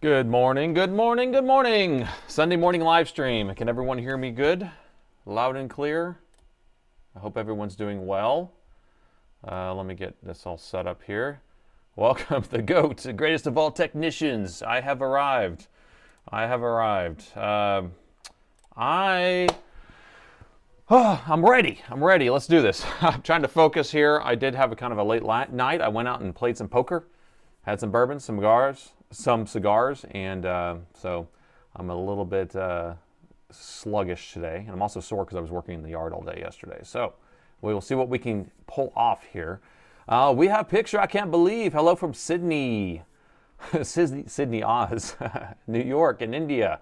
Good morning, good morning, good morning. Sunday morning live stream. Can everyone hear me good? Loud and clear? I hope everyone's doing well. Let me get this all set up here. Welcome to the GOAT, the greatest of all technicians. I have arrived. I have arrived. I'm ready. I'm ready. Let's do this. I'm trying to focus here. I did have a kind of a late night. I went out and played some poker, had some bourbon, some cigars, and so I'm a little bit sluggish today. And I'm also sore because I was working in the yard all day yesterday. So we will see what we can pull off here. We have a picture I can't believe. Hello from Sydney. Sydney, Oz, New York, and India.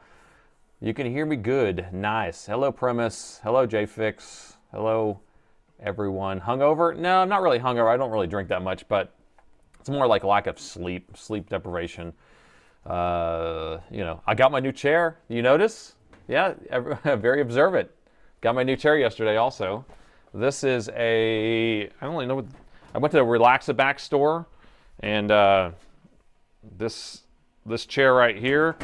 You can hear me good. Nice. Hello, Premise. Hello, JFix. Hello, everyone. Hungover? No, I'm not really hungover. I don't really drink that much, but it's more like lack of sleep deprivation. You know, I got my new chair. You notice? Yeah, very observant. Got my new chair yesterday also. This is I don't really know what, I went to a Relax-A-Back store, and this chair right here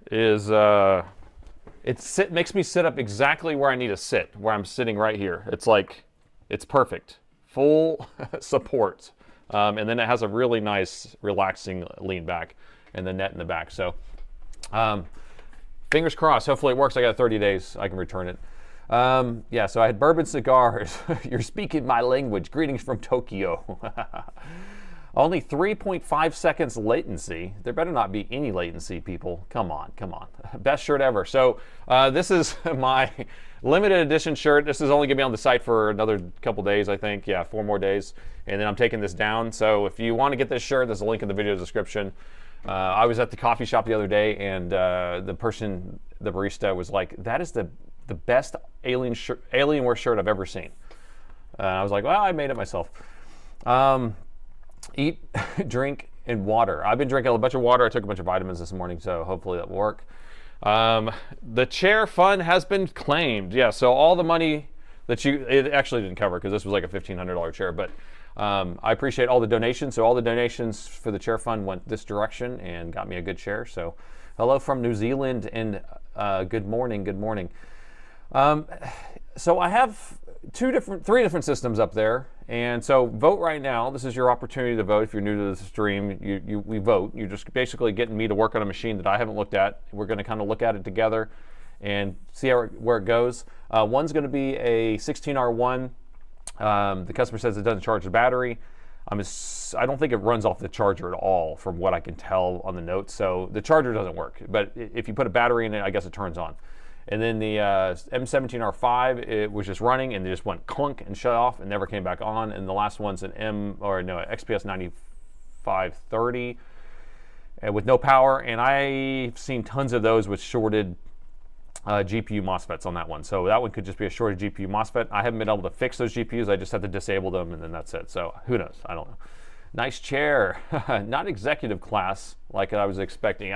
is, it makes me sit up exactly where I need to sit, where I'm sitting right here. It's like, it's perfect. Full support. And then it has a really nice, relaxing lean back and the net in the back. So, fingers crossed. Hopefully it works. I got 30 days. I can return it. Yeah, so I had bourbon cigars. You're speaking my language. Greetings from Tokyo. Only 3.5 seconds latency. There better not be any latency, people. Come on, come on. Best shirt ever. So this is my limited edition shirt. This is only going to be on the site for another couple days, I think. Yeah, 4 more days. And then I'm taking this down. So if you want to get this shirt, there's a link in the video description. I was at the coffee shop the other day, and the barista was like, that is the the best Alienware shirt I've ever seen. I was like, well, I made it myself. Eat, drink, and water. I've been drinking a bunch of water. I took a bunch of vitamins this morning, so hopefully that will work. The chair fund has been claimed. Yeah, so all the money that it actually didn't cover because this was like a $1,500 chair, but I appreciate all the donations. So all the donations for the chair fund went this direction and got me a good chair. So hello from New Zealand, and good morning, good morning. So I have three different systems up there, and so vote right now. This is your opportunity to vote. If you're new to the stream, we vote. You're just basically getting me to work on a machine that I haven't looked at. We're going to kind of look at it together and see where it goes. One's going to be a 16R1. The customer says it doesn't charge the battery. I don't think it runs off the charger at all, from what I can tell on the notes. So the charger doesn't work, but if you put a battery in it, I guess it turns on. And then the M17R5, it was just running and it just went clunk and shut off and never came back on. And the last one's an XPS 9530 with no power. And I've seen tons of those with shorted GPU MOSFETs on that one. So that one could just be a shorted GPU MOSFET. I haven't been able to fix those GPUs. I just have to disable them, and then that's it. So who knows? I don't know. Nice chair. Not executive class like I was expecting.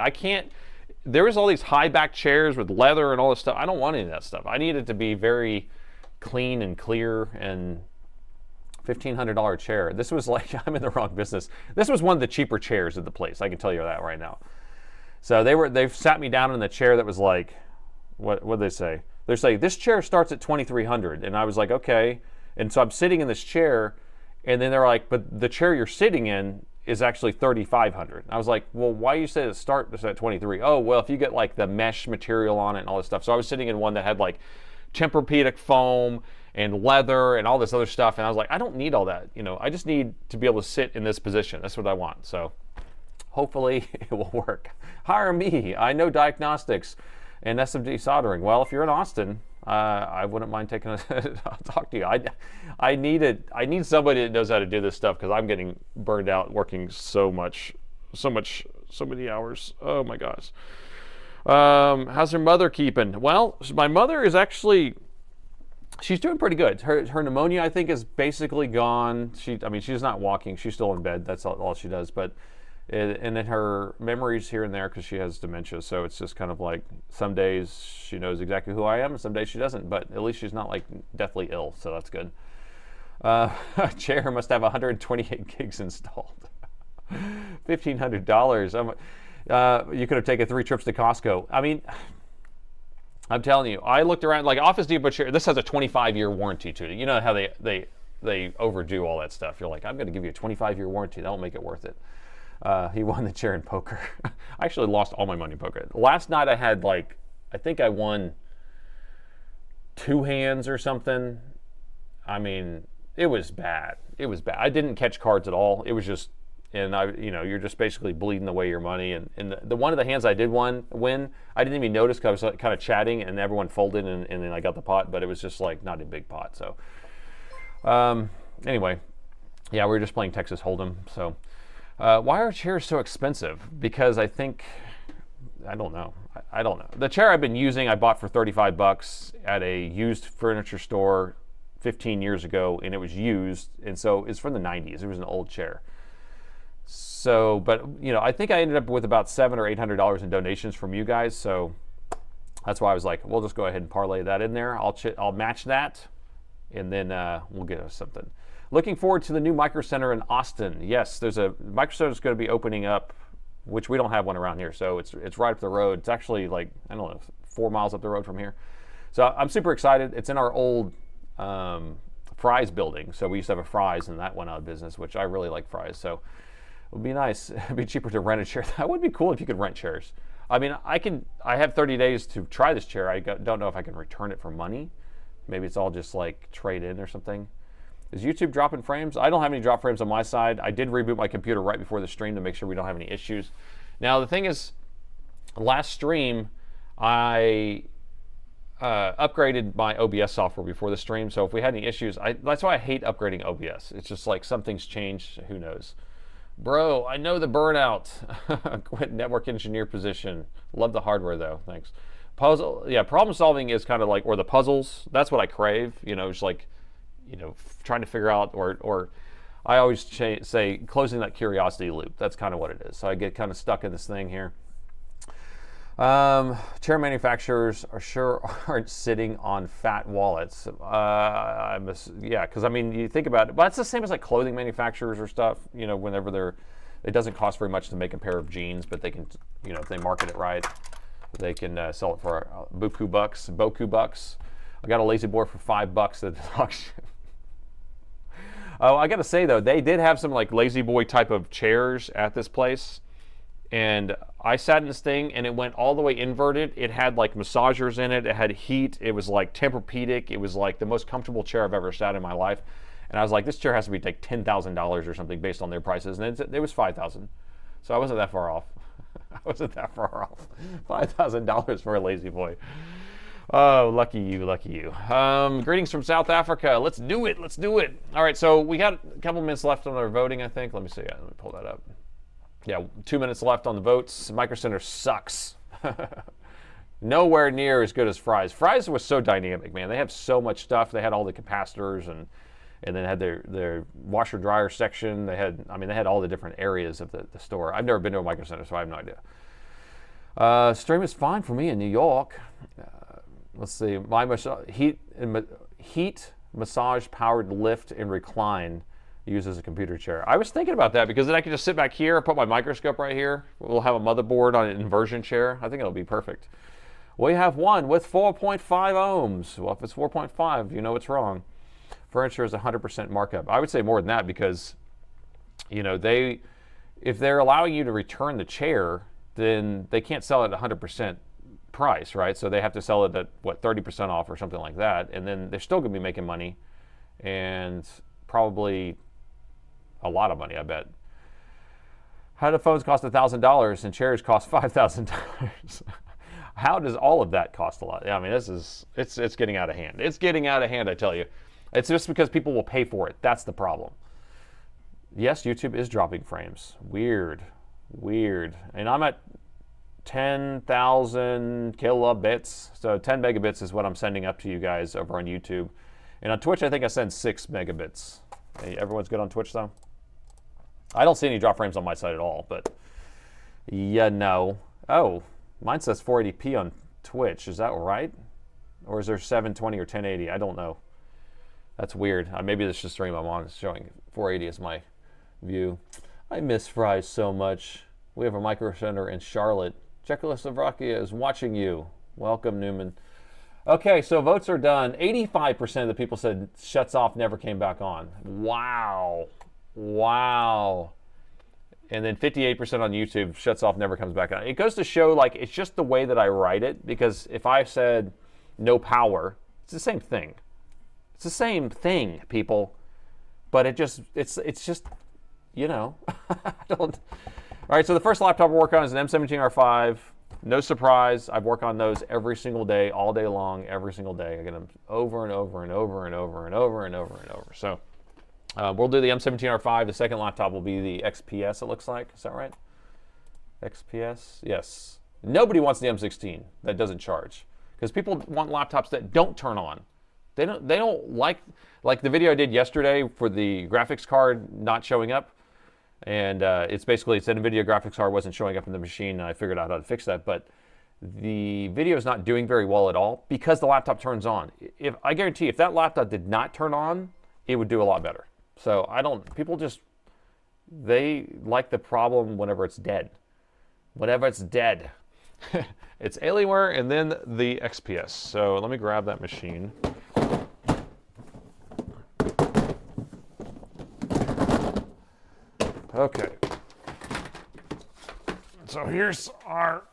There was all these high back chairs with leather and all this stuff. I don't want any of that stuff. I need it to be very clean and clear, and $1,500 chair. This was like, I'm in the wrong business. This was one of the cheaper chairs at the place. I can tell you that right now. So they've sat me down in the chair that was like, what did they say? They're saying this chair starts at $2,300, and I was like, okay. And so I'm sitting in this chair, and then they're like, but the chair you're sitting in is actually $3,500. I was like, well, why you say it starts at 23? Oh, well, if you get like the mesh material on it and all this stuff. So I was sitting in one that had like Tempur-Pedic foam and leather and all this other stuff, and I was like, I don't need all that. I just need to be able to sit in this position. That's what I want. So hopefully it will work. Hire me. I know diagnostics and SMD soldering. Well, if you're in Austin, I wouldn't mind taking I'll talk to you. I need somebody that knows how to do this stuff, because I'm getting burned out working so many hours. Oh my gosh. How's your mother keeping? Well, my mother is she's doing pretty good. Her pneumonia, I think, is basically gone. She's not walking. She's still in bed. That's all she does. But and then her memories here and there, because she has dementia. So it's just kind of like, some days she knows exactly who I am, and some days she doesn't. But at least she's not like deathly ill, so that's good. Chair must have 128 gigs installed. $1,500. You could have taken 3 trips to Costco. I'm telling you, I looked around, like Office Depot chair. This has a 25-year warranty to it. You know how they overdo all that stuff. You're like, I'm going to give you a 25-year warranty. That'll make it worth it. He won the chair in poker. I actually lost all my money in poker. Last night I had I think I won 2 hands or something. It was bad. It was bad. I didn't catch cards at all. It was just, and you're just basically bleeding away your money. And the one of the hands I did win, I didn't even notice, because I was kind of chatting and everyone folded, and then I got the pot, but it was just like not a big pot. So anyway, yeah, we were just playing Texas Hold'em. So why are chairs so expensive? Because I don't know. I don't know. The chair I've been using, I bought for $35 at a used furniture store 15 years ago, and it was used, and so it's from the 90s. It was an old chair. So, but I think I ended up with about $700 or $800 in donations from you guys. So that's why I was like, we'll just go ahead and parlay that in there. I'll match that, and then we'll get us something. Looking forward to the new Micro Center in Austin. Yes, there's a Micro Center that's going to be opening up, which we don't have one around here. So it's right up the road. It's actually 4 miles up the road from here. So I'm super excited. It's in our old Fry's building. So we used to have a Fry's, and that went out of business, which I really like Fry's. So it would be nice. It'd be cheaper to rent a chair. That would be cool if you could rent chairs. I have 30 days to try this chair. I don't know if I can return it for money. Maybe it's all just like trade in or something. Is YouTube dropping frames? I don't have any drop frames on my side. I did reboot my computer right before the stream to make sure we don't have any issues. Now, the thing is, last stream, I upgraded my OBS software before the stream. So if we had any issues, that's why I hate upgrading OBS. It's just like something's changed. Who knows? Bro, I know the burnout. Quit network engineer position. Love the hardware, though. Thanks. Puzzle, yeah, problem solving is kind of like, or the puzzles. That's what I crave. It's like, trying to figure out, or I always say closing that curiosity loop. That's kind of what it is. So I get kind of stuck in this thing here. Chair manufacturers aren't sitting on fat wallets. Yeah, because I mean, you think about it, but it's the same as like clothing manufacturers or stuff. Whenever it doesn't cost very much to make a pair of jeans, but they can, if they market it right, they can sell it for buku bucks. I got a lazy boy for $5 at the auction. Oh, I got to say though, they did have some like lazy boy type of chairs at this place. And I sat in this thing and it went all the way inverted. It had like massagers in it. It had heat. It was like Tempur-Pedic. It was like the most comfortable chair I've ever sat in my life. And I was like, this chair has to be like $10,000 or something based on their prices. And it was $5,000. So I wasn't that far off. I wasn't that far off. $5,000 for a lazy boy. Oh, lucky you, lucky you. Greetings from South Africa. Let's do it. Let's do it. All right, so we got a couple minutes left on our voting, I think. Let me see. Let me pull that up. Yeah, 2 minutes left on the votes. Micro Center sucks. Nowhere near as good as Fry's. Fry's was so dynamic, man. They have so much stuff. They had all the capacitors and then had their washer dryer section. They had all the different areas of the store. I've never been to a Micro Center, so I have no idea. Stream is fine for me in New York. Let's see. My heat massage powered lift and recline uses a computer chair. I was thinking about that because then I can just sit back here, put my microscope right here. We'll have a motherboard on an inversion chair. I think it'll be perfect. We have one with 4.5 ohms. Well, if it's 4.5, you know it's wrong. Furniture is 100% markup. I would say more than that because, if they're allowing you to return the chair, then they can't sell it at 100% price, right? So they have to sell it at, 30% off or something like that. And then they're still going to be making money and probably a lot of money, I bet. How do phones cost $1,000 and chairs cost $5,000? How does all of that cost a lot? I mean, it's getting out of hand. It's getting out of hand, I tell you. It's just because people will pay for it. That's the problem. Yes, YouTube is dropping frames. Weird. And I'm at 10,000 kilobits. So 10 megabits is what I'm sending up to you guys over on YouTube. And on Twitch, I think I send 6 megabits. Hey, everyone's good on Twitch, though? I don't see any drop frames on my side at all, but no. Oh, mine says 480p on Twitch. Is that right? Or is there 720 or 1080? I don't know. That's weird. Maybe this just stream I'm on is showing 480 as my view. I miss Fry's so much. We have a Micro Center in Charlotte. Czechoslovakia is watching you. Welcome, Newman. Okay, so votes are done. 85% of the people said shuts off, never came back on. Wow. And then 58% on YouTube, shuts off, never comes back on. It goes to show, like, it's just the way that I write it, because if I said no power, it's the same thing. It's the same thing, people. But it's just, I don't. All right, so the first laptop I work on is an M17R5. No surprise, I've worked on those every single day, all day long, every single day. I get them over and over and over and over and over and over and over. So we'll do the M17R5. The second laptop will be the XPS, it looks like. Is that right? XPS? Yes. Nobody wants the M16 that doesn't charge, because people want laptops that don't turn on. They don't like the video I did yesterday for the graphics card not showing up. And it's an NVIDIA graphics card wasn't showing up in the machine, and I figured out how to fix that. But the video is not doing very well at all because the laptop turns on. I guarantee if that laptop did not turn on, it would do a lot better. So they like the problem whenever it's dead. Whenever it's dead. It's Alienware and then the XPS. So let me grab that machine. Okay, so here's our,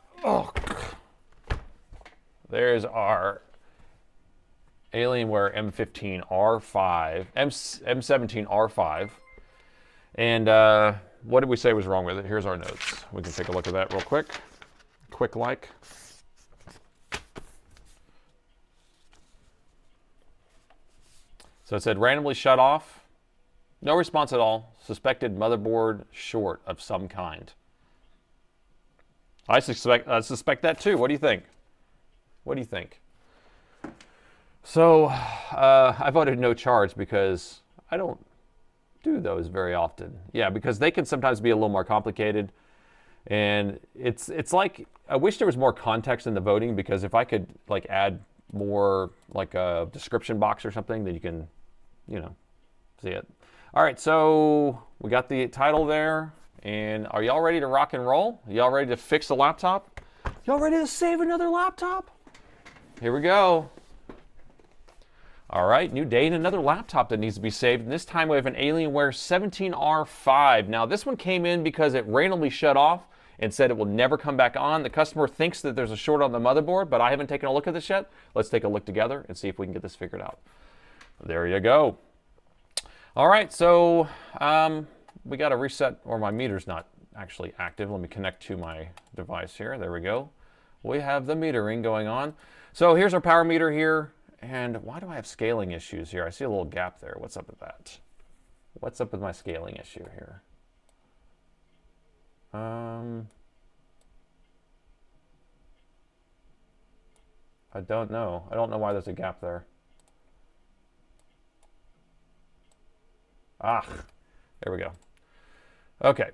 there's our Alienware M15R5, M17R5, and what did we say was wrong with it? Here's our notes. We can take a look at that real quick. So it said randomly shut off. No response at all. Suspected motherboard short of some kind. I suspect that too. What do you think? What do you think? So I voted no charge because I don't do those very often. Yeah, because they can sometimes be a little more complicated. And it's like, I wish there was more context in the voting, because if I could like add more like a description box or something, then you can, you know, see it. All right, so we got the title there. And are y'all ready to rock and roll? Y'all ready to fix the laptop? Y'all ready to save another laptop? Here we go. All right, new day and another laptop that needs to be saved. And this time we have an Alienware 17R5. Now this one came in because it randomly shut off and said it will never come back on. The customer thinks that there's a short on the motherboard, but I haven't taken a look at this yet. Let's take a look together and see if we can get this figured out. There you go. All right, so we got to reset, or my meter's not actually active. Let me connect to my device here. There we go. We have the metering going on. So here's our power meter here. And why do I have scaling issues here? I see a little gap there. What's up with that? What's up with my scaling issue here? I don't know. I don't know why there's a gap there. Ah, there we go. Okay,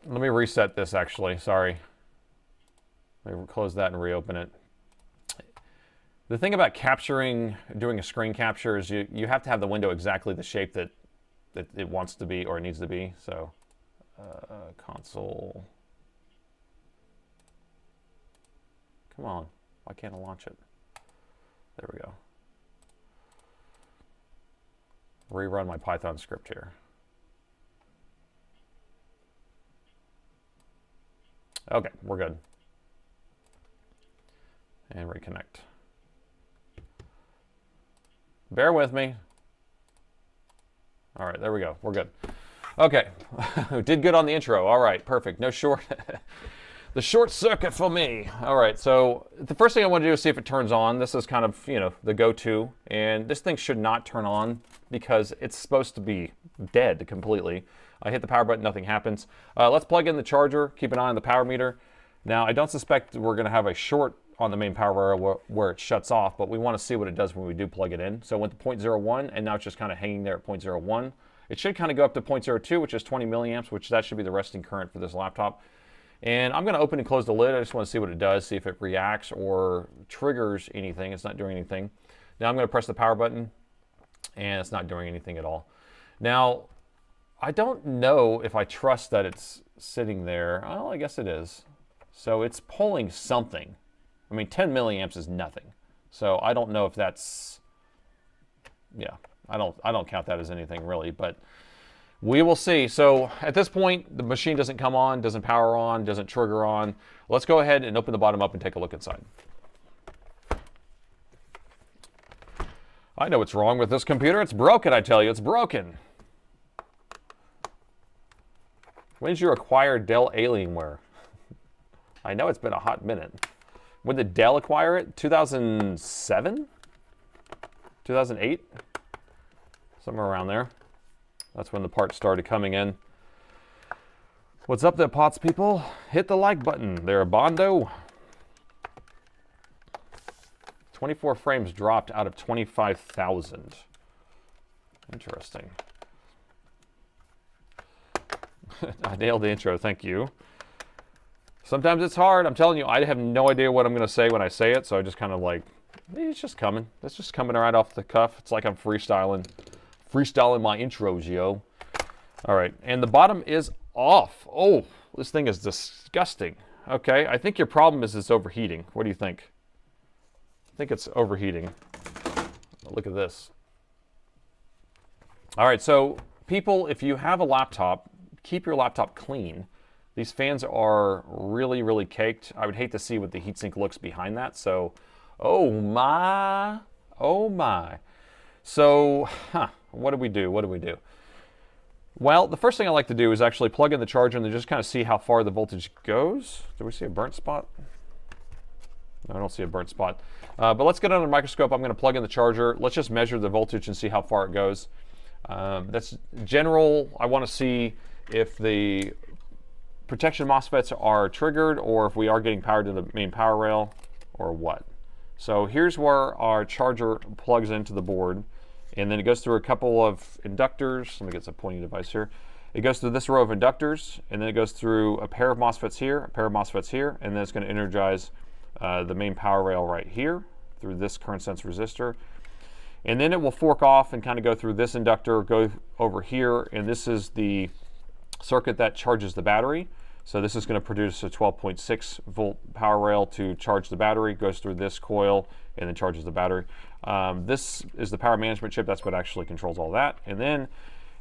let me reset this actually, sorry. Let me close that and reopen it. The thing about doing a screen capture is you have to have the window exactly the shape that it wants to be or it needs to be. So, console. Come on, why can't I launch it? There we go. Rerun my Python script here. Okay, we're good. And reconnect. Bear with me. All right, there we go. We're good. Okay, did good on the intro. All right, perfect. No short, the short circuit for me. All right, so the first thing I want to do is see if it turns on. This is kind of, you know, the go-to, and this thing should not turn on because it's supposed to be dead completely. I hit the power button, nothing happens. Let's plug in the charger, keep an eye on the power meter. Now, I don't suspect we're gonna have a short on the main power rail where it shuts off, but we want to see what it does when we do plug it in. So it went to 0.01, and now it's just kind of hanging there at 0.01. It should kind of go up to 0.02, which is 20 milliamps, which that should be the resting current for this laptop. And I'm going to open and close the lid. I just want to see what it does, see if it reacts or triggers anything. It's not doing anything. Now I'm going to press the power button, and it's not doing anything at all. Now, I don't know if I trust that it's sitting there. Well, I guess it is. So it's pulling something. I mean, 10 milliamps is nothing. So I don't know if that's, yeah, I don't count that as anything really, but we will see. So at this point, the machine doesn't come on, doesn't power on, doesn't trigger on. Let's go ahead and open the bottom up and take a look inside. I know what's wrong with this computer. It's broken, I tell you, it's broken. When did you acquire Dell Alienware? I know it's been a hot minute. When did Dell acquire it? 2007? 2008? Somewhere around there. That's when the parts started coming in. What's up there, POTS people? Hit the like button. There, Bondo. 24 frames dropped out of 25,000. Interesting. I nailed the intro, thank you. Sometimes it's hard. I'm telling you, I have no idea what I'm going to say when I say it, so I just kind of like, it's just coming. It's just coming right off the cuff. It's like I'm freestyling my intros, yo. All right, and the bottom is off. Oh, this thing is disgusting. Okay, I think your problem is it's overheating. What do you think? I think it's overheating. Look at this. All right, so people, if you have a laptop, keep your laptop clean. These fans are really, really caked. I would hate to see what the heatsink looks behind that. So, oh my, oh my. So, what do we do? What do we do? Well, the first thing I like to do is actually plug in the charger and then just kind of see how far the voltage goes. Do we see a burnt spot? No, I don't see a burnt spot. But let's get under the microscope. I'm going to plug in the charger. Let's just measure the voltage and see how far it goes. That's general. I want to see if the protection MOSFETs are triggered or if we are getting power to the main power rail or what. So here's where our charger plugs into the board, and then it goes through a couple of inductors. Let me get some pointing device here. It goes through this row of inductors, and then it goes through a pair of MOSFETs here, a pair of MOSFETs here, and then it's going to energize the main power rail right here through this current sense resistor. And then it will fork off and kind of go through this inductor, go over here, and this is the circuit that charges the battery. So this is going to produce a 12.6 volt power rail to charge the battery, goes through this coil, and then charges the battery. This is the power management chip. That's what actually controls all that. And then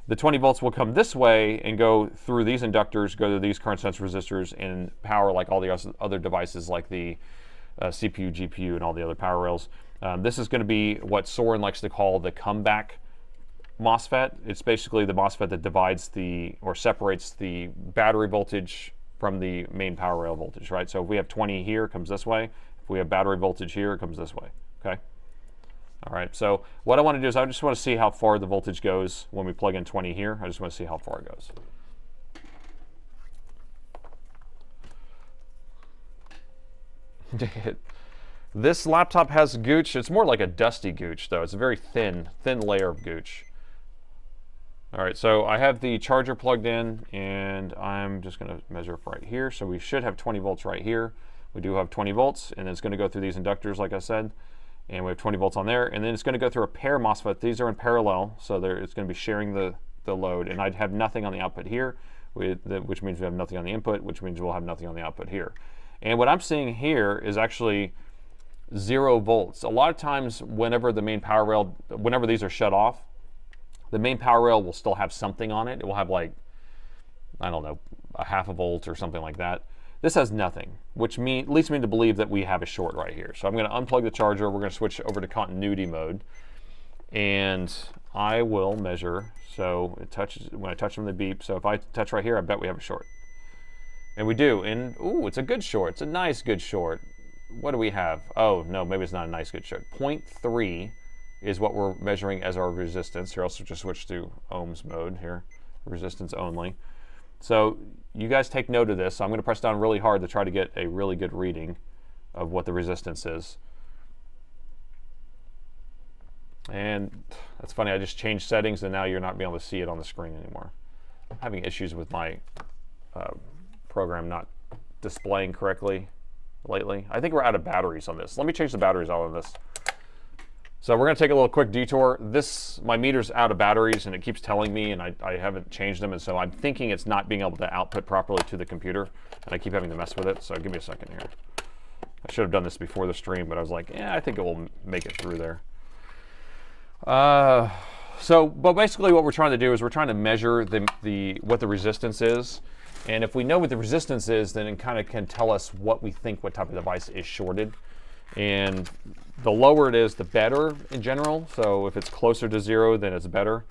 the 20 volts will come this way and go through these inductors, go to these current sense resistors, and power like all the other devices like the CPU, GPU, and all the other power rails. This is going to be what Soren likes to call the comeback MOSFET. It's basically the MOSFET that divides or separates the battery voltage from the main power rail voltage, right? So if we have 20 here, it comes this way. If we have battery voltage here, it comes this way, okay? All right, so what I want to do is I just want to see how far the voltage goes when we plug in 20 here. I just want to see how far it goes. This laptop has gooch. It's more like a dusty gooch, though. It's a very thin layer of gooch. All right, so I have the charger plugged in, and I'm just going to measure right here. So we should have 20 volts right here. We do have 20 volts, and it's going to go through these inductors, like I said, and we have 20 volts on there. And then it's going to go through a pair MOSFET. These are in parallel, so it's going to be sharing the load. And I'd have nothing on the output here, which means we have nothing on the input, which means we'll have nothing on the output here. And what I'm seeing here is actually 0 volts. A lot of times whenever the main power rail, whenever these are shut off, the main power rail will still have something on it. It will have like, I don't know, a half a volt or something like that. This has nothing, which leads me to believe that we have a short right here. So I'm going to unplug the charger. We're going to switch over to continuity mode, and I will measure. So it touches, when I touch them, they beep. So if I touch right here, I bet we have a short. And we do, and ooh, it's a good short. It's a nice good short. What do we have? Oh, no, maybe it's not a nice good short. 0.3 is what we're measuring as our resistance. Here, I'll just switch to ohms mode here, resistance only. So you guys take note of this. So I'm going to press down really hard to try to get a really good reading of what the resistance is. And that's funny, I just changed settings and now you're not being able to see it on the screen anymore. I'm having issues with my program not displaying correctly lately. I think we're out of batteries on this. Let me change the batteries out of this. So we're going to take a little quick detour. My meter's out of batteries and it keeps telling me, and I haven't changed them, and so I'm thinking it's not being able to output properly to the computer, and I keep having to mess with it, so give me a second here. I should have done this before the stream, but I was like, yeah, I think it will make it through there. But basically what we're trying to do is we're trying to measure what the resistance is. And if we know what the resistance is, then it kind of can tell us what we think what type of device is shorted. And the lower it is, the better in general. So if it's closer to 0, then it's better.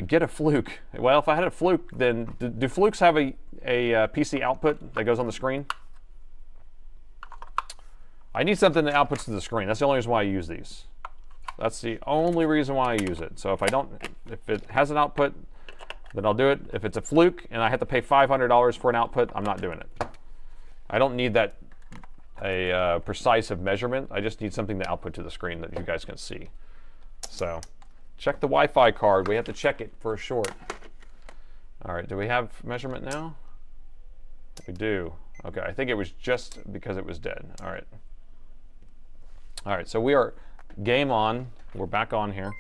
Get a fluke. Well, if I had a fluke, then do flukes have a PC output that goes on the screen? I need something that outputs to the screen. That's the only reason why I use these. That's the only reason why I use it. So if it has an output, then I'll do it. If it's a fluke and I have to pay $500 for an output, I'm not doing it. I don't need that precise of measurement. I just need something to output to the screen that you guys can see. So check the Wi-Fi card. We have to check it for a short. All right, do we have measurement now? We do. Okay, I think it was just because it was dead. All right. All right, so we are game on. We're back on here.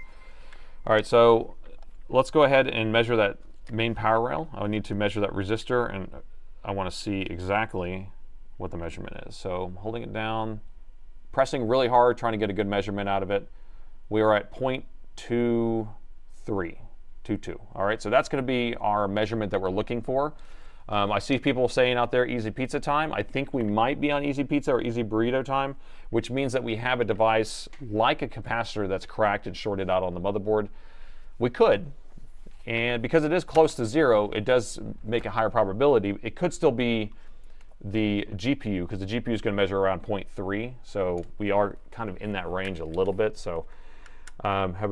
All right, so let's go ahead and measure that main power rail. I need to measure that resistor, and I want to see exactly what the measurement is. So I'm holding it down, pressing really hard, trying to get a good measurement out of it. We are at 0.23, 22. All right, so that's going to be our measurement that we're looking for. I see people saying out there easy pizza time. I think we might be on easy pizza or easy burrito time, which means that we have a device like a capacitor that's cracked and shorted out on the motherboard. We could, and because it is close to 0, it does make a higher probability. It could still be the GPU, because the GPU is going to measure around 0.3, so we are kind of in that range a little bit. So have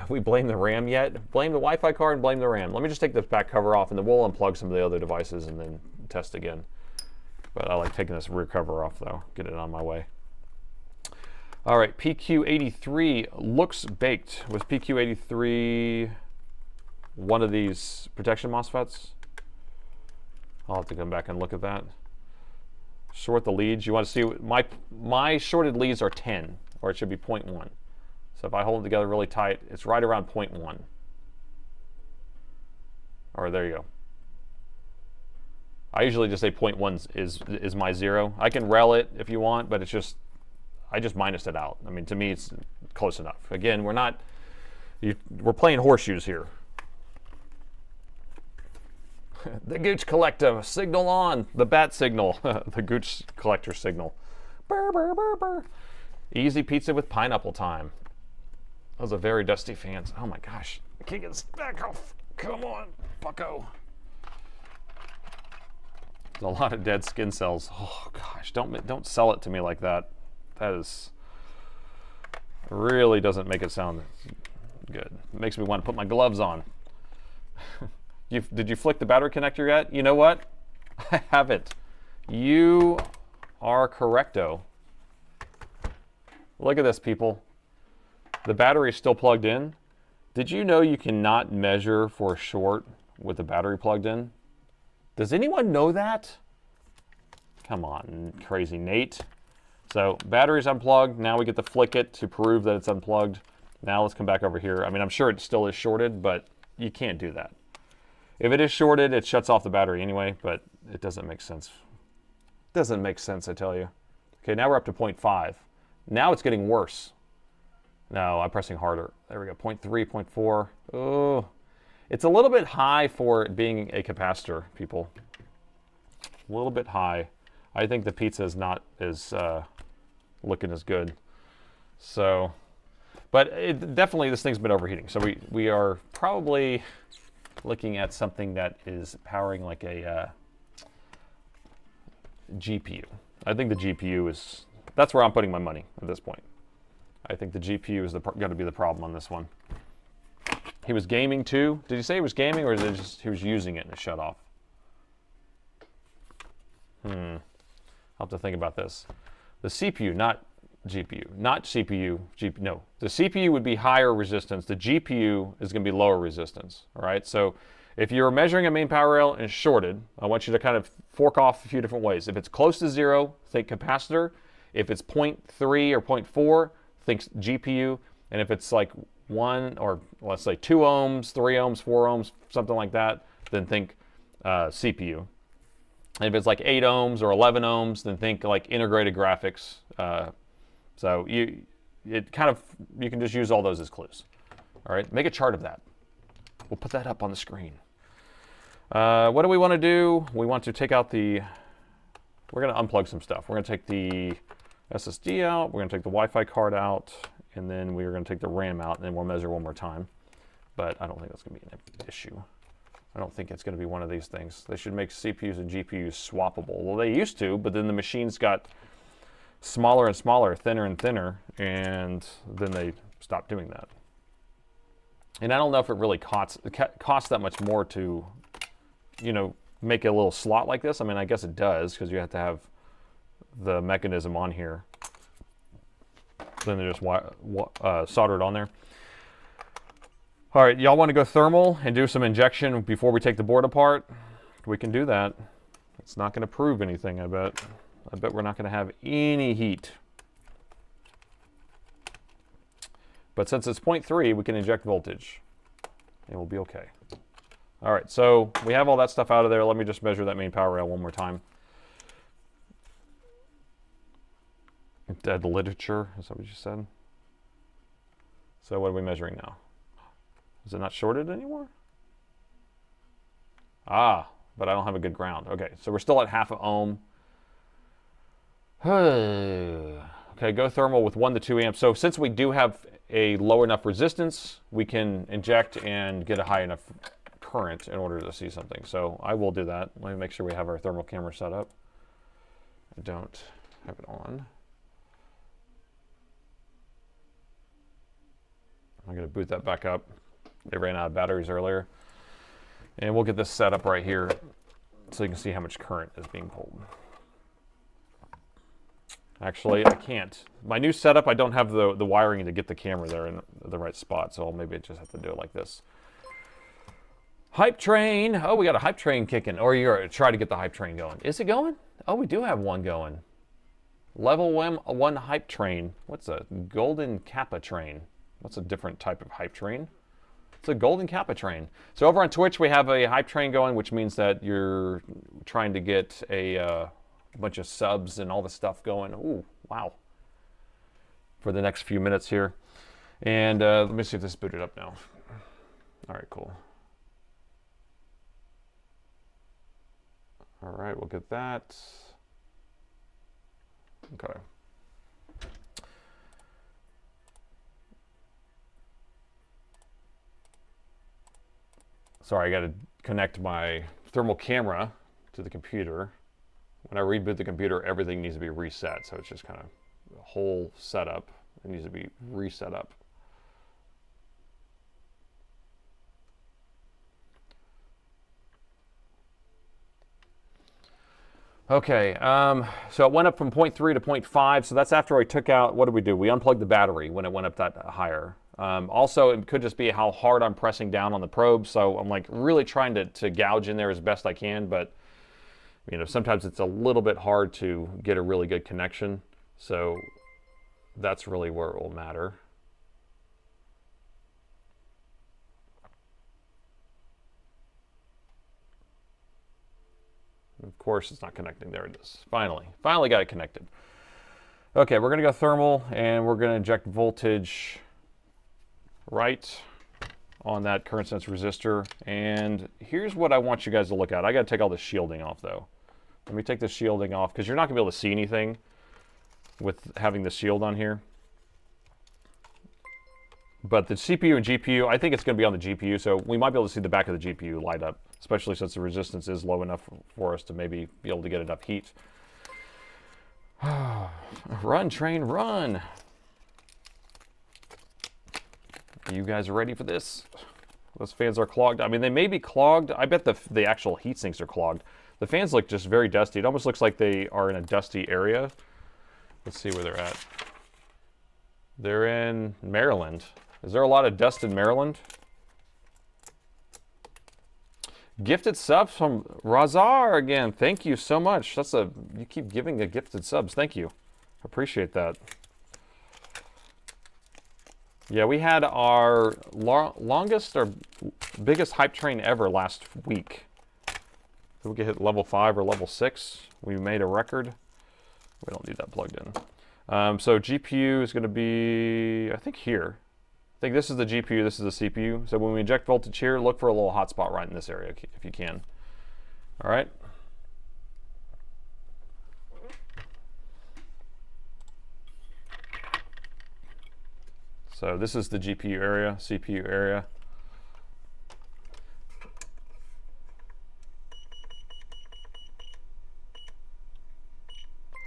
we blamed the RAM yet? Blame the Wi-Fi card and blame the RAM. Let me just take this back cover off, and then we'll unplug some of the other devices and then test again. But I like taking this rear cover off, though. Get it on my way. All right, PQ83 looks baked. Was PQ83 one of these protection MOSFETs? I'll have to come back and look at that. Short the leads. You want to see my shorted leads are 10, or it should be 0.1. So if I hold it together really tight, it's right around 0.1. All right, there you go. I usually just say 0.1 is my zero. I can rel it if you want, but it's just, I just minus it out. I mean, to me, it's close enough. Again, we're playing horseshoes here. The Gooch Collector, signal on. The bat signal, the Gooch Collector signal. Burr, burr, burr, burr. Easy pizza with pineapple time. Those are very dusty fans. Oh my gosh. I can't get this back off. Come on, bucko. There's a lot of dead skin cells. Oh gosh, don't sell it to me like that. That is, really doesn't make it sound good. It makes me want to put my gloves on. Did you flick the battery connector yet? You know what? I haven't. You are correcto. Look at this, people. The battery is still plugged in. Did you know you cannot measure for a short with the battery plugged in? Does anyone know that? Come on, crazy Nate. So battery's unplugged. Now we get to flick it to prove that it's unplugged. Now let's come back over here. I mean, I'm sure it still is shorted, but you can't do that. If it is shorted, it shuts off the battery anyway, but it doesn't make sense. Doesn't make sense, I tell you. Okay, now we're up to 0.5. Now it's getting worse. No, I'm pressing harder. There we go, 0.3, 0.4. Oh, it's a little bit high for it being a capacitor, people. A little bit high. I think the pizza is not as looking as good. So, but definitely this thing's been overheating. So we are probably looking at something that is powering like a GPU. I think the GPU is, that's where I'm putting my money at this point. I think the GPU is going to be the problem on this one. He was gaming too. Did he say he was gaming, or is it just he was using it and it shut off? I'll have to think about this. The CPU, not GPU, not CPU. No, the CPU would be higher resistance. The GPU is going to be lower resistance. All right. So if you're measuring a main power rail and it's shorted, I want you to kind of fork off a few different ways. If it's close to 0, think capacitor. If it's 0.3 or 0.4, think GPU. And if it's like 1 or let's say 2 ohms, 3 ohms, 4 ohms, something like that, then think CPU. And if it's like 8 ohms or 11 ohms, then think like integrated graphics. So you can just use all those as clues. All right, make a chart of that. We'll put that up on the screen. What do we want to do? We want to take out we're going to unplug some stuff. We're going to take the SSD out. We're going to take the Wi-Fi card out. And then we're going to take the RAM out, and then we'll measure one more time. But I don't think that's going to be an issue. I don't think it's going to be one of these things. They should make CPUs and GPUs swappable. Well, they used to, but then the machines got smaller and smaller, thinner and thinner, and then they stopped doing that. And I don't know if it really costs that much more to, make a little slot like this. I mean, I guess it does, because you have to have the mechanism on here. Then they just solder it on there. All right, y'all want to go thermal and do some injection before we take the board apart? We can do that. It's not going to prove anything, I bet. I bet we're not going to have any heat. But since it's 0.3, we can inject voltage. And we'll be okay. All right, so we have all that stuff out of there. Let me just measure that main power rail one more time. Dead literature, is that what you said? So what are we measuring now? Is it not shorted anymore? Ah, but I don't have a good ground. Okay, so we're still at half an ohm. Okay, go thermal with 1 to 2 amps. So since we do have a low enough resistance, we can inject and get a high enough current in order to see something. So I will do that. Let me make sure we have our thermal camera set up. I don't have it on. I'm going to boot that back up. They ran out of batteries earlier. And we'll get this set up right here so you can see how much current is being pulled. Actually, I can't. My new setup, I don't have the wiring to get the camera there in the right spot, so maybe I just have to do it like this. Hype train. Oh, we got a hype train kicking. Or you're going to try to get the hype train going. Is it going? Oh, we do have one going. Level 1 hype train. What's a golden kappa train? What's a different type of hype train? It's a golden kappa train. So over on Twitch, we have a hype train going, which means that you're trying to get a bunch of subs and all the stuff going. Ooh, wow. For the next few minutes here. And let me see if this is booted up now. All right, cool. All right, we'll get that. Okay. Sorry, I got to connect my thermal camera to the computer. When I reboot the computer, everything needs to be reset. So it's just kind of the whole setup. It needs to be reset up. Okay, so it went up from 0.3 to 0.5, so that's after I took out, what did we do? We unplugged the battery when it went up that higher. Also, it could just be how hard I'm pressing down on the probe, so I'm like really trying to gouge in there as best I can, but you know, sometimes it's a little bit hard to get a really good connection, so that's really where it will matter. Of course, it's not connecting. There it is. Finally got it connected. Okay, we're going to go thermal, and we're going to inject voltage right on that current sense resistor. And here's what I want you guys to look at. I got to take all the shielding off, though. Let me take the shielding off, because you're not going to be able to see anything with having the shield on here. But the CPU and GPU, I think it's going to be on the GPU, so we might be able to see the back of the GPU light up, especially since the resistance is low enough for us to maybe be able to get enough heat. Run, train, run! Are you guys ready for this? Those fans are clogged. I mean, they may be clogged. I bet the actual heat sinks are clogged. The fans look just very dusty. It almost looks like they are in a dusty area. Let's see where they're at. They're in Maryland. Is there a lot of dust in Maryland? Gifted subs from Razar again. Thank you so much. You keep giving the gifted subs. Thank you. Appreciate that. Yeah, we had our longest or biggest hype train ever last week. We could hit level 5 or level 6. We made a record. We don't need that plugged in. So GPU is going to be, I think, here. I think this is the GPU, this is the CPU. So when we inject voltage here, look for a little hotspot right in this area if you can. All right. So this is the GPU area, CPU area.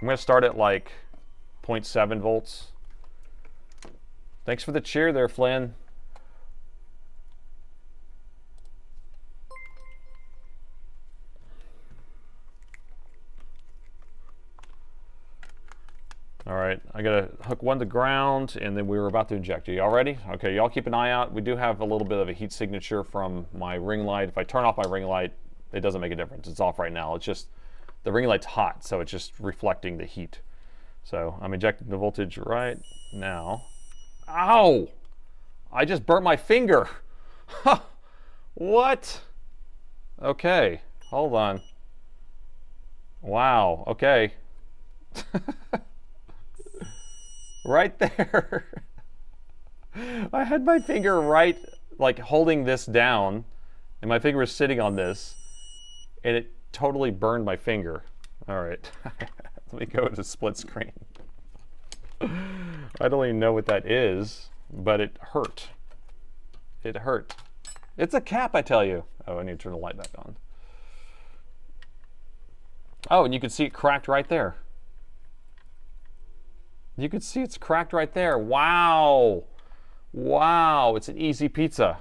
I'm going to start at like 0.7 volts. Thanks for the cheer there, Flynn. All right, I gotta hook one to ground, and then we were about to inject. Are y'all ready? Okay, y'all keep an eye out. We do have a little bit of a heat signature from my ring light. If I turn off my ring light, it doesn't make a difference. It's off right now. It's just, the ring light's hot, so it's just reflecting the heat. So I'm injecting the voltage right now. Ow! I just burnt my finger. What? Okay, hold on. Wow, okay. Right there. I had my finger right, like holding this down, and my finger was sitting on this, and it totally burned my finger. All right, let me go to split screen. I don't even know what that is, but it hurt. It hurt. It's a cap, I tell you. Oh, I need to turn the light back on. Oh, and you can see it cracked right there. You can see it's cracked right there. Wow. Wow, it's an easy pizza.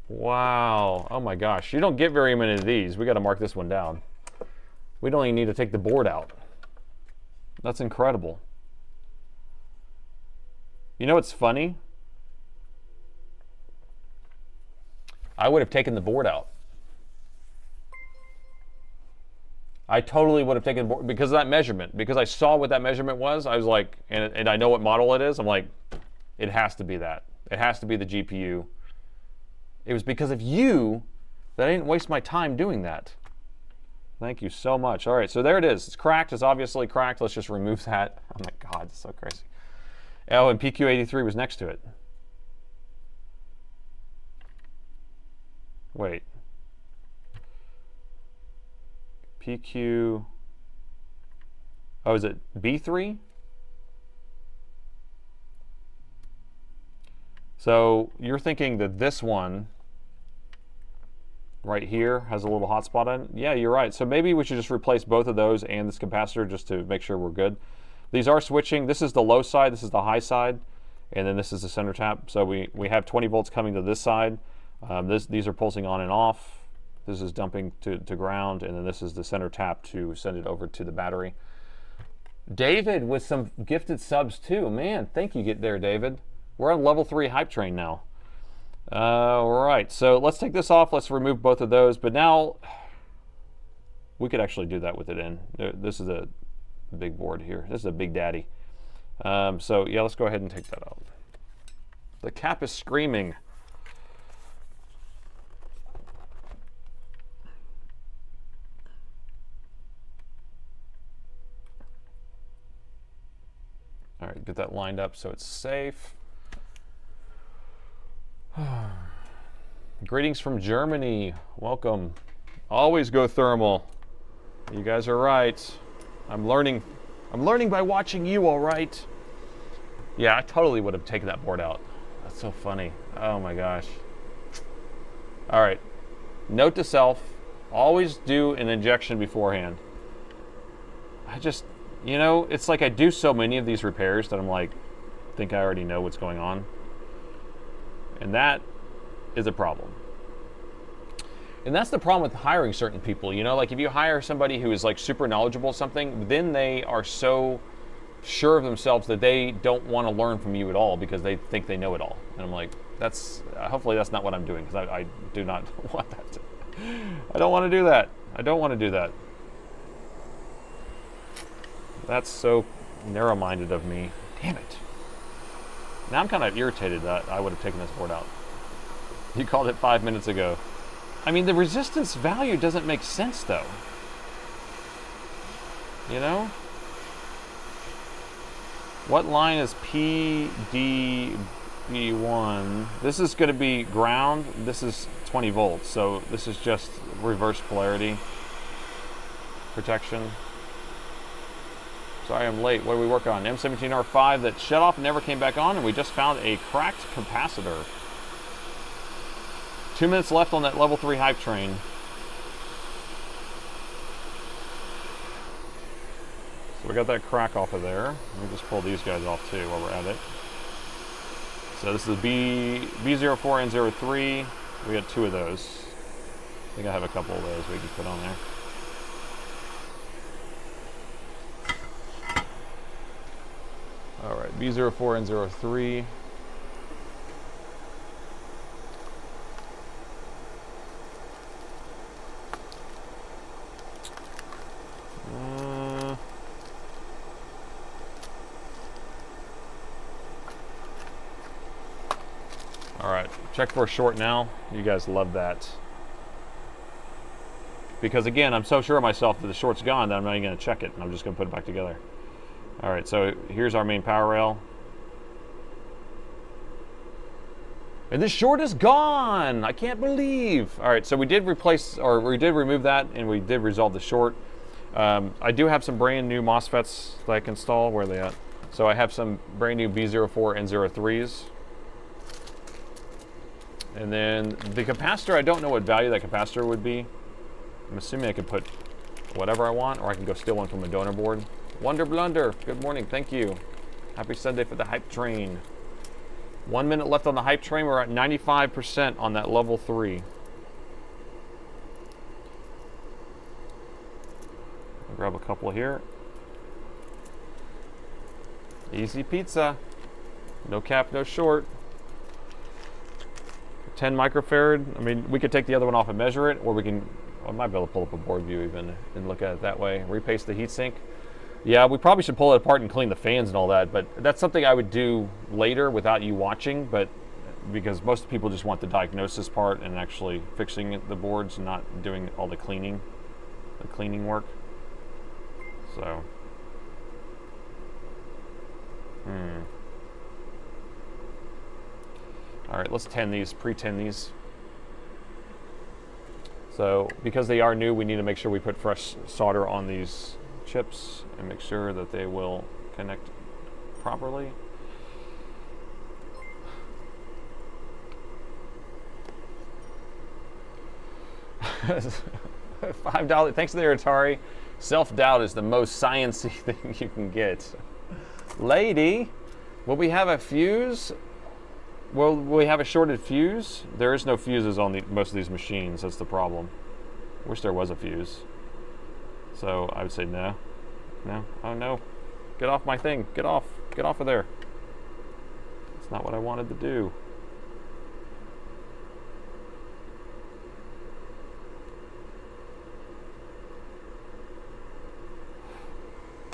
Wow. Oh my gosh. You don't get very many of these. We got to mark this one down. We don't even need to take the board out. That's incredible. You know what's funny? I would have taken the board out. I totally would have taken the board because of that measurement. Because I saw what that measurement was, I was like, and I know what model it is. I'm like, it has to be that. It has to be the GPU. It was because of you that I didn't waste my time doing that. Thank you so much. All right, so there it is. It's cracked. It's obviously cracked. Let's just remove that. Oh my God, it's so crazy. Oh, and PQ83 was next to it. Wait. PQ. Oh, is it B3? So you're thinking that this one right here has a little hotspot on it? Yeah, you're right. So maybe we should just replace both of those and this capacitor just to make sure we're good. These are switching. This is the low side, this is the high side, and then this is the center tap. So we have 20 volts coming to this side. These are pulsing on and off. This is dumping to ground, and then this is the center tap to send it over to the battery. David with some gifted subs too. Man, thank you there, David. We're on level 3 hype train now. All right, so let's take this off. Let's remove both of those. But now we could actually do that with it in. This is a big board here. This is a big daddy. So yeah, let's go ahead and take that out. The cap is screaming. All right, get that lined up so it's safe. Greetings from Germany. Welcome. Always go thermal. You guys are right. I'm learning by watching you, all right. Yeah, I totally would have taken that board out. That's so funny. Oh my gosh. All right. Note to self, always do an injection beforehand. I just, you know, it's like I do so many of these repairs that I'm like, think I already know what's going on. And that is a problem. And that's the problem with hiring certain people, you know, like if you hire somebody who is like super knowledgeable of something, then they are so sure of themselves that they don't want to learn from you at all because they think they know it all. And I'm like, hopefully that's not what I'm doing, because I do not want that. I don't want to do that. I don't want to do that. That's so narrow-minded of me. Damn it. Now I'm kind of irritated that I would have taken this board out. You called it 5 minutes ago. I mean, the resistance value doesn't make sense, though. You know? What line is PDB1? This is going to be ground. This is 20 volts. So this is just reverse polarity protection. Sorry I'm late. What are we working on? M17R5 that shut off and never came back on, and we just found a cracked capacitor. 2 minutes left on that level 3 hype train. So we got that crack off of there. Let me just pull these guys off too while we're at it. So this is B04N03. We got 2 of those. I think I have a couple of those we can put on there. All right, B04N03. All right, check for a short now. You guys love that. Because again, I'm so sure of myself that the short's gone that I'm not even gonna check it, and I'm just gonna put it back together. All right, so here's our main power rail. And this short is gone! I can't believe! All right, so we did remove that, and we did resolve the short. I do have some brand new MOSFETs that I can install. Where are they at? So I have some brand new B04N03s. And then the capacitor, I don't know what value that capacitor would be. I'm assuming I could put whatever I want, or I can go steal one from a donor board. Wonder Blunder, good morning, thank you. Happy Sunday for the hype train. 1 minute left on the hype train. We're at 95% on that level 3. I'll grab a couple here. Easy pizza. No cap, no short. 10 microfarad. I mean, we could take the other one off and measure it, or we can, I might be able to pull up a board view even and look at it that way. Repaste the heatsink. Yeah, we probably should pull it apart and clean the fans and all that, but that's something I would do later without you watching, but because most people just want the diagnosis part and actually fixing the boards and not doing all the cleaning work. So, all right, let's pre-tin these. So, because they are new, we need to make sure we put fresh solder on these chips and make sure that they will connect properly. $5. Thanks to the Atari. Self-doubt is the most sciencey thing you can get. Lady, will we have a fuse? Will we have a shorted fuse? There is no fuses on most of these machines. That's the problem. Wish there was a fuse. So I would say no. No. Oh no. Get off my thing. Get off. Get off of there. It's not what I wanted to do.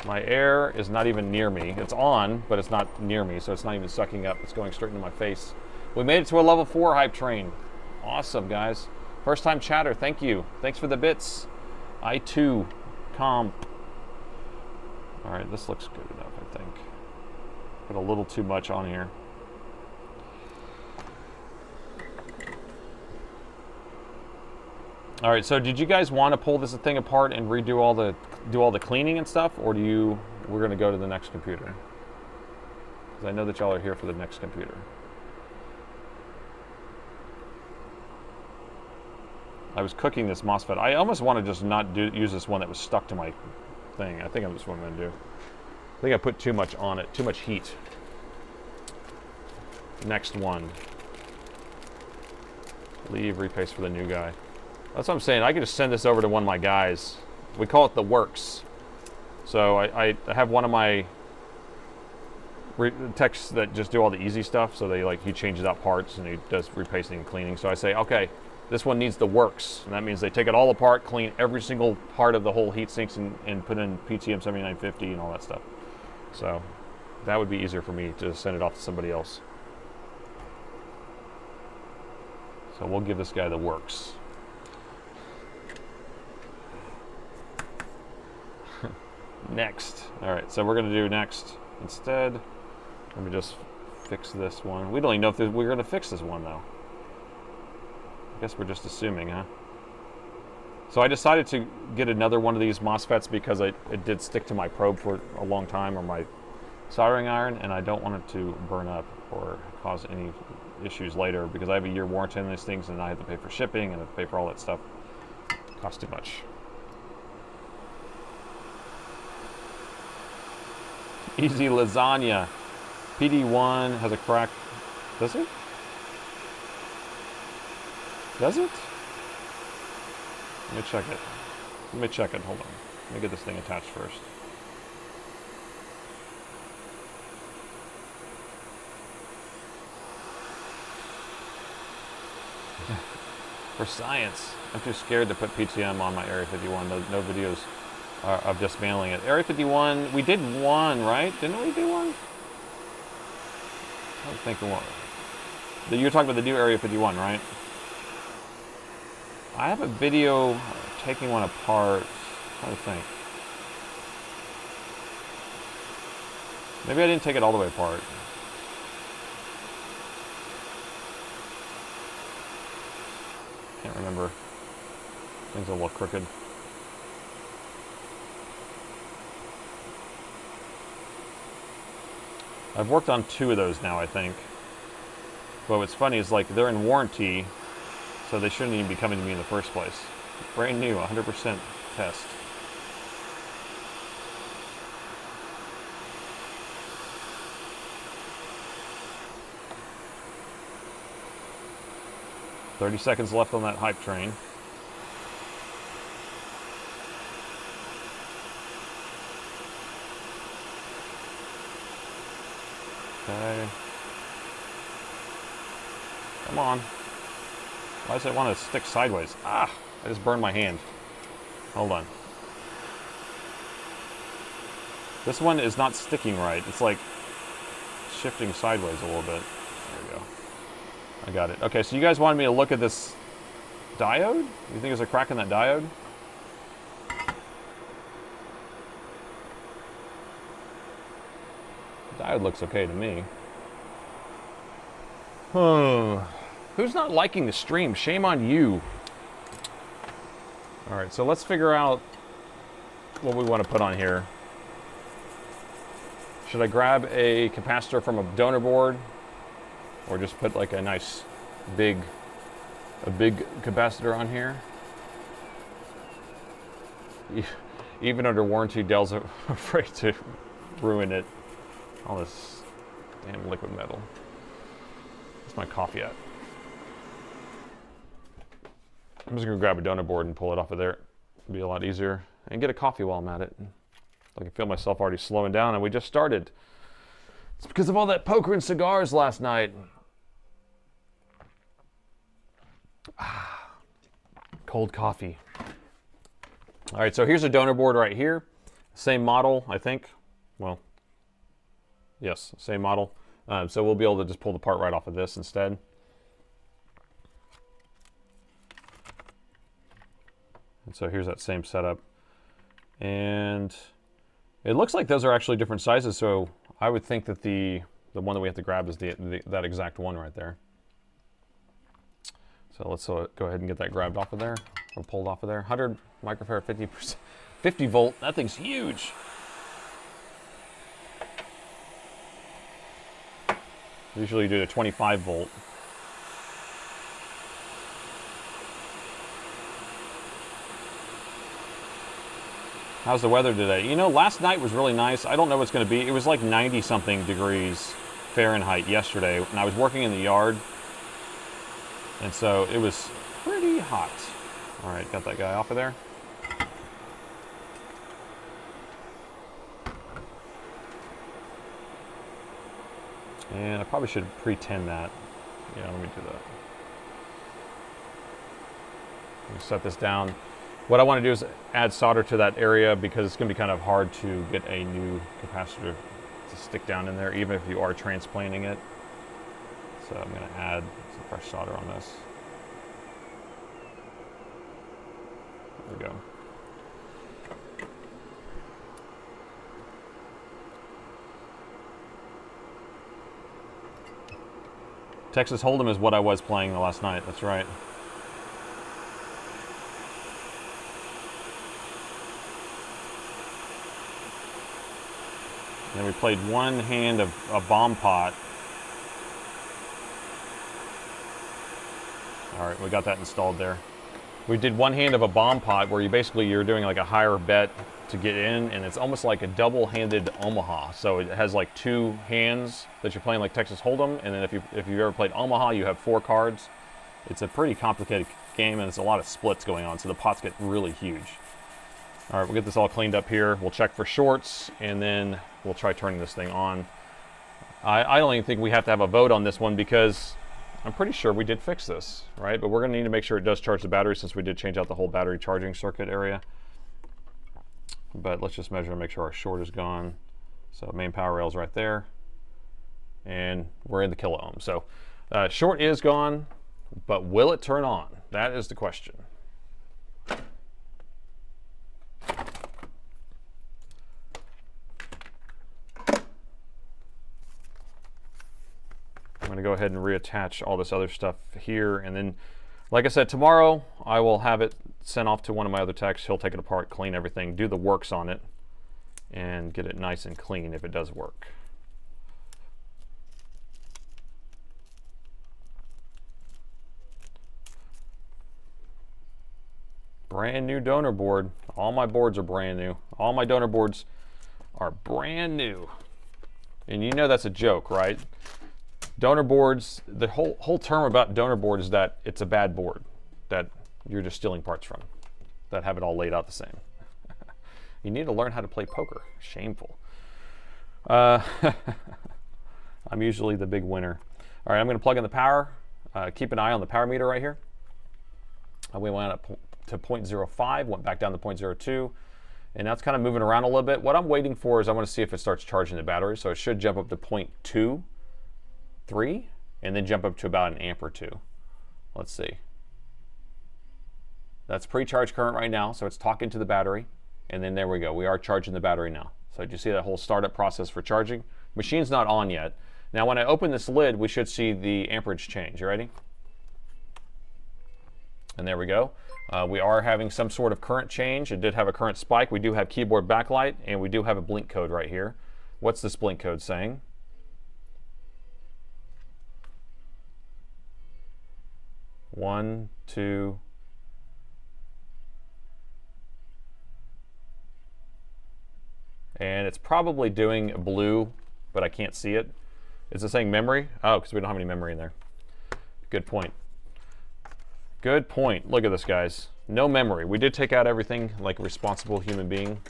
My air is not even near me. It's on, but it's not near me, so it's not even sucking up. It's going straight into my face. We made it to a level 4 hype train. Awesome, guys. First time chatter, thank you. Thanks for the bits. I2 comp. All right, this looks good enough, I think. Put a little too much on here. All right, so did you guys want to pull this thing apart and redo all the cleaning and stuff, or we're going to go to the next computer? Because I know that y'all are here for the next computer. I was cooking this MOSFET. I almost want to just not use this one that was stuck to my thing. I think that's what I'm going to do. I think I put too much on it, too much heat. Next one. Leave, repaste for the new guy. That's what I'm saying. I could just send this over to one of my guys. We call it the works. So I have one of my techs that just do all the easy stuff. So he changes out parts and he does repasting and cleaning. So I say, okay, this one needs the works. And that means they take it all apart, clean every single part of the whole heat sinks and put in PTM 7950 and all that stuff. So that would be easier for me to send it off to somebody else. So we'll give this guy the works. Next. All right, so we're going to do next instead. Let me just fix this one. We don't even know if we're going to fix this one, though. I guess we're just assuming, huh? So I decided to get another one of these MOSFETs because it did stick to my probe for a long time, or my soldering iron, and I don't want it to burn up or cause any issues later because I have a year warranty on these things, and I have to pay for shipping and I have to pay for all that stuff. It costs too much. Easy lasagna. PD1 has a crack. Does it? Does it? Let me check it. Let me check it. Hold on. Let me get this thing attached first. For science. I'm too scared to put PTM on my Area 51. No videos of dismantling it. Area 51, we did one, right? Didn't we do one? I don't think one. You're talking about the new Area 51, right? I have a video taking one apart. I'm trying to think. Maybe I didn't take it all the way apart. Can't remember. Things are a little crooked. I've worked on 2 of those now, I think. But what's funny is they're in warranty, so they shouldn't even be coming to me in the first place. Brand new, 100% test. "30 seconds left on that hype train." Okay. Come on. Why does it want to stick sideways? Ah, I just burned my hand. Hold on. This one is not sticking right. It's like shifting sideways a little bit. There we go. I got it. Okay, so you guys wanted me to look at this diode? You think there's a crack in that diode? The diode looks okay to me. Who's not liking the stream? Shame on you. All right, so let's figure out what we want to put on here. Should I grab a capacitor from a donor board, or just put like a nice big capacitor on here? Even under warranty, Dell's afraid to ruin it. All this damn liquid metal. Where's my coffee at? I'm just gonna grab a donor board and pull it off of there. It'll be a lot easier. And get a coffee while I'm at it. I can feel myself already slowing down, and we just started. It's because of all that poker and cigars last night. Cold coffee. All right, so here's a donor board right here. Same model, I think. Well, yes, same model. So we'll be able to just pull the part right off of this instead. And so here's that same setup. And it looks like those are actually different sizes, so I would think that the one that we have to grab is that exact one right there. So let's go ahead and get that grabbed off of there, or pulled off of there. 100 microfarad, 50 volt. That thing's huge. Usually you do a 25 volt. How's the weather today? You know, last night was really nice. I don't know what's going to be. It was like 90-something degrees Fahrenheit yesterday, and I was working in the yard, and so it was pretty hot. All right, got that guy off of there. And I probably should pre-tin that. Yeah, let me do that. Let me set this down. What I want to do is add solder to that area because it's going to be kind of hard to get a new capacitor to stick down in there, even if you are transplanting it. So I'm going to add some fresh solder on this. There we go. Texas Hold'em is what I was playing the last night, that's right. And we played one hand of a bomb pot. All right, we got that installed there. We did one hand of a bomb pot where you're doing like a higher bet to get in, and it's almost like a double-handed Omaha. So it has like two hands that you're playing like Texas Hold'em, and then if you've ever played Omaha, you have 4 cards. It's a pretty complicated game, and it's a lot of splits going on, so the pots get really huge. All right, we'll get this all cleaned up here. We'll check for shorts, and then we'll try turning this thing on. I don't even think we have to have a vote on this one because I'm pretty sure we did fix this, right? But we're going to need to make sure it does charge the battery since we did change out the whole battery charging circuit area. But let's just measure and make sure our short is gone. So main power rail's right there. And we're in the kilo ohm. So short is gone, but will it turn on? That is the question. I'm going to go ahead and reattach all this other stuff here, and then, like I said, tomorrow I will have it sent off to one of my other techs. He'll take it apart, clean everything, do the works on it, and get it nice and clean if it does work. Brand new donor board. All my boards are brand new. All my donor boards are brand new. And you know that's a joke, right? Donor boards, the whole term about donor board is that it's a bad board that you're just stealing parts from, that have it all laid out the same. You need to learn how to play poker. Shameful. I I'm usually the big winner. All right, I'm going to plug in the power. Keep an eye on the power meter right here. We went up to 0.05, went back down to 0.02, and now it's kind of moving around a little bit. What I'm waiting for is I want to see if it starts charging the battery. So it should jump up to 0.23 and then jump up to about an amp or two. Let's see. That's pre-charge current right now, so it's talking to the battery. And then there we go. We are charging the battery now. So do you see that whole startup process for charging? Machine's not on yet. Now when I open this lid, we should see the amperage change. You ready? And there we go. We are having some sort of current change. It did have a current spike. We do have keyboard backlight, and we do have a blink code right here. What's this blink code saying? One, two. And it's probably doing blue, but I can't see it. Is it saying memory? Oh, because we don't have any memory in there. Good point. Good point. Look at this, guys. No memory. We did take out everything like a responsible human being.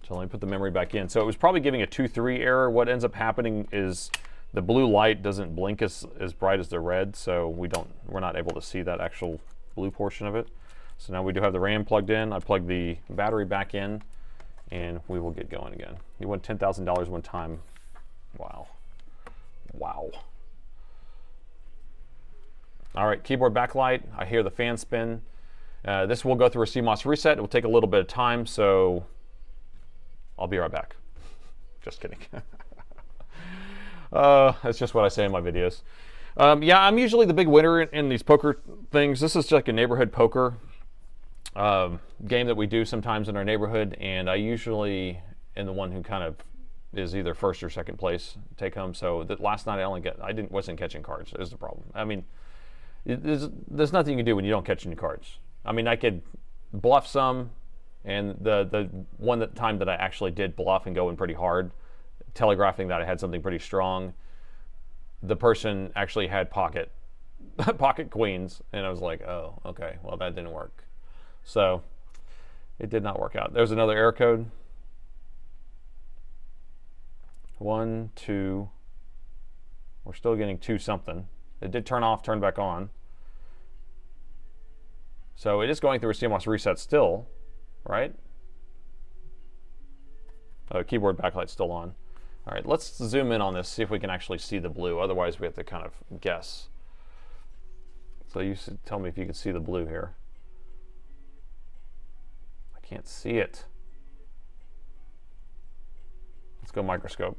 So let me put the memory back in. So it was probably giving a 2-3 error. What ends up happening is the blue light doesn't blink as bright as the red, so we're not able to see that actual blue portion of it. So now we do have the RAM plugged in. I plugged the battery back in, and we will get going again. You won $10,000 one time. Wow. Wow. All right, keyboard backlight. I hear the fan spin. This will go through a CMOS reset. It will take a little bit of time, so I'll be right back. Just kidding. That's just what I say in my videos. Yeah, I'm usually the big winner in these poker things. This is just like a neighborhood poker game that we do sometimes in our neighborhood, and I usually am the one who kind of is either first or second place take home. So last night I wasn't catching cards. Is the problem. I mean, there's nothing you can do when you don't catch any cards. I mean, I could bluff some, and the time that I actually did bluff and go in pretty hard, telegraphing that I had something pretty strong, the person actually had pocket queens, and I was like, oh, okay, well, that didn't work. So it did not work out. There's another error code. 1, 2. We're still getting 2 something. It did turn off, turn back on. So it is going through a CMOS reset still, right? Oh, keyboard backlight's still on. All right, let's zoom in on this, see if we can actually see the blue. Otherwise, we have to kind of guess. So you should tell me if you can see the blue here. I can't see it. Let's go microscope.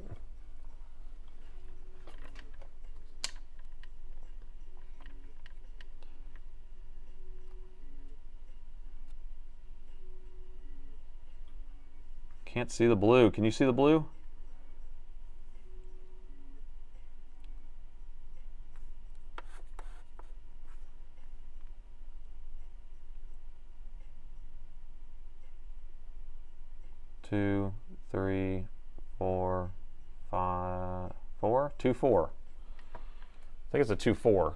Can't see the blue. Can you see the blue? Two, three, 4, 5, 4, 2, 4. I think it's a 2, 4.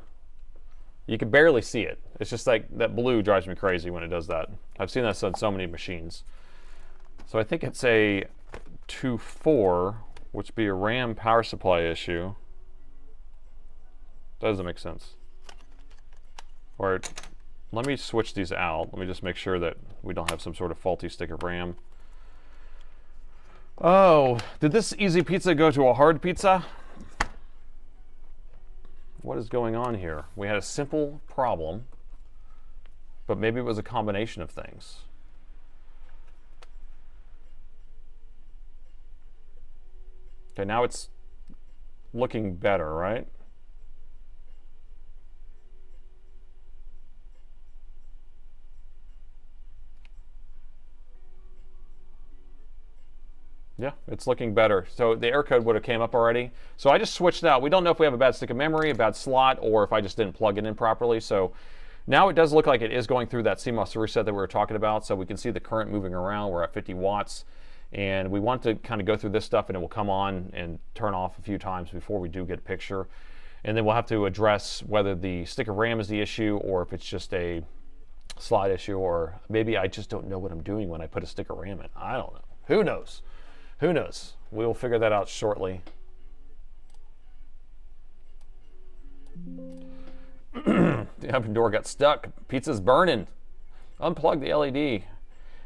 You can barely see it. It's just like that blue drives me crazy when it does that. I've seen that on so many machines. So I think it's a 2, 4, which would be a RAM power supply issue. Doesn't make sense. Or let me switch these out. Let me just make sure that we don't have some sort of faulty stick of RAM. Oh, did this easy pizza go to a hard pizza? What is going on here? We had a simple problem, but maybe it was a combination of things. Okay, now it's looking better, right? Yeah, it's looking better. So the error code would have came up already. So I just switched out. We don't know if we have a bad stick of memory, a bad slot, or if I just didn't plug it in properly. So now it does look like it is going through that CMOS reset that we were talking about. So we can see the current moving around. We're at 50 watts. And we want to kind of go through this stuff, and it will come on and turn off a few times before we do get a picture. And then we'll have to address whether the stick of RAM is the issue, or if it's just a slot issue, or maybe I just don't know what I'm doing when I put a stick of RAM in. I don't know. Who knows? Who knows? We will figure that out shortly. The oven door got stuck. Pizza's burning. Unplug the LED.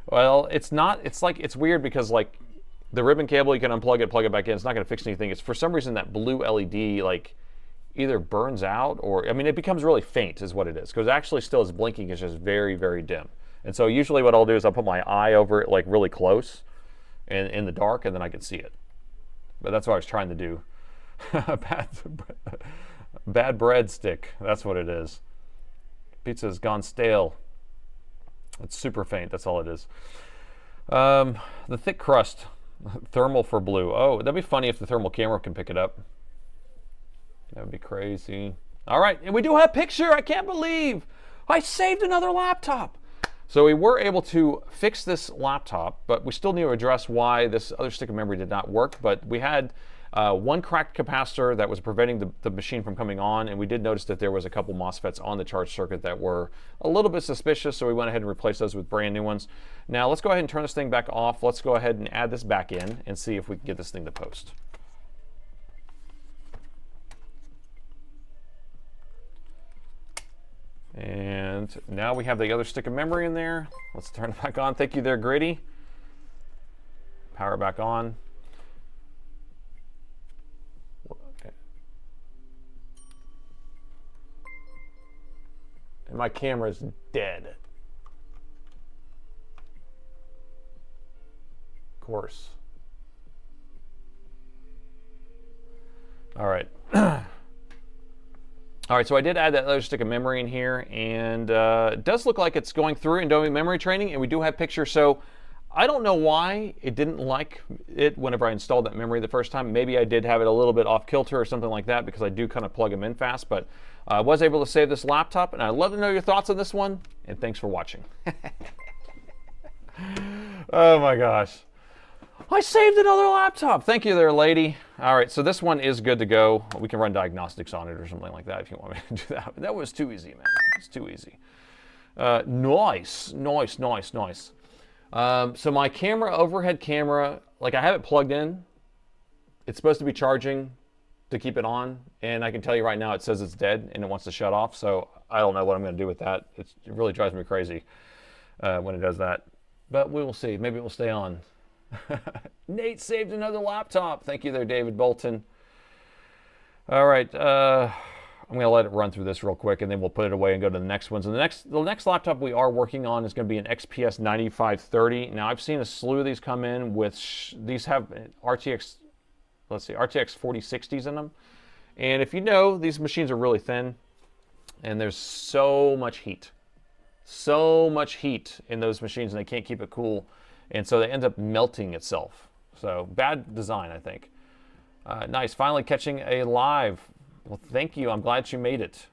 Well, it's not. It's like, it's weird because like the ribbon cable, you can unplug it, plug it back in. It's not going to fix anything. It's for some reason that blue LED like either burns out or, I mean, it becomes really faint is what it is. Because actually still is blinking. It's just very, very dim. And so usually what I'll do is I'll put my eye over it like really close and in the dark, and then I can see it. But that's what I was trying to do. Bad breadstick. That's what it is. Pizza's gone stale. It's super faint. That's all it is. The thick crust. Thermal for blue. Oh, that'd be funny if the thermal camera can pick it up. That would be crazy. All right, and we do have a picture. I can't believe I saved another laptop. So we were able to fix this laptop, but we still need to address why this other stick of memory did not work. But we had one cracked capacitor that was preventing the machine from coming on, and we did notice that there was a couple MOSFETs on the charge circuit that were a little bit suspicious, so we went ahead and replaced those with brand new ones. Now let's go ahead and turn this thing back off. Let's go ahead and add this back in and see if we can get this thing to post. And now we have the other stick of memory in there. Let's turn it back on. Thank you there, Gritty. Power it back on. Okay. And my camera's dead. Of course. All right. All right, so I did add that other stick of memory in here, and it does look like it's going through and doing memory training, and we do have pictures. So I don't know why it didn't like it whenever I installed that memory the first time. Maybe I did have it a little bit off kilter or something like that, because I do kind of plug them in fast, but I was able to save this laptop, and I'd love to know your thoughts on this one, and thanks for watching. Oh my gosh. I saved another laptop. Thank you there, lady. All right, so this one is good to go. We can run diagnostics on it or something like that if you want me to do that. But that was too easy, man. It's too easy. Nice. So my camera, overhead camera, like I have it plugged in. It's supposed to be charging to keep it on. And I can tell you right now, it says it's dead and it wants to shut off. So I don't know what I'm going to do with that. It really drives me crazy when it does that. But we will see. Maybe it will stay on. Nate saved another laptop. Thank you there, David Bolton. All right, I'm going to let it run through this real quick, and then we'll put it away and go to the next ones. And the next laptop we are working on is going to be an XPS 9530. Now, I've seen a slew of these come in with these have RTX, let's see, RTX 4060s in them. And if you know, these machines are really thin, and there's so much heat in those machines, and they can't keep it cool. And so they end up melting itself. So bad design, I think. Nice, finally catching a live. Well, thank you. I'm glad you made it.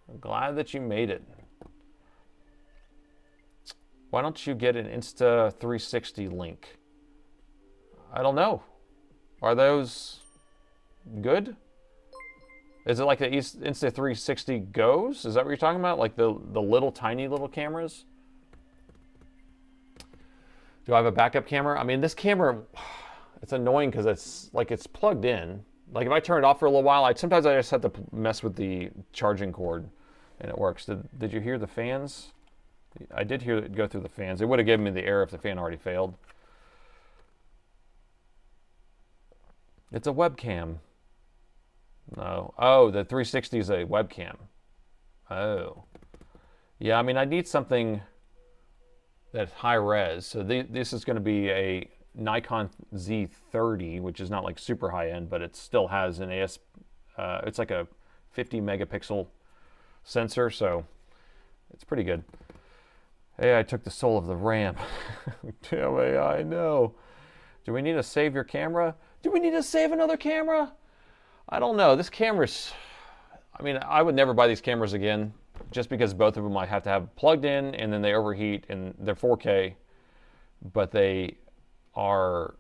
I'm glad that you made it. Why don't you get an Insta360 link? I don't know. Are those good? Is it like the Insta360 Goes? Is that what you're talking about? Like the little tiny little cameras? Do I have a backup camera? I mean, this camera, it's annoying because it's like it's plugged in. Like if I turn it off for a little while, sometimes I just have to mess with the charging cord and it works. Did you hear the fans? I did hear it go through the fans. It would have given me the error if the fan already failed. It's a webcam. No. Oh, the 360 is a webcam. Oh. Yeah, I mean, I need something that's high res. So this is going to be a Nikon Z30, which is not like super high end, but it still has an it's like a 50 megapixel sensor, so it's pretty good. Hey, I took the soul of the RAM. Damn AI, no. Do we need to save your camera? Do we need to save another camera? I don't know. This camera's, I mean, I would never buy these cameras again, just because both of them I have to have plugged in and then they overheat and they're 4K, but they are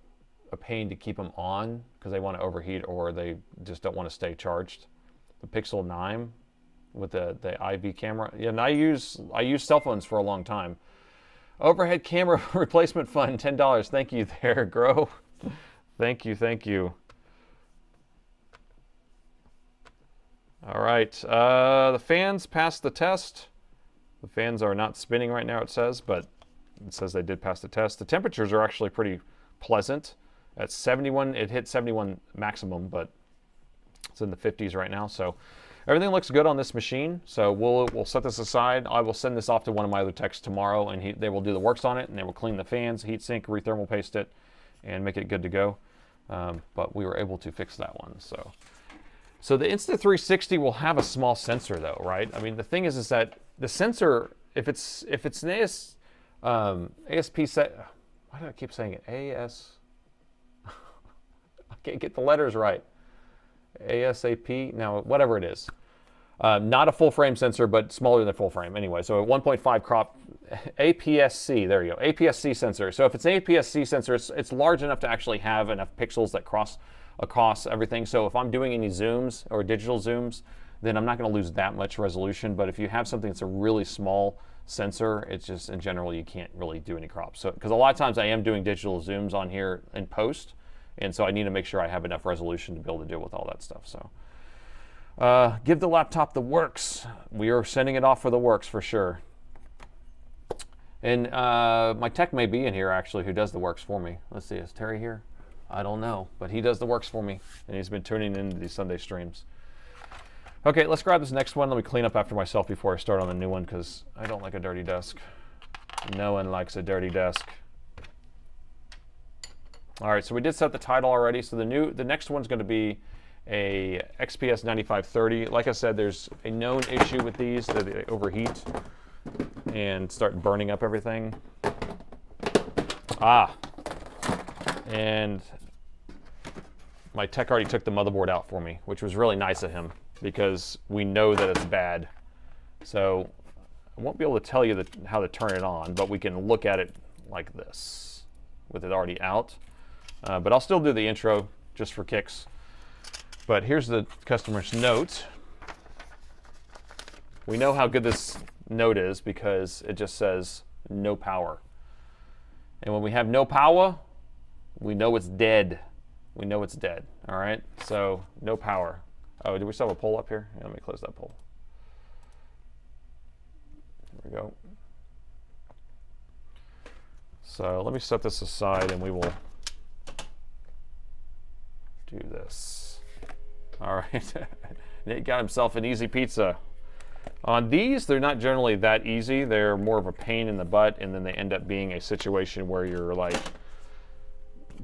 a pain to keep them on because they want to overheat or they just don't want to stay charged. The Pixel 9 with the IV camera, yeah, and I use cell phones for a long time. Overhead camera replacement fund, $10. Thank you there, Grow. Thank you. All right, the fans passed the test. The fans are not spinning right now, it says, but it says they did pass the test. The temperatures are actually pretty pleasant. At 71, it hit 71 maximum, but it's in the 50s right now. So everything looks good on this machine. So we'll set this aside. I will send this off to one of my other techs tomorrow, and they will do the works on it, and they will clean the fans, heat sink, rethermal paste it, and make it good to go. But we were able to fix that one. So the Insta360 will have a small sensor though, right? I mean, the thing is that the sensor, if it's an ASP set, why do I keep saying it? I can't get the letters right. ASAP, now whatever it is. Not a full frame sensor, but smaller than full frame anyway. So a 1.5 crop APS-C, there you go, APS-C sensor. So if it's an APS-C sensor, it's large enough to actually have enough pixels that cross across everything. So if I'm doing any zooms or digital zooms, then I'm not going to lose that much resolution. But if you have something that's a really small sensor, it's just in general you can't really do any crops. So because a lot of times I am doing digital zooms on here in post, and so I need to make sure I have enough resolution to be able to deal with all that stuff. So give the laptop the works. We are sending it off for the works for sure. And my tech may be in here actually who does the works for me. Let's see, is Terry here? I don't know, but he does the works for me, and he's been tuning into these Sunday streams. Okay, let's grab this next one. Let me clean up after myself before I start on the new one, because I don't like a dirty desk. No one likes a dirty desk. All right, so we did set the title already. So the next one's going to be a XPS 9530. Like I said, there's a known issue with these that they overheat and start burning up everything. And my tech already took the motherboard out for me, which was really nice of him because we know that it's bad. So I won't be able to tell you how to turn it on, but we can look at it like this with it already out. But I'll still do the intro just for kicks. But here's the customer's note. We know how good this note is because it just says no power. And when we have no power, we know it's dead. We know it's dead, all right? So no power. Oh, do we still have a poll up here? Yeah, let me close that poll. There we go. So let me set this aside and we will do this. All right, Nate got himself an easy pizza. On these, they're not generally that easy. They're more of a pain in the butt, and then they end up being a situation where you're like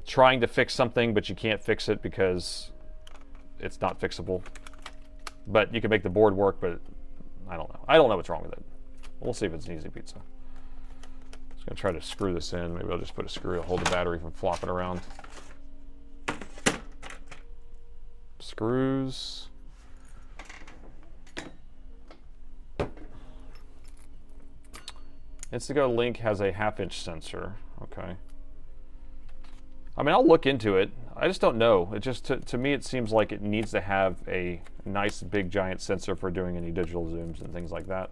trying to fix something, but you can't fix it because it's not fixable. But you can make the board work, but I don't know. I don't know what's wrong with it. We'll see if it's an easy pizza. Just gonna try to screw this in. Maybe I'll just put a screw to hold the battery from flopping around. Screws. Instago Link has a 1/2-inch sensor. Okay. I mean, I'll look into it. I just don't know. It just, to me, it seems like it needs to have a nice, big, giant sensor for doing any digital zooms and things like that.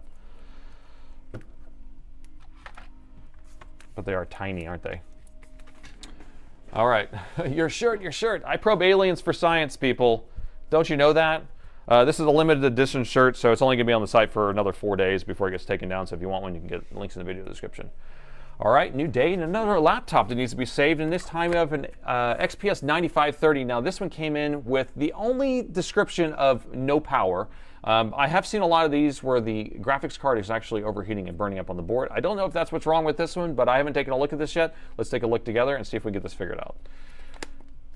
But they are tiny, aren't they? All right, your shirt, your shirt. I probe aliens for science, people. Don't you know that? This is a limited edition shirt, so it's only going to be on the site for another 4 days before it gets taken down. So if you want one, you can get links in the video description. All right, new day and another laptop that needs to be saved, and this time we have an XPS 9530. Now this one came in with the only description of no power. I have seen a lot of these where the graphics card is actually overheating and burning up on the board. I don't know if that's what's wrong with this one, but I haven't taken a look at this yet. Let's take a look together and see if we get this figured out.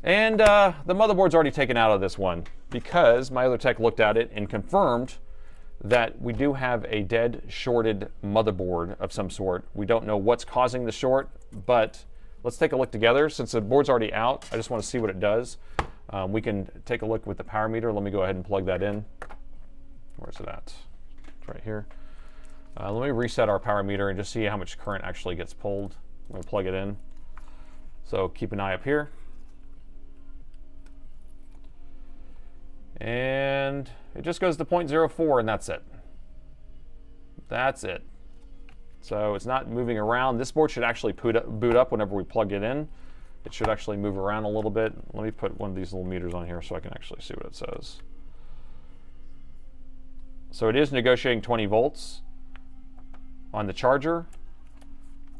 And the motherboard's already taken out of this one because my other tech looked at it and confirmed that we do have a dead shorted motherboard of some sort. We don't know what's causing the short, but let's take a look together. Since the board's already out, I just want to see what it does. We can take a look with the power meter. Let me go ahead and plug that in. Where's it at? It's right here. Let me reset our power meter and just see how much current actually gets pulled. I'm going to plug it in. So keep an eye up here. And it just goes to 0.04, and that's it. That's it. So it's not moving around. This board should actually boot up whenever we plug it in. It should actually move around a little bit. Let me put one of these little meters on here so I can actually see what it says. So it is negotiating 20 volts on the charger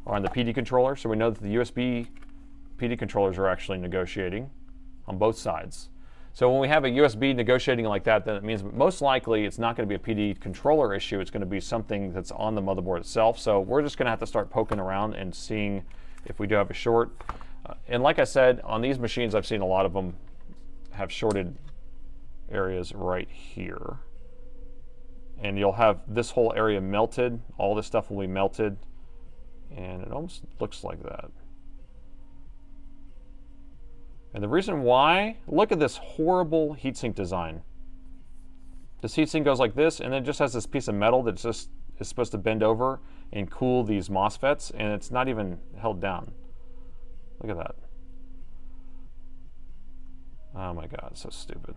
or on the PD controller. So we know that the USB PD controllers are actually negotiating on both sides. So when we have a USB negotiating like that, then it means most likely it's not going to be a PD controller issue. It's going to be something that's on the motherboard itself. So we're just going to have to start poking around and seeing if we do have a short. And like I said, on these machines, I've seen a lot of them have shorted areas right here. And you'll have this whole area melted. All this stuff will be melted. And it almost looks like that. And the reason why, look at this horrible heatsink design. This heatsink goes like this, and then it just has this piece of metal that just is supposed to bend over and cool these MOSFETs, and it's not even held down. Look at that. Oh my God, so stupid.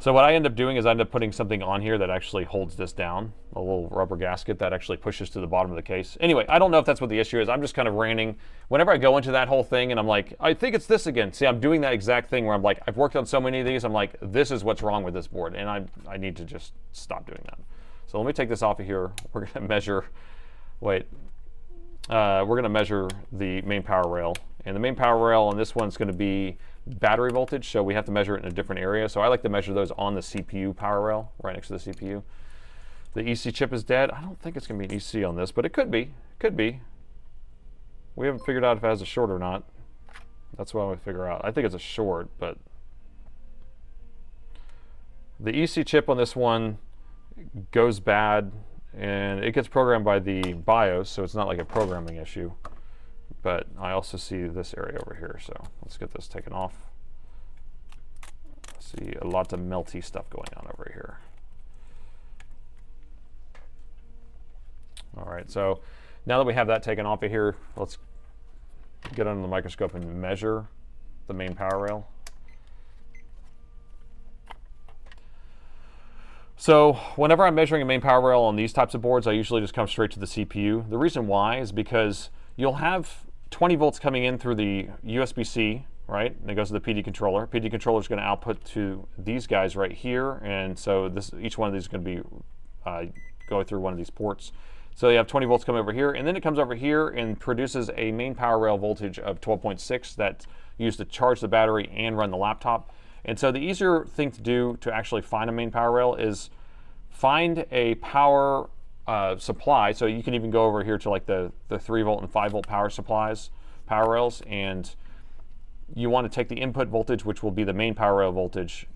So what I end up doing is I end up putting something on here that actually holds this down, a little rubber gasket that actually pushes to the bottom of the case. Anyway, I don't know if that's what the issue is. I'm just kind of ranting. Whenever I go into that whole thing and I'm like, I think it's this again. See, I'm doing that exact thing where I'm like, I've worked on so many of these. I'm like, this is what's wrong with this board. And I need to just stop doing that. So let me take this off of here. We're going to measure, we're going to measure the main power rail. And the main power rail on this one's going to be battery voltage, so we have to measure it in a different area. So I like to measure those on the CPU power rail, right next to the CPU. The EC chip is dead. I don't think it's going to be an EC on this, but it could be. It could be. We haven't figured out if it has a short or not. That's what I want to figure out. I think it's a short, but the EC chip on this one goes bad, and it gets programmed by the BIOS, so it's not like a programming issue. But I also see this area over here, so let's get this taken off. See a lot of melty stuff going on over here. All right, so now that we have that taken off of here, let's get under the microscope and measure the main power rail. So whenever I'm measuring a main power rail on these types of boards, I usually just come straight to the CPU. The reason why is because you'll have 20 volts coming in through the USB-C, right? And it goes to the PD controller. PD controller is going to output to these guys right here, and so each one of these is going to be going through one of these ports. So you have 20 volts coming over here, and then it comes over here and produces a main power rail voltage of 12.6 that's used to charge the battery and run the laptop. And so the easier thing to do to actually find a main power rail is find a power supply. So you can even go over here to like the 3 volt and 5 volt power supplies, power rails, and you want to take the input voltage, which will be the main power rail voltage,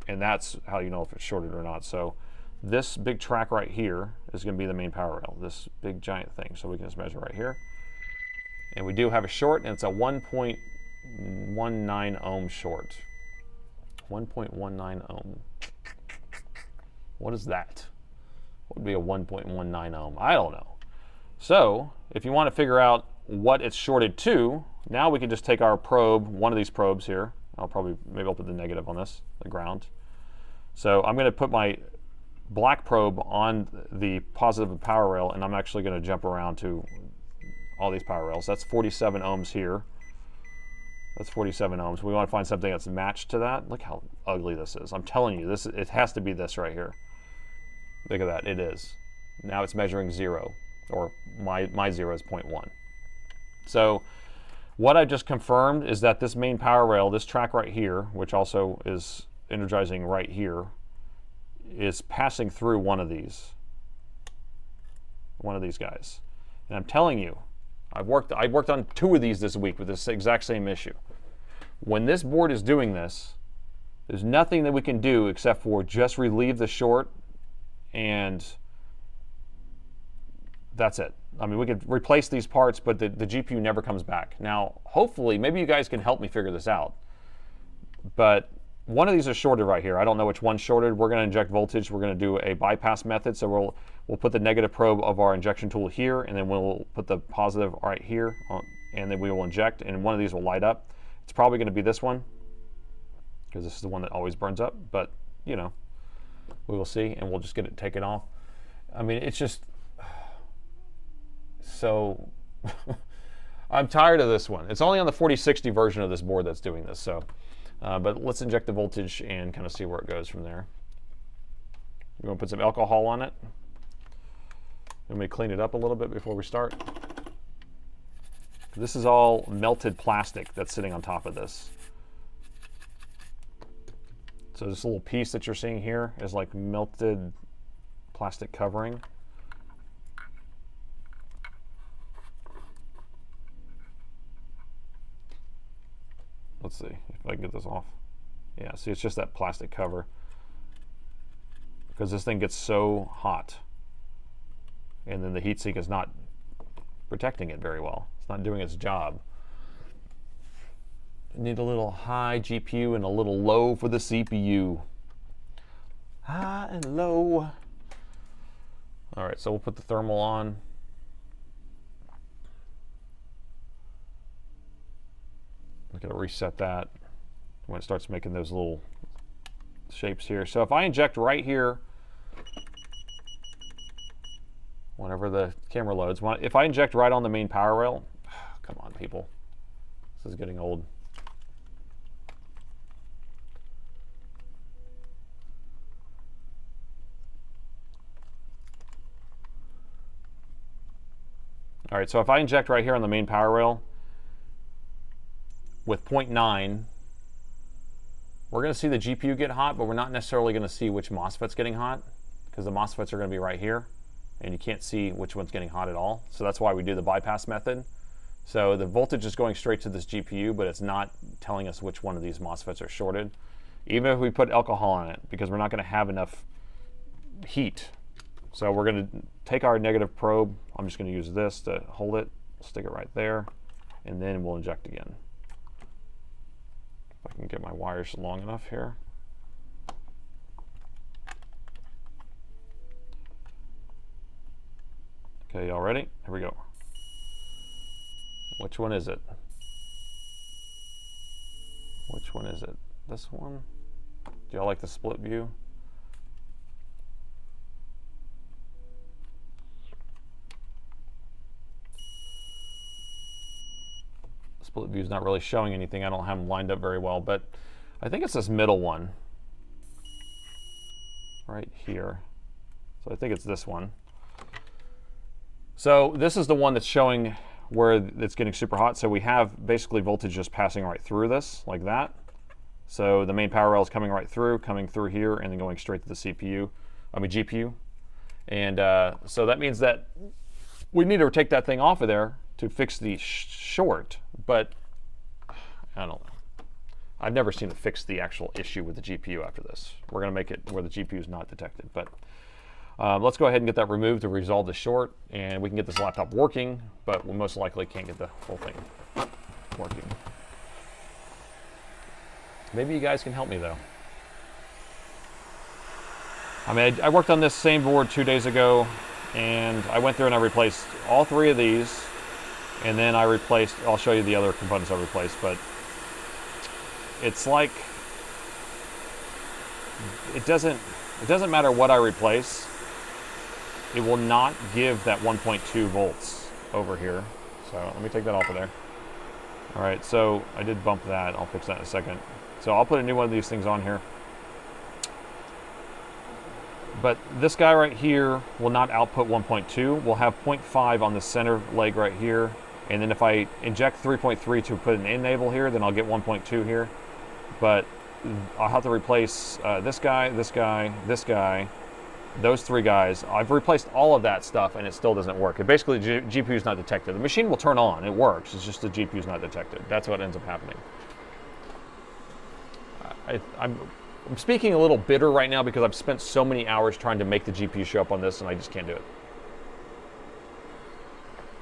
and that's how you know if it's shorted or not. So this big track right here is going to be the main power rail, this big giant thing. So we can just measure right here, and we do have a short, and it's a 1.19 ohm short. 1.19 ohm. What is that? What would be a 1.19 ohm? I don't know. So if you want to figure out what it's shorted to, now we can just take our probe, one of these probes here. Maybe I'll put the negative on this, the ground. So I'm going to put my black probe on the positive power rail, and I'm actually going to jump around to all these power rails. That's 47 ohms here. That's 47 ohms. We want to find something that's matched to that. Look how ugly this is. I'm telling you, it has to be this right here. Look at that, it is. Now it's measuring 0, or my 0 is 0.1. So what I just confirmed is that this main power rail, this track right here, which also is energizing right here, is passing through one of these guys. And I'm telling you, I've worked on 2 of these this week with this exact same issue. When this board is doing this, there's nothing that we can do except for just relieve the short, and that's it. I mean, we could replace these parts, but the GPU never comes back. Now, hopefully, maybe you guys can help me figure this out. But one of these is shorted right here. I don't know which one's shorted. We're going to inject voltage. We're going to do a bypass method. So we'll put the negative probe of our injection tool here, and then we'll put the positive right here, and then we will inject, and one of these will light up. It's probably going to be this one, because this is the one that always burns up. But, you know, we will see, and we'll just get it taken off. I mean, it's just so I'm tired of this one. It's only on the 4060 version of this board that's doing this. So, but let's inject the voltage and kind of see where it goes from there. You want to put some alcohol on it? Let me clean it up a little bit before we start. This is all melted plastic that's sitting on top of this. So this little piece that you're seeing here is like melted plastic covering. Let's see if I can get this off. Yeah, see, it's just that plastic cover. Because this thing gets so hot. And then the heatsink is not protecting it very well. It's not doing its job. You need a little high GPU and a little low for the CPU. High and low. All right, so we'll put the thermal on. I'm going to reset that when it starts making those little shapes here. So if I inject right here, whenever the camera loads, if I inject right on the main power rail, come on people, this is getting old. All right, so if I inject right here on the main power rail with 0.9, we're going to see the GPU get hot, but we're not necessarily going to see which MOSFET's getting hot, because the MOSFETs are going to be right here, and you can't see which one's getting hot at all. So that's why we do the bypass method. So the voltage is going straight to this GPU, but it's not telling us which one of these MOSFETs are shorted, even if we put alcohol on it, because we're not going to have enough heat. So we're going to take our negative probe. I'm just going to use this to hold it, stick it right there, and then we'll inject again. If I can get my wires long enough here. Okay, y'all ready? Here we go. Which one is it? Which one is it? This one? Do y'all like the split view? Split view is not really showing anything. I don't have them lined up very well, but I think it's this middle one right here. So I think it's this one. So this is the one that's showing where it's getting super hot. So we have basically voltage just passing right through this, like that. So the main power rail is coming right through, coming through here, and then going straight to the GPU. And so that means that we need to take that thing off of there to fix the short, but I don't know. I've never seen it fix the actual issue with the GPU after this. We're going to make it where the GPU is not detected, but let's go ahead and get that removed to resolve the short, and we can get this laptop working, but we most likely can't get the whole thing working. Maybe you guys can help me though. I mean, I worked on this same board 2 days ago, and I went through and I replaced all 3 of these, and then I replaced, I'll show you the other components I replaced, but it's like, it doesn't matter what I replace, it will not give that 1.2 volts over here. So let me take that off of there. All right, so I did bump that. I'll fix that in a second. So I'll put a new one of these things on here. But this guy right here will not output 1.2. We'll have 0.5 on the center leg right here. And then if I inject 3.3 to put an enable here, then I'll get 1.2 here. But I'll have to replace this guy, this guy, this guy, those 3 guys. I've replaced all of that stuff and it still doesn't work. It basically, the GPU is not detected. The machine will turn on, it works. It's just the GPU is not detected. That's what ends up happening. I'm speaking a little bitter right now because I've spent so many hours trying to make the GPU show up on this and I just can't do it.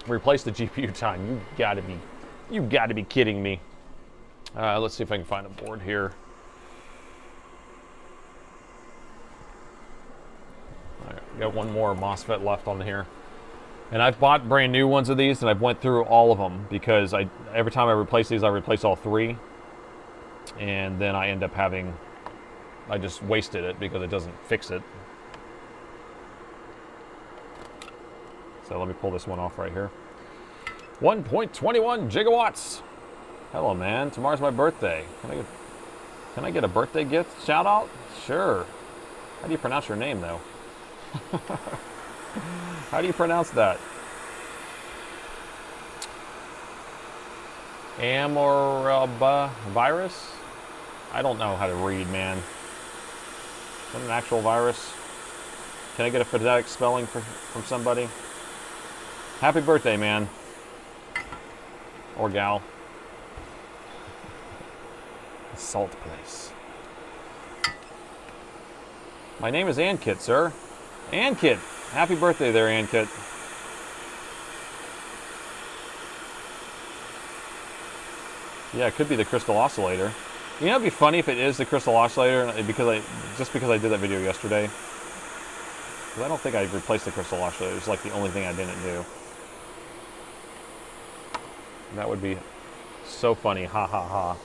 Replace the GPU time. You gotta be kidding me. Let's see if I can find a board here. All right, got one more MOSFET left on here. And I've bought brand new ones of these and I've went through all of them because every time I replace these, I replace all 3. And then I end up I just wasted it because it doesn't fix it. So let me pull this one off right here. 1.21 gigawatts. Hello, man. Tomorrow's my birthday. Can I get a birthday gift shout out? Sure. How do you pronounce your name, though? How do you pronounce that? Amorba virus? I don't know how to read, man. Is that an actual virus? Can I get a phonetic spelling from somebody? Happy birthday, man. Or gal. Salt place. My name is Ankit, sir. Ankit. Happy birthday there, Ankit. Yeah, it could be the crystal oscillator. You know, it'd be funny if it is the crystal oscillator because I did that video yesterday. Because I don't think I replaced the crystal oscillator. It's like the only thing I didn't do. That would be so funny. Ha ha ha.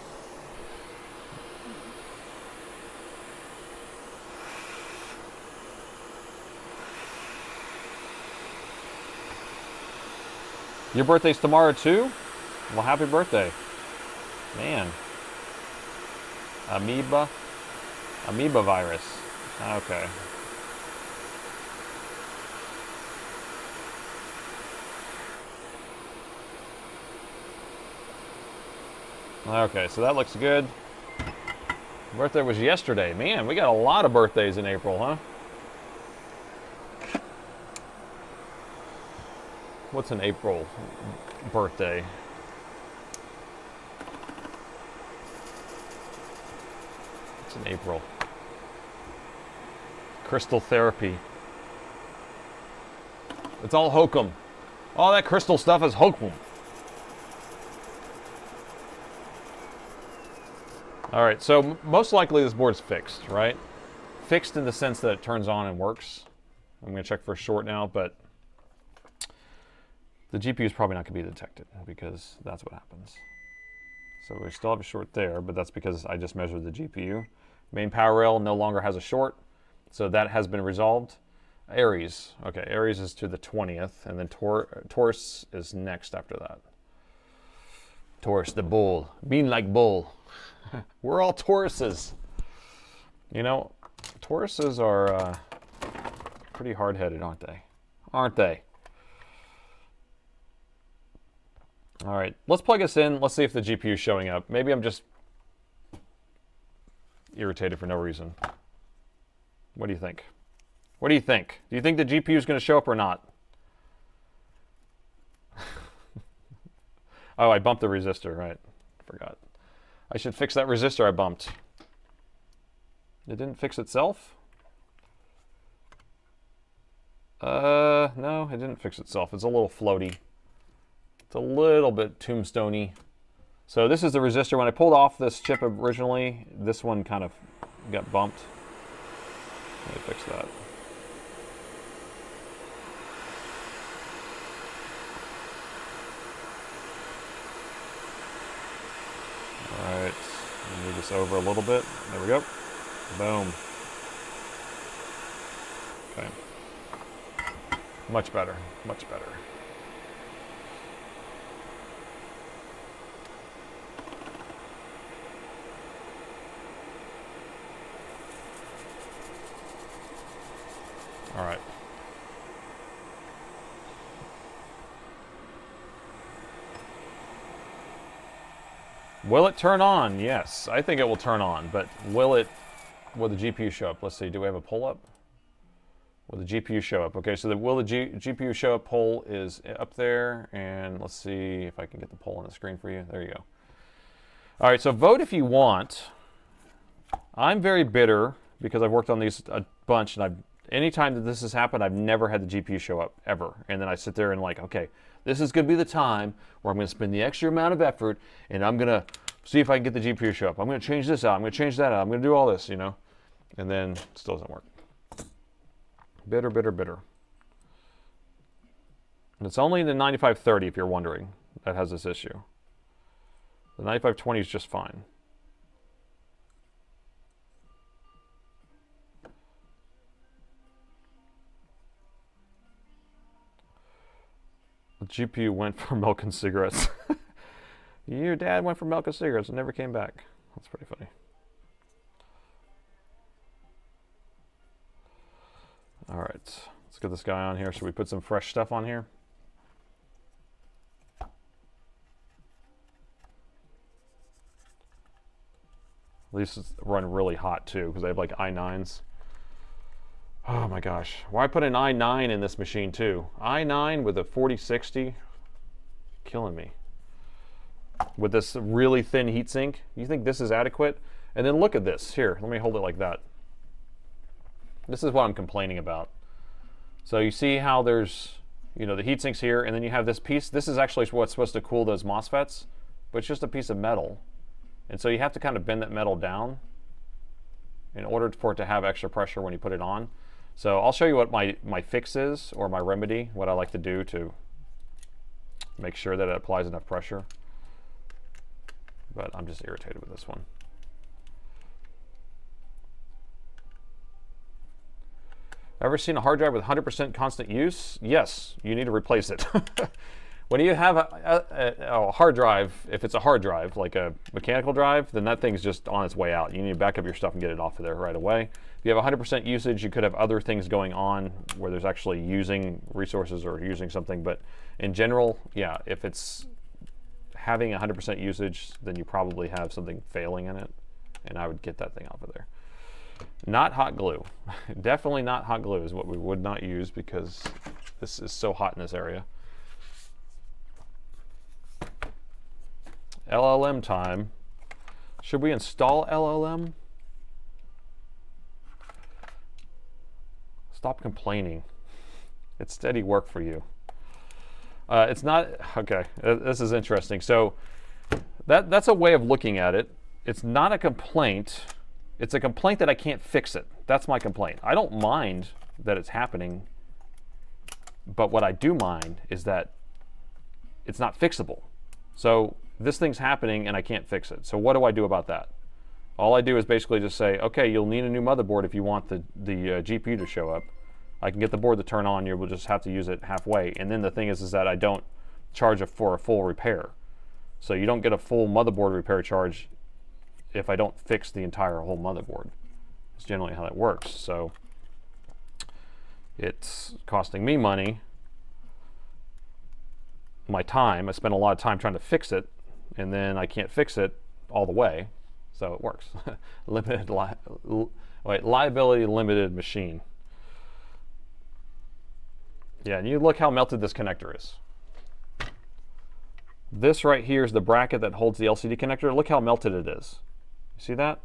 Your birthday's tomorrow too? Well, happy birthday. Man. Amoeba virus. Okay. Okay, so that looks good. Birthday was yesterday. Man, we got a lot of birthdays in April, huh? What's an April birthday? What's in April? Crystal therapy. It's all hokum. All that crystal stuff is hokum. All right, so most likely this board's fixed, right? Fixed in the sense that it turns on and works. I'm going to check for a short now, but the GPU is probably not going to be detected because that's what happens. So we still have a short there, but that's because I just measured the GPU. Main power rail no longer has a short, so that has been resolved. Aries, okay, Aries is to the 20th, and then Taurus is next after that. Taurus, the bull, being like bull. We're all Tauruses. You know, Tauruses are pretty hard-headed, aren't they? Aren't they? All right, let's plug this in. Let's see if the GPU is showing up. Maybe I'm just irritated for no reason. What do you think? What do you think? Do you think the GPU is going to show up or not? Oh, I bumped the resistor, right. Forgot. I should fix that resistor I bumped. It didn't fix itself? No, it didn't fix itself. It's a little floaty. It's a little bit tombstoney. So this is the resistor. When I pulled off this chip originally, this one kind of got bumped. Let me fix that. All right, move this over a little bit. There we go. Boom. Okay. Much better, much better. All right. Will it turn on? Yes, I think it will turn on, but will the GPU show up? Let's see, do we have a pull up? Will the GPU show up? Okay, so will the GPU show up poll is up there, and let's see if I can get the poll on the screen for you. There you go. All right, so vote if you want. I'm very bitter because I've worked on these a bunch, and anytime that this has happened, I've never had the GPU show up, ever. And then I sit there and like, okay, this is going to be the time where I'm going to spend the extra amount of effort, and I'm going to see if I can get the GPU to show up. I'm going to change this out. I'm going to change that out. I'm going to do all this, you know. And then it still doesn't work. Bitter, bitter, bitter. And it's only the 9530, if you're wondering, that has this issue. The 9520 is just fine. The GPU went for milk and cigarettes. Your dad went for milk and cigarettes and never came back. That's pretty funny. All right, let's get this guy on here. Should we put some fresh stuff on here? These run really hot too because they have like i9s. Oh my gosh, why put an i9 in this machine too? i9 with a 4060, killing me. With this really thin heatsink, you think this is adequate? And then look at this. Here, let me hold it like that. This is what I'm complaining about. So you see how there's, you know, the heatsink's here, and then you have this piece. This is actually what's supposed to cool those MOSFETs, but it's just a piece of metal. And so you have to kind of bend that metal down in order for it to have extra pressure when you put it on. So I'll show you what my fix is, or my remedy, what I like to do to make sure that it applies enough pressure. But I'm just irritated with this one. Ever seen a hard drive with 100% constant use? Yes, you need to replace it. When you have a hard drive, if it's a hard drive, like a mechanical drive, then that thing's just on its way out. You need to back up your stuff and get it off of there right away. If you have 100% usage, you could have other things going on where there's actually using resources or using something. But in general, yeah, if it's having 100% usage, then you probably have something failing in it. And I would get that thing off of there. Not hot glue. Definitely not hot glue is what we would not use because this is so hot in this area. LLM time. Should we install LLM? Stop complaining. It's steady work for you. It's not, okay, this is interesting. So that's a way of looking at it. It's not a complaint. It's a complaint that I can't fix it. That's my complaint. I don't mind that it's happening, but what I do mind is that it's not fixable. So this thing's happening and I can't fix it. So what do I do about that? All I do is basically just say, okay, you'll need a new motherboard if you want the GPU to show up. I can get the board to turn on, you will just have to use it halfway. And then the thing is that I don't charge for a full repair. So you don't get a full motherboard repair charge if I don't fix the entire whole motherboard. It's generally how that works. So it's costing me money, my time. I spend a lot of time trying to fix it, and then I can't fix it all the way. So it works. Liability limited machine. Yeah, and you look how melted this connector is. This right here is the bracket that holds the LCD connector. Look how melted it is. You see that?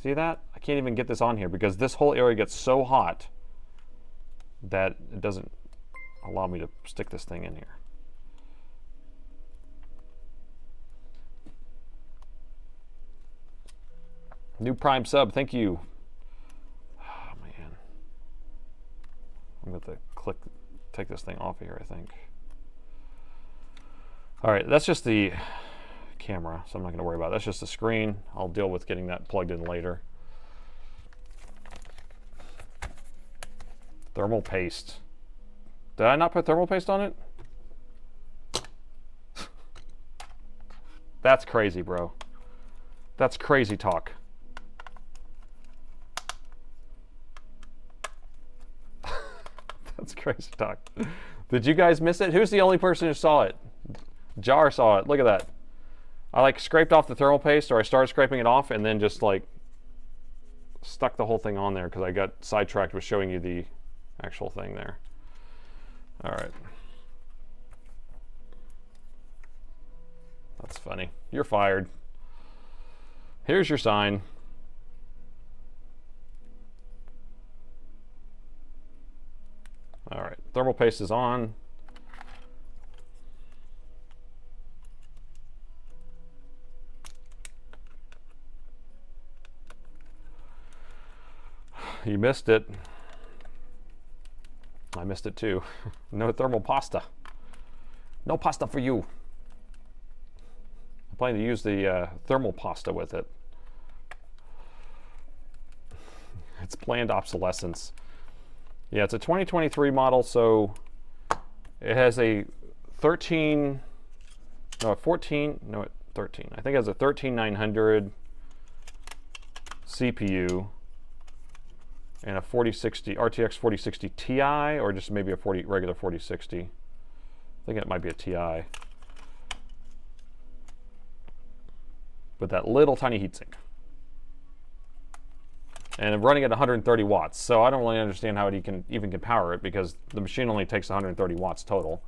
See that? I can't even get this on here because this whole area gets so hot that it doesn't allow me to stick this thing in here. New Prime sub, thank you. Oh man. I'm going to take this thing off of here, I think. All right, that's just the camera, so I'm not going to worry about it. That's just the screen. I'll deal with getting that plugged in later. Thermal paste. Did I not put thermal paste on it? That's crazy, bro. That's crazy talk. That's crazy talk. Did you guys miss it? Who's the only person who saw it? Jar saw it. Look at that. I like scraped off the thermal paste, or I started scraping it off and then just like stuck the whole thing on there because I got sidetracked with showing you the actual thing there. All right. That's funny. You're fired. Here's your sign. All right, thermal paste is on. You missed it. I missed it too. No thermal pasta. No pasta for you. I'm planning to use the thermal pasta with it. It's planned obsolescence. Yeah, it's a 2023 model, so it has a 13, no, 14, no, 13. I think it has a 13900 CPU. and a 4060 RTX 4060 Ti, or just maybe a regular 4060. I think it might be a Ti. With that little tiny heatsink. And I'm running at 130 watts, so I don't really understand how it even can power it, because the machine only takes 130 watts total.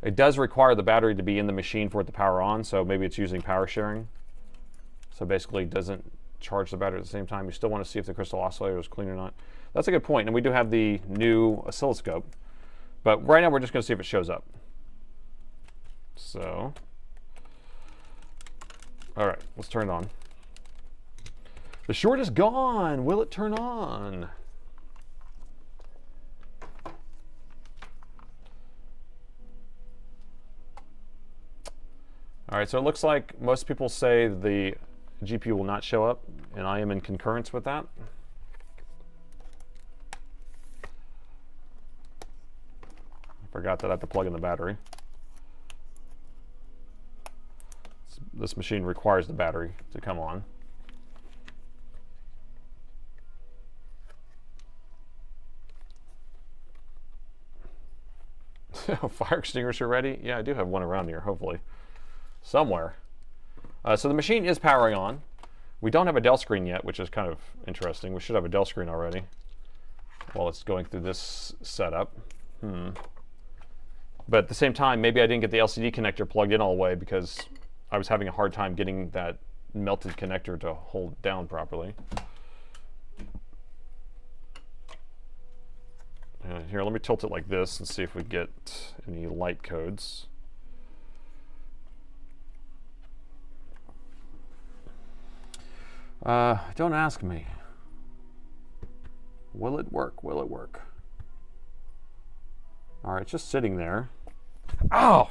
It does require the battery to be in the machine for it to power on, so maybe it's using power sharing. So basically it doesn't charge the battery at the same time. You still want to see if the crystal oscillator is clean or not. That's a good point, and we do have the new oscilloscope. But right now we're just going to see if it shows up. So, all right, let's turn it on. The short is gone. Will it turn on? All right, so it looks like most people say the GPU will not show up, and I am in concurrence with that. I forgot that I have to plug in the battery. This machine requires the battery to come on. Fire extinguisher ready? Yeah, I do have one around here, hopefully. Somewhere. So the machine is powering on. We don't have a Dell screen yet, which is kind of interesting. We should have a Dell screen already while it's going through this setup. But at the same time, maybe I didn't get the LCD connector plugged in all the way, because I was having a hard time getting that melted connector to hold down properly. Here, let me tilt it like this and see if we get any light codes. Don't ask me. Will it work? Will it work? All right, it's just sitting there. Oh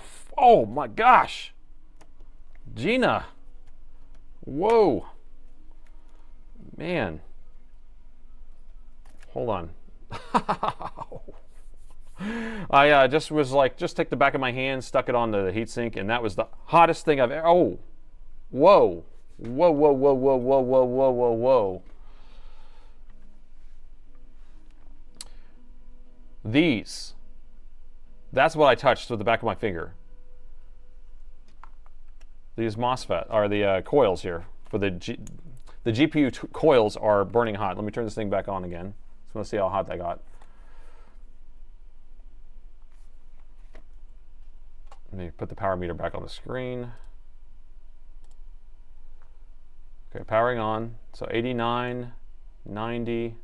my gosh. Gina. Whoa. Man. Hold on. I just was like, just take the back of my hand, stuck it on the heatsink, and that was the hottest thing I've ever. Oh. Whoa. Whoa, whoa, whoa, whoa, whoa, whoa, whoa, whoa, whoa. These. That's what I touched with the back of my finger. These MOSFET, are the coils here. For the GPU coils are burning hot. Let me turn this thing back on again. Just want to see how hot that got. Let me put the power meter back on the screen. Okay, powering on. So 89, 90,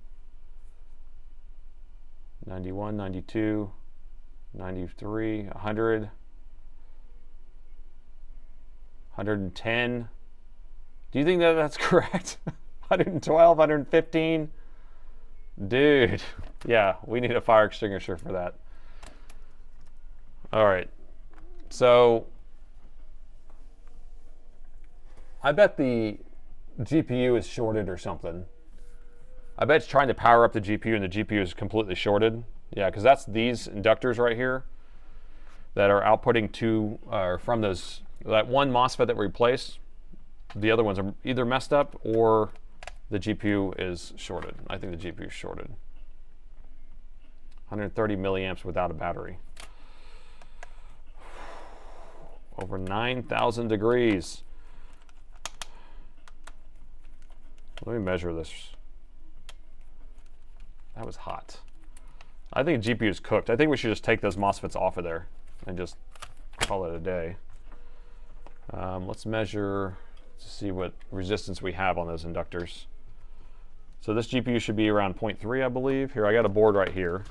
91, 92, 93, 100, 110. Do you think that that's correct? 112, 115? Dude, yeah, we need a fire extinguisher for that. All right, so I bet the GPU is shorted or something. I bet it's trying to power up the GPU and the GPU is completely shorted. Yeah, because that's these inductors right here that are outputting to, from that one MOSFET that we replaced. The other ones are either messed up or the GPU is shorted. I think the GPU is shorted. 130 milliamps without a battery. Over 9,000 degrees. Let me measure this. That was hot. I think the GPU is cooked. I think we should just take those MOSFETs off of there and just call it a day. Let's measure to see what resistance we have on those inductors. So this GPU should be around 0.3, I believe. Here, I got a board right here.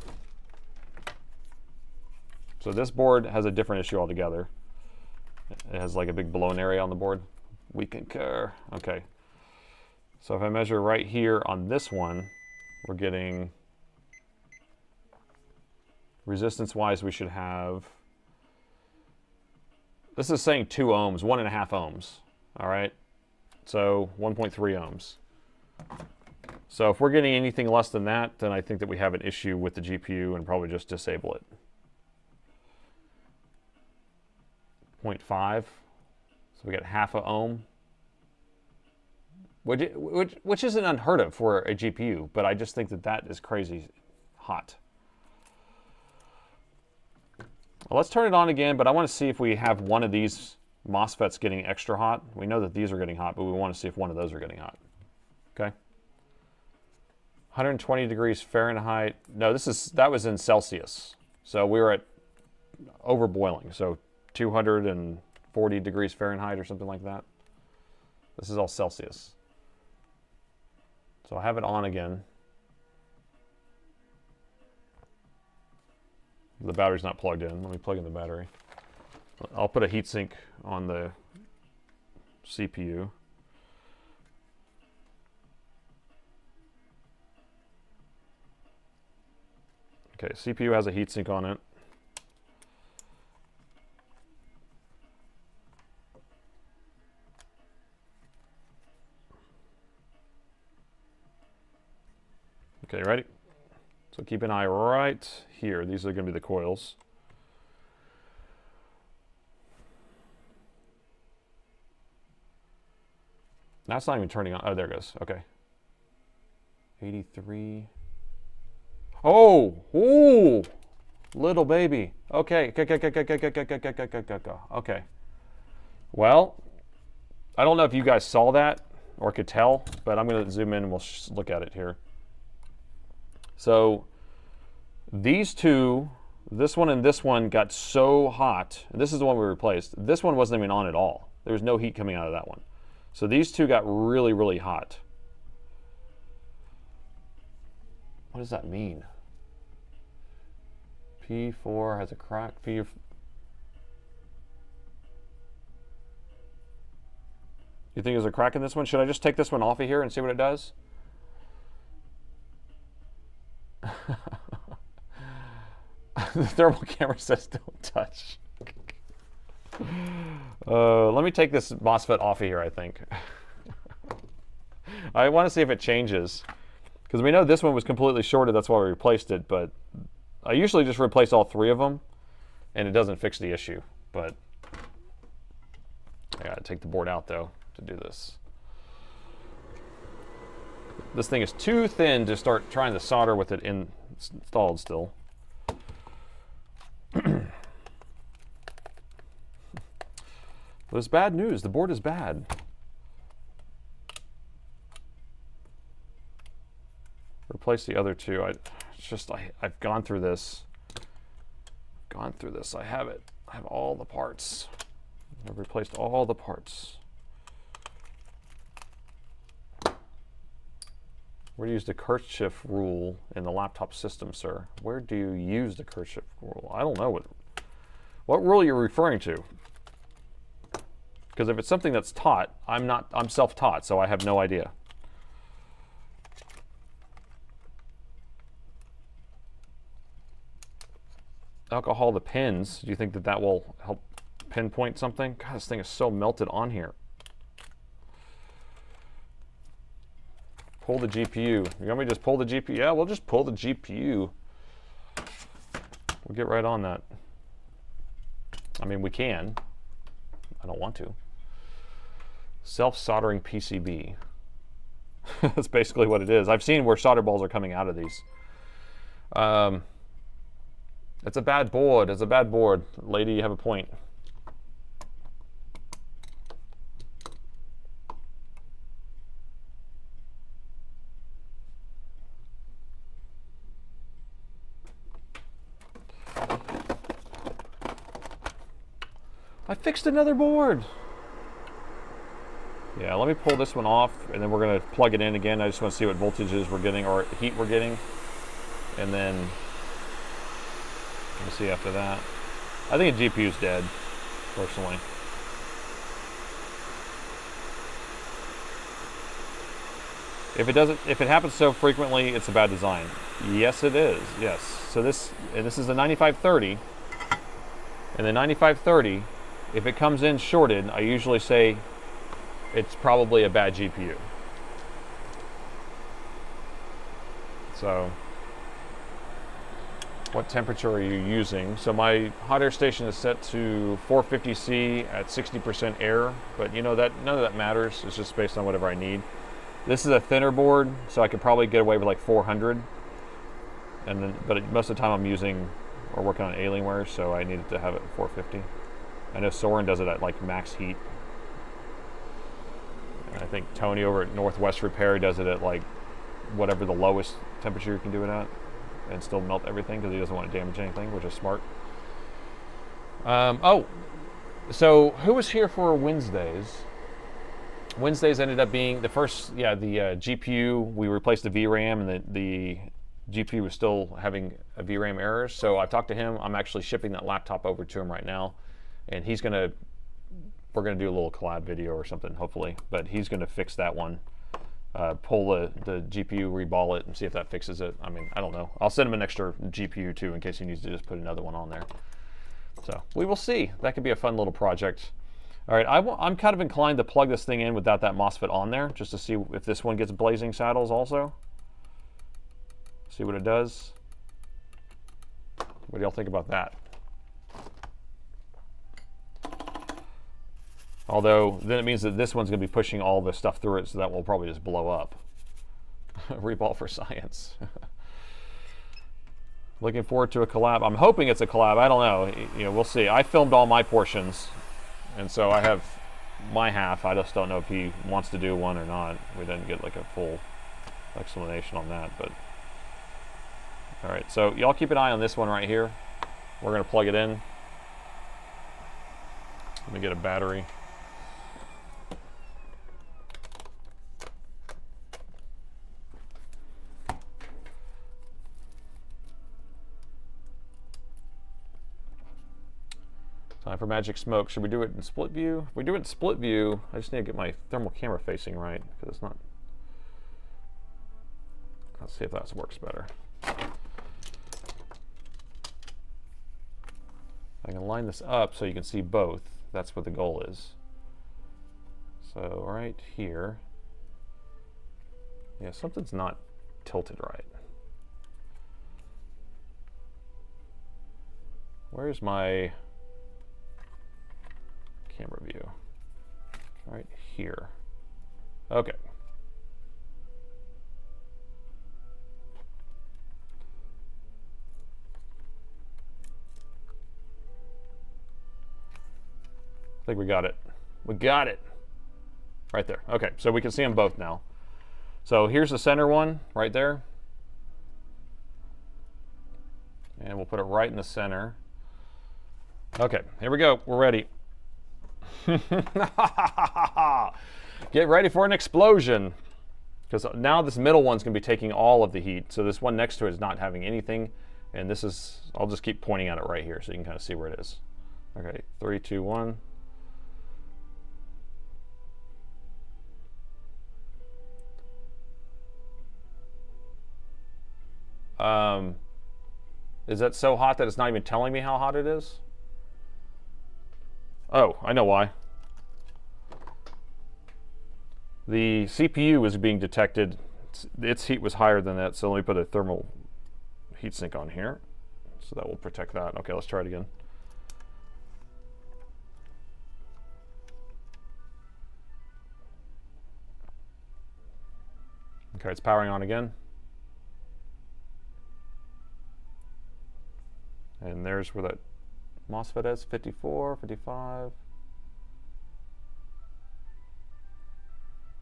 So this board has a different issue altogether. It has like a big blown area on the board. We concur. Okay. So if I measure right here on this one, we're getting, resistance-wise, we should have, this is saying 2 ohms, 1.5 ohms, all right? So 1.3 ohms. So if we're getting anything less than that, then I think that we have an issue with the GPU and probably just disable it. 0.5, so we get 0.5 ohm. which isn't unheard of for a GPU, but I just think that that is crazy hot. Well, let's turn it on again, but I want to see if we have one of these MOSFETs getting extra hot. We know that these are getting hot, but we want to see if one of those are getting hot. Okay. 120 degrees Fahrenheit. No, that was in Celsius. So we were at overboiling. So 240 degrees Fahrenheit or something like that. This is all Celsius. So I have it on again. The battery's not plugged in. Let me plug in the battery. I'll put a heatsink on the CPU. Okay, CPU has a heatsink on it. Okay, ready? So keep an eye right here. These are going to be the coils. That's not even turning on. Oh, there it goes. Okay. 83. Oh, ooh, little baby. Okay. Okay. Well, I don't know if you guys saw that or could tell, but I'm going to zoom in and we'll look at it here. So these two, this one and this one, got so hot. And this is the one we replaced. This one wasn't even on at all. There was no heat coming out of that one. So these two got really, really hot. What does that mean? P4 has a crack. You think there's a crack in this one? Should I just take this one off of here and see what it does? The thermal camera says don't touch. Let me take this MOSFET off of here, I think. I want to see if it changes. Because we know this one was completely shorted, that's why we replaced it, but I usually just replace all three of them, and it doesn't fix the issue. But I gotta take the board out, though, to do this. This thing is too thin to start trying to solder with it installed still. But it's bad news. The board is bad. Replace the other two. I've gone through this. I have it. I have all the parts. I've replaced all the parts. Where do you use the Kirchhoff rule in the laptop system, sir? Where do you use the Kirchhoff rule? I don't know what rule you're referring to. Because if it's something that's taught, I'm self-taught, so I have no idea. Alcohol the pins. Do you think that will help pinpoint something? God, this thing is so melted on here. Pull the GPU. You want me to just pull the GPU? Yeah, we'll just pull the GPU. We'll get right on that. I mean, we can. I don't want to. Self-soldering PCB. That's basically what it is. I've seen where solder balls are coming out of these. It's a bad board. It's a bad board. Lady, you have a point. I fixed another board. Yeah, let me pull this one off, and then we're going to plug it in again. I just want to see what voltages we're getting, or heat we're getting. And then we'll see after that. I think a GPU's dead, personally. If it happens so frequently, it's a bad design. Yes, it is. Yes. So this is the 9530. And the 9530, if it comes in shorted, I usually say it's probably a bad GPU. So, what temperature are you using? So my hot air station is set to 450C at 60% air, but you know that none of that matters. It's just based on whatever I need. This is a thinner board, so I could probably get away with like 400. And then, but most of the time I'm using or working on Alienware, so I needed to have it at 450. I know Soren does it at like max heat. And I think Tony over at Northwest Repair does it at like whatever the lowest temperature you can do it at, and still melt everything because he doesn't want to damage anything, which is smart. Oh, so who was here for Wednesdays? Wednesdays ended up being the first, the GPU, we replaced the VRAM, and the GPU was still having a VRAM error. So I've talked to him. I'm actually shipping that laptop over to him right now, and we're gonna do a little collab video or something, hopefully, but he's gonna fix that one. Pull the GPU, reball it, and see if that fixes it. I mean, I don't know. I'll send him an extra GPU too in case he needs to just put another one on there. So we will see. That could be a fun little project. All right, I'm kind of inclined to plug this thing in without that MOSFET on there, just to see if this one gets blazing saddles also. See what it does. What do y'all think about that? Although, then it means that this one's going to be pushing all the stuff through it, so that will probably just blow up. Reball for science. Looking forward to a collab. I'm hoping it's a collab. I don't know. We'll see. I filmed all my portions, and so I have my half. I just don't know if he wants to do one or not. We didn't get like a full explanation on that, but all right. So y'all keep an eye on this one right here. We're going to plug it in. Let me get a battery. Time for magic smoke. Should we do it in split view? If we do it in split view, I just need to get my thermal camera facing right, because it's not. Let's see if that works better. I can line this up so you can see both. That's what the goal is. So right here. Yeah, something's not tilted right. Where's my camera view? Right here. Okay. I think we got it. We got it. Right there. Okay, so we can see them both now. So here's the center one right there. And we'll put it right in the center. Okay, here we go. We're ready. Get ready for an explosion. Because now this middle one's going to be taking all of the heat. So this one next to it is not having anything. And this is, I'll just keep pointing at it right here so you can kind of see where it is. Okay, 3, 2, 1. Is that so hot that it's not even telling me how hot it is? Oh, I know why. The CPU is being detected. Its heat was higher than that, so let me put a thermal heatsink on here. So that will protect that. Okay, let's try it again. Okay, it's powering on again. And there's where that MOSFET is, 54, 55.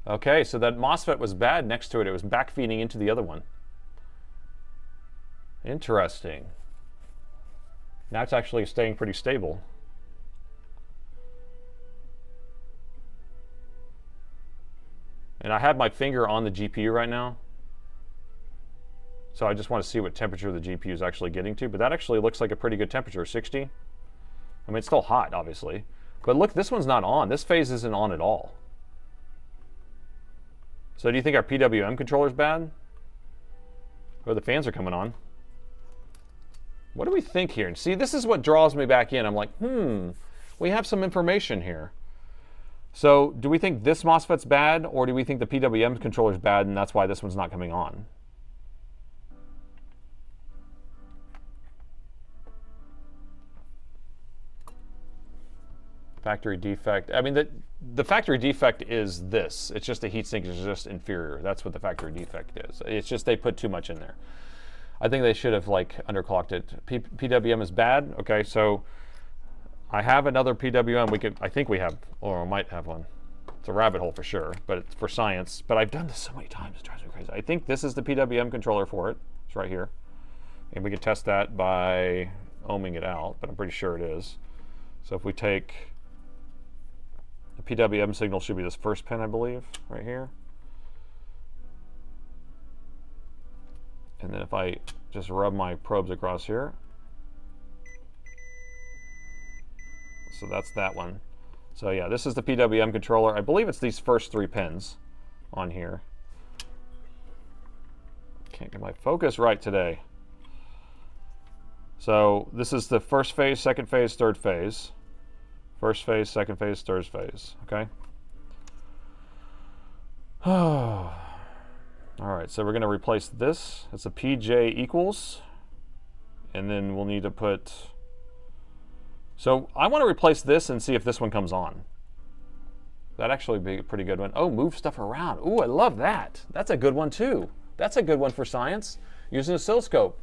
Okay, so that MOSFET was bad next to it. It was backfeeding into the other one. Interesting. Now it's actually staying pretty stable. And I have my finger on the GPU right now. So I just want to see what temperature the GPU is actually getting to. But that actually looks like a pretty good temperature, 60. I mean, it's still hot, obviously. But look, this one's not on. This phase isn't on at all. So do you think our PWM controller is bad? Or the fans are coming on? What do we think here? And see, this is what draws me back in. I'm like, we have some information here. So do we think this MOSFET's bad, or do we think the PWM controller is bad and that's why this one's not coming on? Factory defect. I mean, the factory defect is this. It's just the heatsink is just inferior. That's what the factory defect is. It's just they put too much in there. I think they should have like underclocked it. PWM is bad. Okay, so I have another PWM. I think we have, or I might have one. It's a rabbit hole for sure, but it's for science. But I've done this so many times, it drives me crazy. I think this is the PWM controller for it. It's right here. And we can test that by ohming it out, but I'm pretty sure it is. So if we take, the PWM signal should be this first pin, I believe, right here. And then if I just rub my probes across here, so that's that one. So yeah, this is the PWM controller. I believe it's these first 3 pins on here. Can't get my focus right today. So this is the first phase, second phase, third phase. First phase, second phase, third phase, okay? All right, so we're going to replace this. It's a PJ equals, and then we'll need to put, so I want to replace this and see if this one comes on. That'd actually be a pretty good one. Oh, move stuff around. Ooh, I love that. That's a good one too. That's a good one for science, using an oscilloscope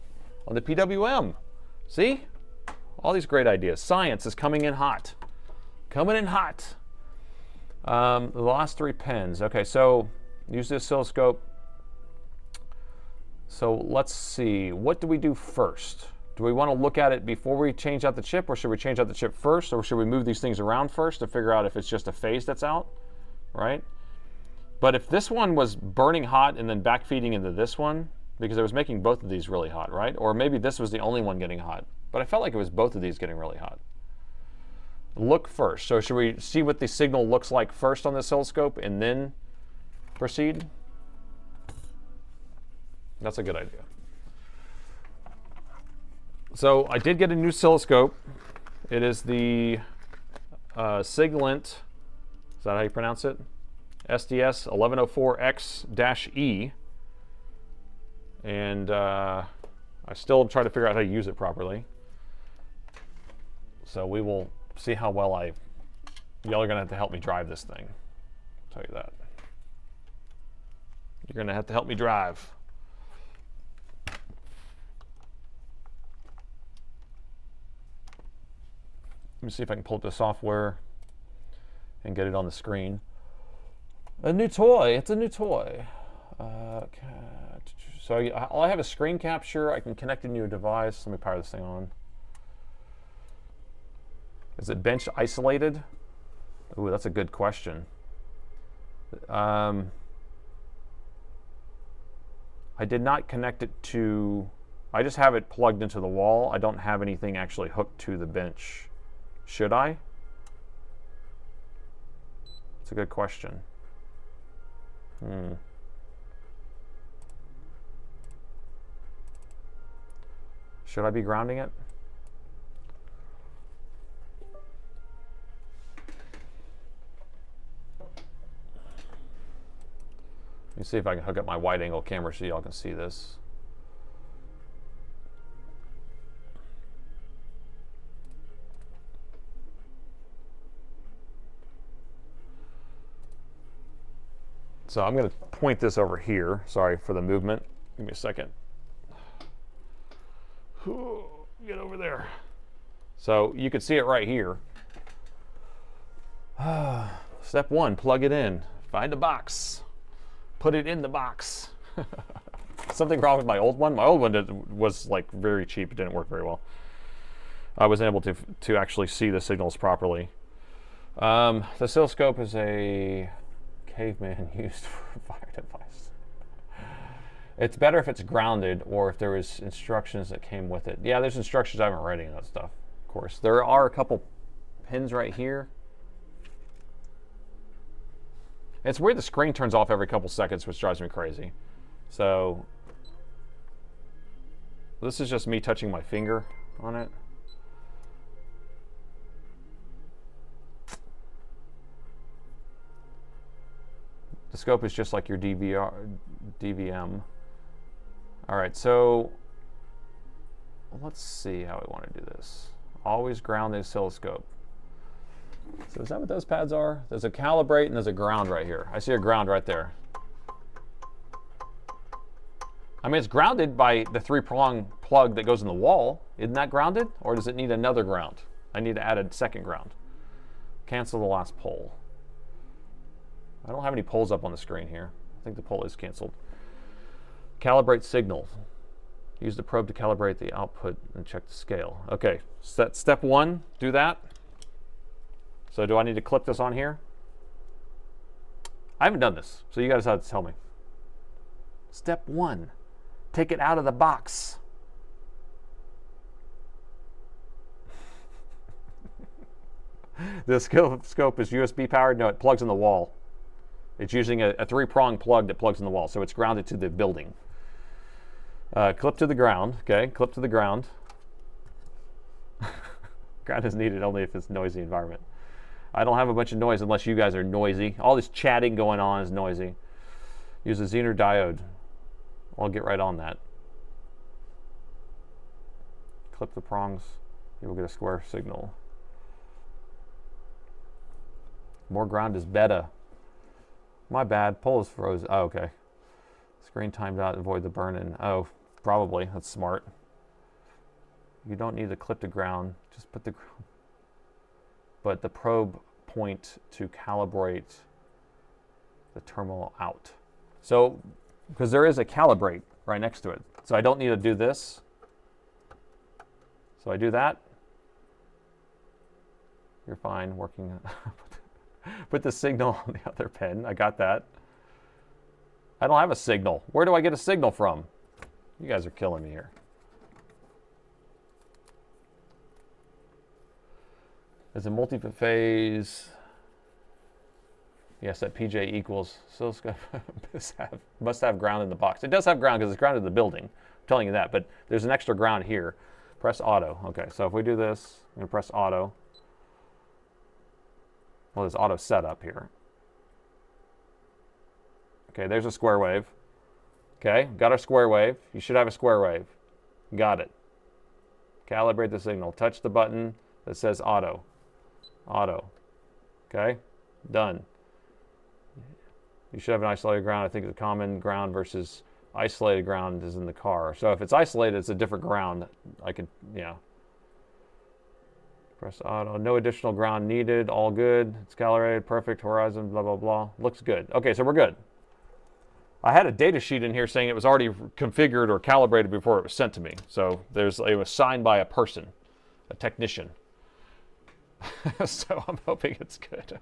on the PWM. See? All these great ideas. Science is coming in hot. Coming in hot. The last 3 pins. Okay, so use the oscilloscope. So let's see, what do we do first? Do we want to look at it before we change out the chip, or should we change out the chip first, or should we move these things around first to figure out if it's just a phase that's out, right? But if this one was burning hot and then backfeeding into this one, because I was making both of these really hot, right? Or maybe this was the only one getting hot, but I felt like it was both of these getting really hot. Look first. So should we see what the signal looks like first on the oscilloscope and then proceed? That's a good idea. So I did get a new oscilloscope. It is the Siglent, is that how you pronounce it? SDS 1104X-E. And I still try to figure out how to use it properly. So we will see how well y'all are going to have to help me drive this thing. I'll tell you that. You're going to have to help me drive. Let me see if I can pull up the software and get it on the screen. A new toy. It's a new toy. So I have a screen capture. I can connect a new device. Let me power this thing on. Is it bench isolated? Ooh, that's a good question. I did not connect it to, I just have it plugged into the wall. I don't have anything actually hooked to the bench. Should I? That's a good question. Should I be grounding it? Let me see if I can hook up my wide angle camera so y'all can see this. So I'm going to point this over here. Sorry for the movement. Give me a second. Get over there. So you can see it right here. Step 1, plug it in. Find a box. Put it in the box. Something wrong with my old one? My old one was like very cheap. It didn't work very well. I wasn't able to actually see the signals properly. The oscilloscope is a caveman used for a fire device. It's better if it's grounded or if there was instructions that came with it. Yeah, there's instructions. I haven't read any of that stuff, of course. There are a couple pins right here. It's weird the screen turns off every couple seconds, which drives me crazy. So this is just me touching my finger on it. The scope is just like your DVM. All right, so let's see how we want to do this. Always ground the oscilloscope. So is that what those pads are? There's a calibrate and there's a ground right here. I see a ground right there. I mean, it's grounded by the 3-prong plug that goes in the wall. Isn't that grounded? Or does it need another ground? I need to add a second ground. Cancel the last pole. I don't have any poles up on the screen here. I think the pole is canceled. Calibrate signal. Use the probe to calibrate the output and check the scale. Okay, step 1, do that. So do I need to clip this on here? I haven't done this, so you guys have to tell me. Step 1, take it out of the box. The scope is USB powered. No, it plugs in the wall. It's using a 3-prong plug that plugs in the wall, so it's grounded to the building. Clip to the ground. Okay, clip to the ground. Ground is needed only if it's a noisy environment. I don't have a bunch of noise unless you guys are noisy. All this chatting going on is noisy. Use a Zener diode. I'll get right on that. Clip the prongs. You will get a square signal. More ground is better. My bad. Pole is frozen. Oh, okay. Screen timed out. Avoid the burn-in. Oh, probably. That's smart. You don't need to clip to ground. Just put the ground. But the probe point to calibrate the terminal out. So, because there is a calibrate right next to it. So I don't need to do this. So I do that. You're fine working. Put the signal on the other pin. I got that. I don't have a signal. Where do I get a signal from? You guys are killing me here. It's a multi-phase. Yes, that PJ equals. So must have ground in the box. It does have ground because it's grounded in the building. I'm telling you that. But there's an extra ground here. Press auto. Okay, so if we do this, I'm going to press auto. Well, there's auto setup here. Okay, there's a square wave. Okay, got our square wave. You should have a square wave. Got it. Calibrate the signal. Touch the button that says auto. Auto. Okay, done. You should have an isolated ground. I think the common ground versus isolated ground is in the car. So if it's isolated, it's a different ground. I could, yeah. Press auto. No additional ground needed. All good. It's calibrated. Perfect. Horizon. Blah, blah, blah. Looks good. Okay, so we're good. I had a data sheet in here saying it was already configured or calibrated before it was sent to me. So it was signed by a person, a technician. So I'm hoping it's good.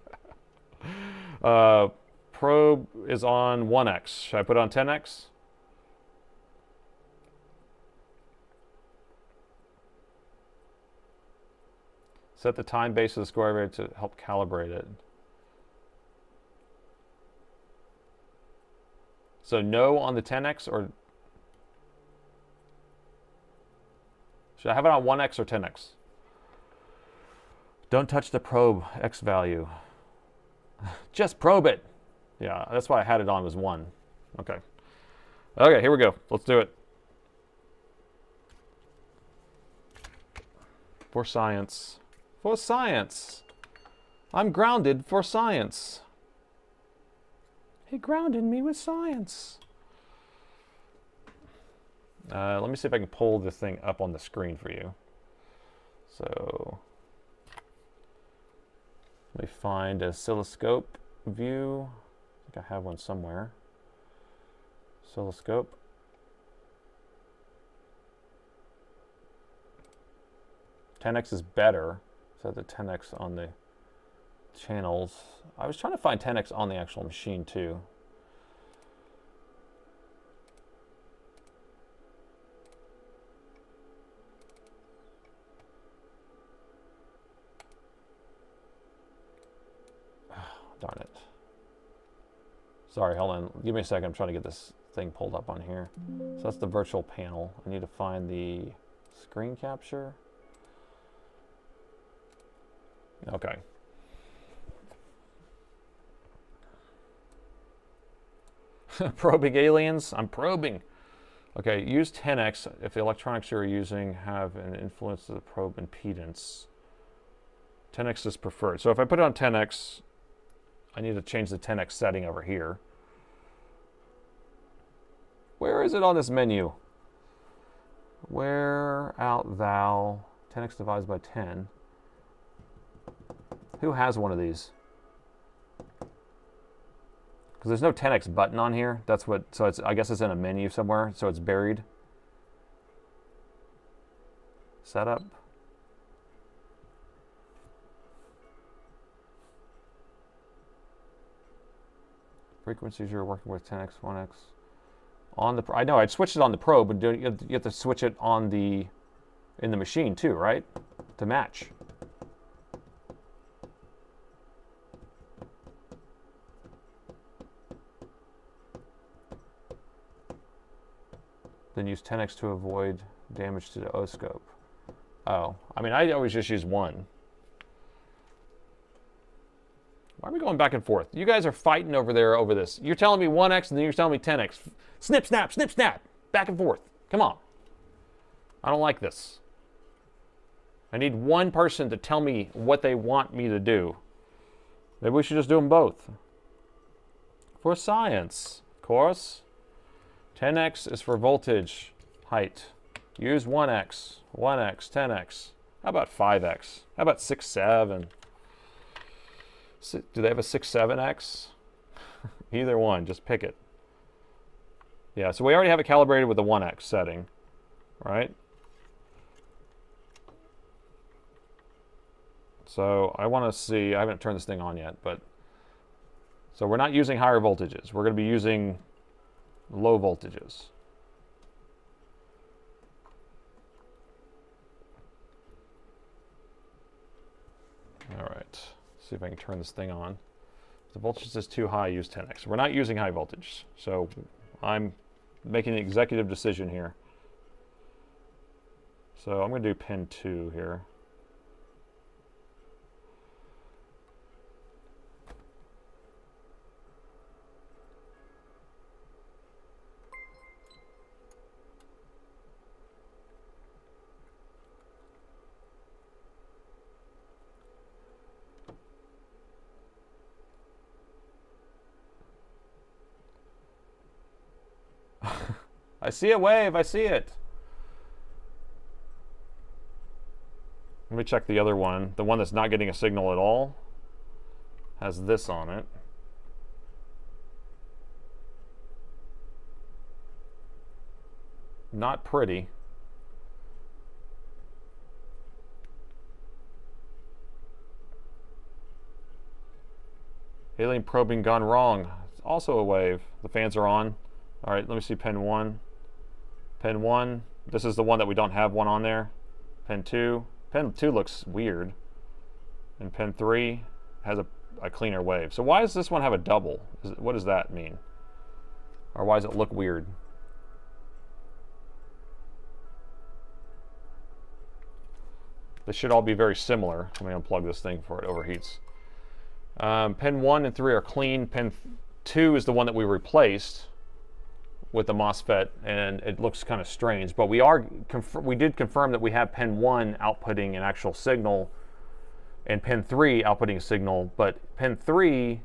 Probe is on 1x. Should I put it on 10x? Set the time base of the square wave to help calibrate it. So no on the 10x, or should I have it on 1x or 10x? Don't touch the probe X value. Just probe it. Yeah, that's why I had it on was 1. Okay. Okay, here we go. Let's do it. For science. For science. I'm grounded for science. He grounded me with science. Let me see if I can pull this thing up on the screen for you. So let me find a oscilloscope view. I think I have one somewhere. Oscilloscope. $10x is better. Set the 10x on the channels. I was trying to find 10x on the actual machine too. Oh, darn it. Sorry, hold on. Give me a second. I'm trying to get this thing pulled up on here. So that's the virtual panel. I need to find the screen capture. Okay. Probing aliens? I'm probing. Okay, use 10x if the electronics you're using have an influence to the probe impedance. 10x is preferred. So if I put it on 10x, I need to change the 10x setting over here. Where is it on this menu? Where out thou 10x divides by 10. Who has one of these? Because there's no 10x button on here. That's what, so it's, I guess it's in a menu somewhere, so it's buried. Setup. Frequencies you're working with 10x, 1x. On the, I know I'd switched it on the Pro, but you have to switch it on the, in the machine too, right? To match. Then use 10x to avoid damage to the O-scope. Oh, I mean, I always just use 1. Why are we going back and forth? You guys are fighting over there over this. You're telling me 1x and then you're telling me 10x. Snip, snap, snip, snap. Back and forth. Come on. I don't like this. I need one person to tell me what they want me to do. Maybe we should just do them both. For science, of course. 10x is for voltage, height. Use 1x, 1x, 10x. How about 5x? How about 6, 7? Do they have a 6, 7x? Either one, just pick it. Yeah, so we already have it calibrated with the 1x setting, right? So I want to see, I haven't turned this thing on yet, but so we're not using higher voltages. We're going to be using low voltages. All right, see if I can turn this thing on. If the voltage is too high, use 10x. We're not using high voltage, so I'm making an executive decision here. So I'm going to do pin 2 here. I see a wave, I see it. Let me check the other one. The one that's not getting a signal at all has this on it. Not pretty. Alien probing gone wrong. It's also a wave. The fans are on. All right, let me see pin 1. Pin 1, this is the one that we don't have one on there. Pin 2, pin 2 looks weird. And pin 3 has a cleaner wave. So why does this one have a double? What does that mean? Or why does it look weird? They should all be very similar. Let me unplug this thing before it overheats. Pin 1 and 3 are clean. Pin 2 is the one that we replaced with the MOSFET, and it looks kind of strange, but we did confirm that we have pin 1 outputting an actual signal and pin 3 outputting a signal, but pin 3,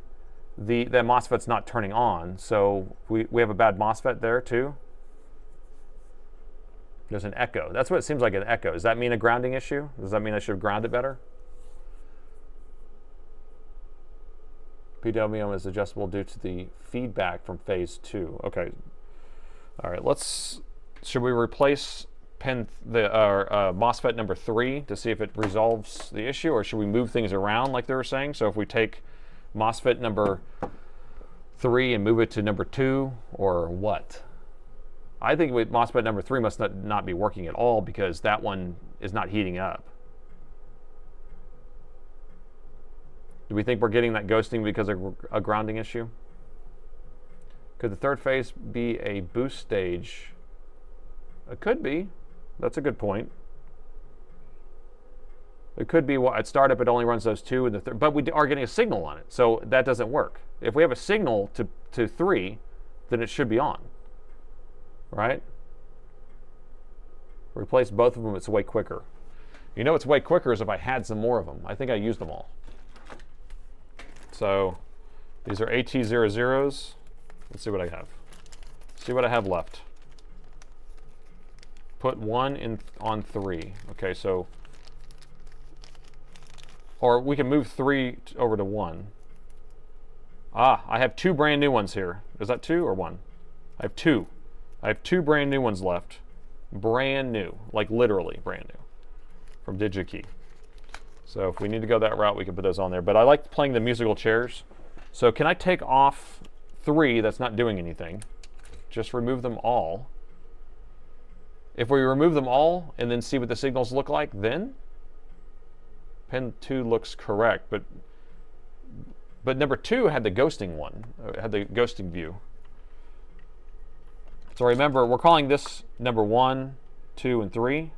the MOSFET's not turning on, so we have a bad MOSFET there too. There's an echo. That's what it seems like, an echo. Does that mean a grounding issue? Does that mean I should have grounded better? PWM is adjustable due to the feedback from phase 2. Okay. All right, should we replace MOSFET number 3 to see if it resolves the issue, or should we move things around like they were saying? So if we take MOSFET number 3 and move it to number 2, or what? I think MOSFET number 3 must not be working at all because that one is not heating up. Do we think we're getting that ghosting because of a grounding issue? Could the third phase be a boost stage? It could be. That's a good point. It could be, well, at startup it only runs those 2, and but we are getting a signal on it, so that doesn't work. If we have a signal to 3, then it should be on, right? Replace both of them, it's way quicker. You know, it's way quicker is if I had some more of them. I think I used them all. So these are AT00s. Let's see what I have. See what I have left. Put 1 in on 3. Okay, so, or we can move 3 over to 1. Ah, I have 2 brand new ones here. Is that 2 or 1? I have 2. I have 2 brand new ones left. Brand new, like literally brand new, from DigiKey. So if we need to go that route, we can put those on there. But I like playing the musical chairs. So can I take off 3 that's not doing anything? Just remove them all. If we remove them all and then see what the signals look like, then pin 2 looks correct. But number 2 had the ghosting one, had the ghosting view. So remember, we're calling this number 1, 2, and 3.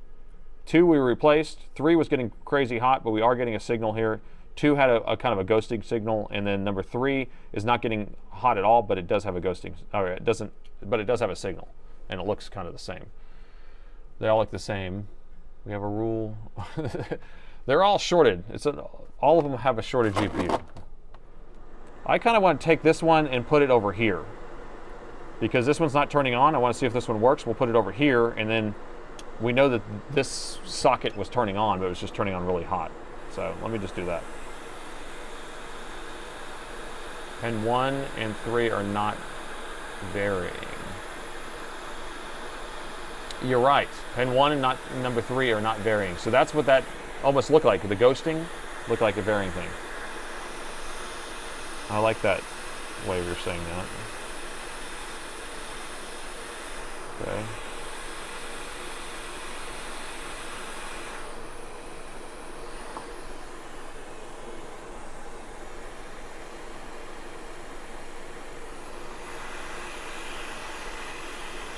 2 we replaced. 3 was getting crazy hot, but we are getting a signal here. 2 had a kind of a ghosting signal, and then number 3 is not getting hot at all, but it does have a ghosting. Or it doesn't, but it does have a signal, and it looks kind of the same. They all look the same. We have a rule. They're all shorted. All of them have a shorted GPU. I kind of want to take this one and put it over here, because this one's not turning on. I want to see if this one works. We'll put it over here, and then we know that this socket was turning on, but it was just turning on really hot. So let me just do that. Pin 1 and 3 are not varying. You're right. Pin 1 and number 3 are not varying. So that's what that almost looked like. The ghosting looked like a varying thing. I like that way you're saying that. Okay.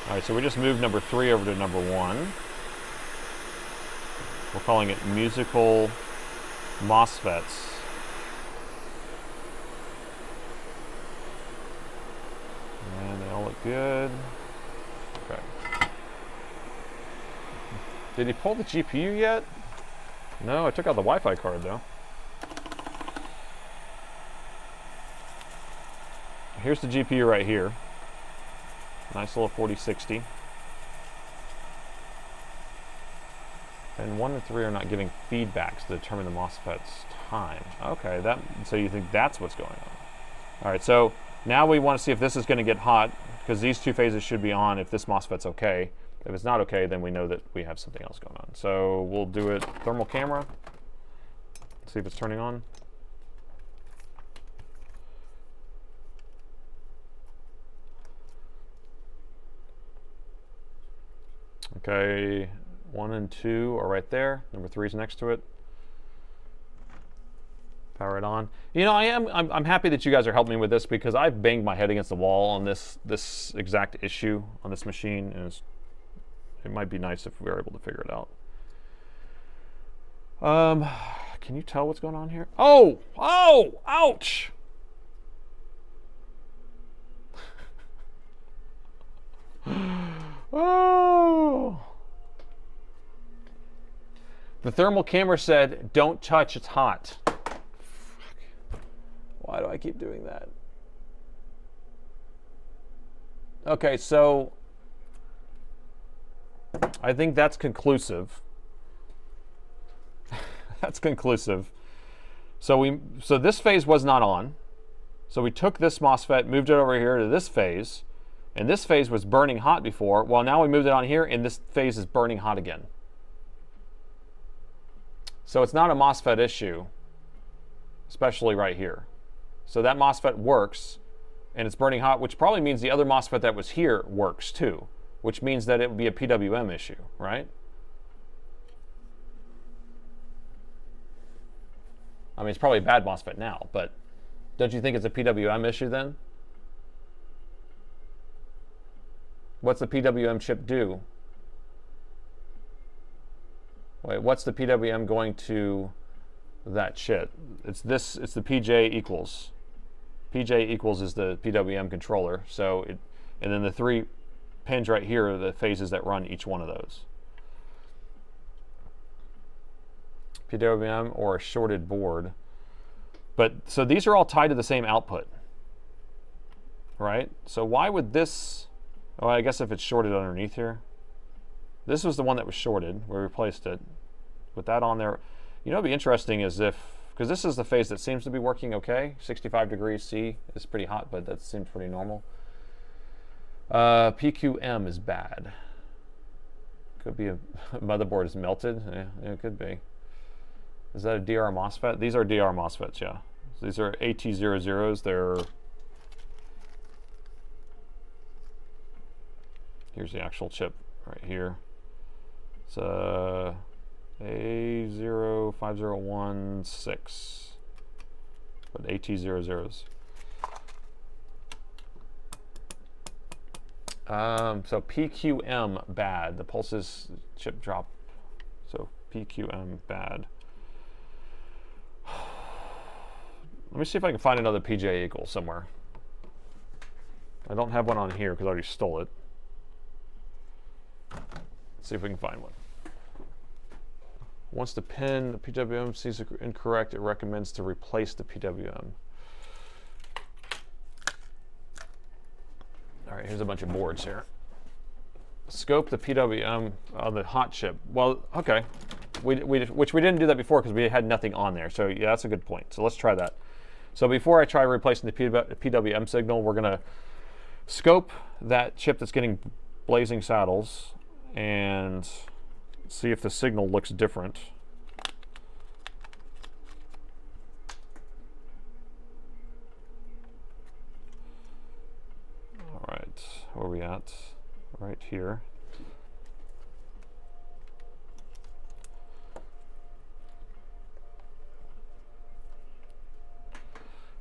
All right, so we just moved number 3 over to number 1. We're calling it musical MOSFETs. And they all look good. Okay. Did he pull the GPU yet? No, I took out the Wi-Fi card though. Here's the GPU right here. Nice little 4060. And 1 and 3 are not giving feedbacks to determine the MOSFET's time. Okay, so you think that's what's going on. All right, so now we want to see if this is going to get hot, because these 2 phases should be on if this MOSFET's okay. If it's not okay, then we know that we have something else going on. So we'll do it thermal camera. See if it's turning on. Okay, 1 and 2 are right there. Number 3 is next to it. Power it on. You know, I'm happy that you guys are helping me with this, because I've banged my head against the wall on this exact issue on this machine, and it might be nice if we were able to figure it out. Can you tell what's going on here? Oh, ouch! Oh! The thermal camera said, "Don't touch, it's hot." Why do I keep doing that? Okay, so I think that's conclusive. That's conclusive. So this phase was not on. So we took this MOSFET, moved it over here to this phase, and this phase was burning hot before. Well, now we moved it on here, and this phase is burning hot again. So it's not a MOSFET issue, especially right here. So that MOSFET works, and it's burning hot, which probably means the other MOSFET that was here works too, which means that it would be a PWM issue, right? I mean, it's probably a bad MOSFET now, but don't you think it's a PWM issue then? What's the PWM chip do? Wait, what's the PWM going to that chip? It's the PJ equals. PJ equals is the PWM controller. So and then the 3 pins right here are the phases that run each one of those. PWM or a shorted board. But so these are all tied to the same output, right? So why would this, well, I guess if it's shorted underneath here. This was the one that was shorted. We replaced it. With that on there. You know, what'd be interesting is if, because this is the phase that seems to be working okay. 65 degrees C is pretty hot, but that seems pretty normal. PQM is bad. Could be a motherboard is melted. Yeah, it could be. Is that a DR MOSFET? These are DR MOSFETs, yeah. So these are AT00s. They're, here's the actual chip right here. It's A05016, but AT00s. So PQM bad. The pulses chip drop. So PQM bad. Let me see if I can find another PJ equal somewhere. I don't have one on here because I already stole it. Let's see if we can find one. Once the pin, the PWM sees incorrect, it recommends to replace the PWM. All right, here's a bunch of boards here. Scope the PWM on the hot chip. Well, okay, which we didn't do that before because we had nothing on there. So yeah, that's a good point. So let's try that. So before I try replacing the PWM signal, we're gonna scope that chip that's getting blazing saddles and see if the signal looks different. All right, where are we at? Right here.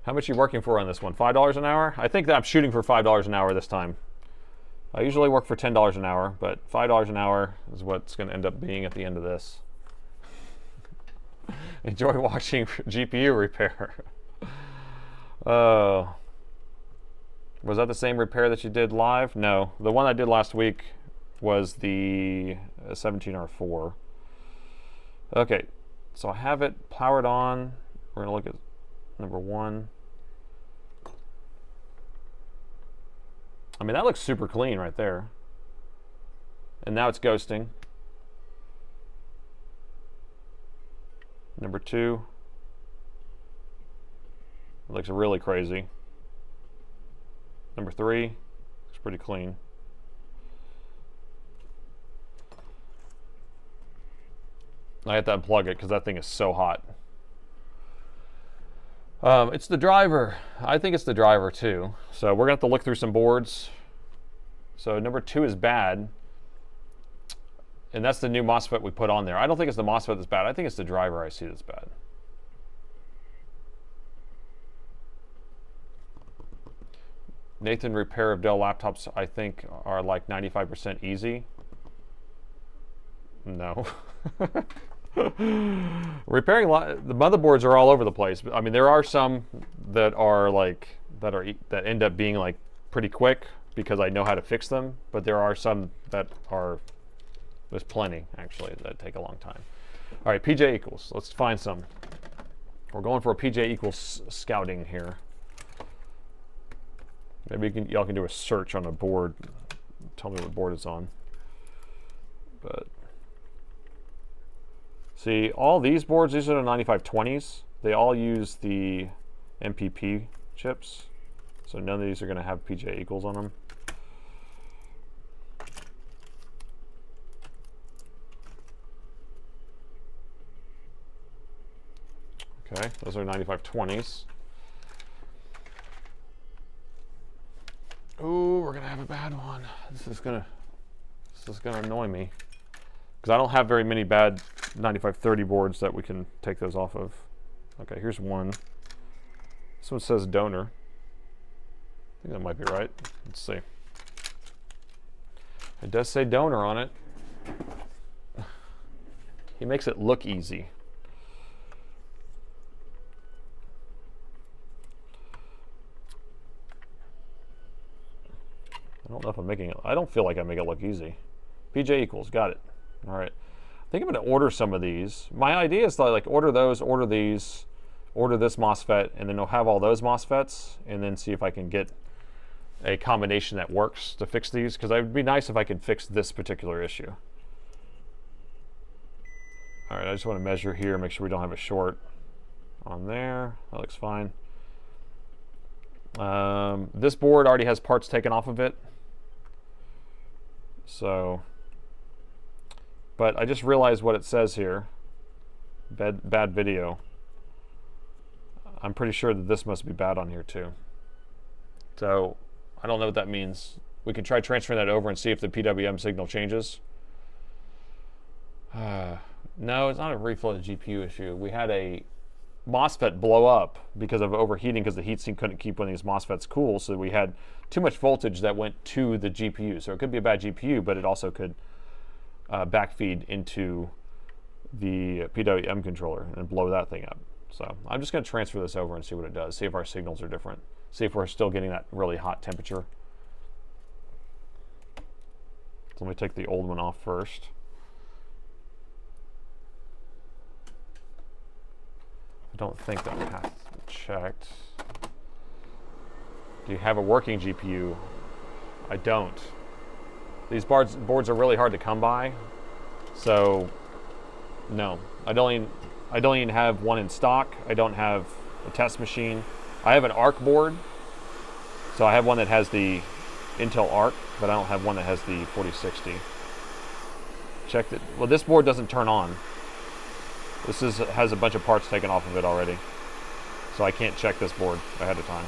How much are you working for on this one? $5 an hour? I think that I'm shooting for $5 an hour this time. I usually work for $10 an hour, but $5 an hour is what's going to end up being at the end of this. Enjoy watching GPU repair. Was that the same repair that you did live? No, the one I did last week was the 17R4. Okay, so I have it powered on. We're going to look at number 1. I mean, that looks super clean right there. And now it's ghosting. Number 2. It looks really crazy. Number 3. Looks pretty clean. I have to unplug it because that thing is so hot. It's the driver. I think it's the driver too. So we're gonna have to look through some boards. So number 2 is bad. And that's the new MOSFET we put on there. I don't think it's the MOSFET that's bad. I think it's the driver IC that's bad. Nathan, repair of Dell laptops, I think, are like 95% easy. No. Repairing the motherboards are all over the place. I mean, there are some that are like that end up being like pretty quick because I know how to fix them, but there are some that are, there's plenty actually that take a long time. All right, PJ equals. Let's find some. We're going for a PJ equals scouting here. Maybe y'all can do a search on a board. Tell me what board it's on. But see, all these boards, these are the 9520s. They all use the MPP chips. So none of these are going to have PJ equals on them. Okay, those are 9520s. Ooh, we're gonna have a bad one. This is gonna annoy me because I don't have very many bad 9530 boards that we can take those off of. Okay, here's one. This one says donor. I think that might be right. Let's see. It does say donor on it. He makes it look easy. I don't know if I'm making it. I don't feel like I make it look easy. PJ equals, got it. All right. I think I'm going to order some of these. My idea is to like order those, order these, order this MOSFET, and then I'll have all those MOSFETs, and then see if I can get a combination that works to fix these, because it would be nice if I could fix this particular issue. All right, I just want to measure here, make sure we don't have a short on there. That looks fine. This board already has parts taken off of it. So, but I just realized what it says here. Bad video. I'm pretty sure that this must be bad on here too. So, I don't know what that means. We can try transferring that over and see if the PWM signal changes. No, it's not a reflow GPU issue. We had a MOSFET blow up because of overheating, because the heatsink couldn't keep one of these MOSFETs cool, so we had too much voltage that went to the GPU. So it could be a bad GPU, but it also could backfeed into the PWM controller and blow that thing up. So I'm just going to transfer this over and see what it does, see if our signals are different, see if we're still getting that really hot temperature. So let me take the old one off first. I don't think that has to be checked. Do you have a working GPU? I don't. These boards are really hard to come by, so no. I don't even have one in stock. I don't have a test machine. I have an ARC board, so I have one that has the Intel ARC, but I don't have one that has the 4060. Checked it. Well, this board doesn't turn on. This has a bunch of parts taken off of it already, so I can't check this board ahead of time.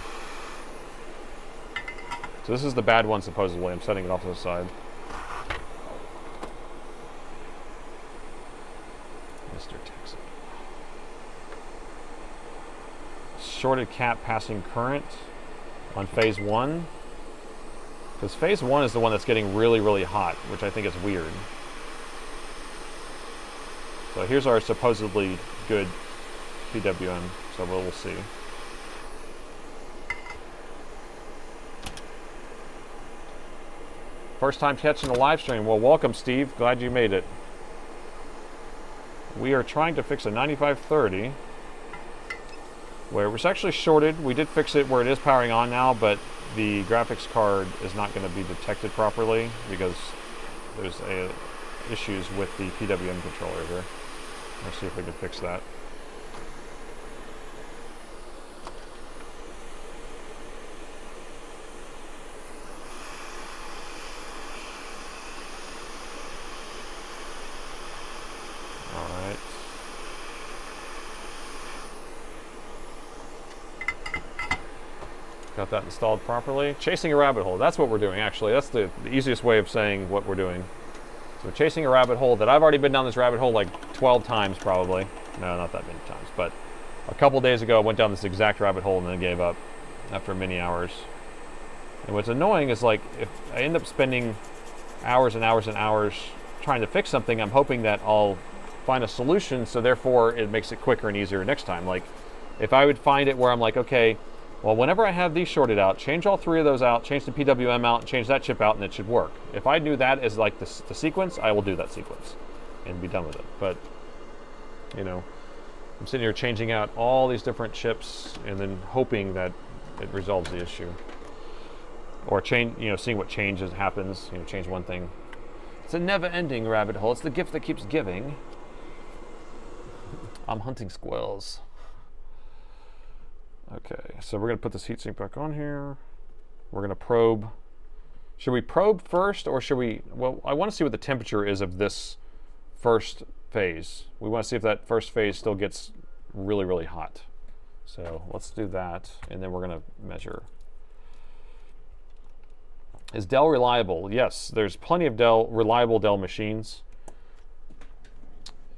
So this is the bad one, supposedly. I'm setting it off to the side. Mr. Texas. Shorted cap passing current on phase 1. Because phase 1 is the one that's getting really, really hot, which I think is weird. So here's our supposedly good PWM, so we'll see. First time catching the live stream. Well, welcome, Steve. Glad you made it. We are trying to fix a 9530 where it was actually shorted. We did fix it where it is powering on now, but the graphics card is not going to be detected properly because there's issues with the PWM controller here. Let's see if we can fix that. All right. Got that installed properly. Chasing a rabbit hole. That's what we're doing, actually. That's the easiest way of saying what we're doing. So chasing a rabbit hole that I've already been down this rabbit hole like 12 times probably. No, not that many times, but a couple days ago I went down this exact rabbit hole and then gave up after many hours. And what's annoying is, like, if I end up spending hours and hours and hours trying to fix something, I'm hoping that I'll find a solution, so therefore it makes it quicker and easier next time. Like, if I would find it where I'm like, okay, well, whenever I have these shorted out, change all 3 of those out, change the PWM out, change that chip out, and it should work. If I knew that as like the sequence, I will do that sequence and be done with it. But, you know, I'm sitting here changing out all these different chips and then hoping that it resolves the issue. Or change, you know, seeing what changes happens, you know, change one thing. It's a never-ending rabbit hole. It's the gift that keeps giving. I'm hunting squirrels. Okay, so we're going to put this heatsink back on here. We're going to probe. Should we probe first, or should we... Well, I want to see what the temperature is of this first phase. We want to see if that first phase still gets really, really hot. So let's do that, and then we're going to measure. Is Dell reliable? Yes, there's plenty of reliable Dell machines.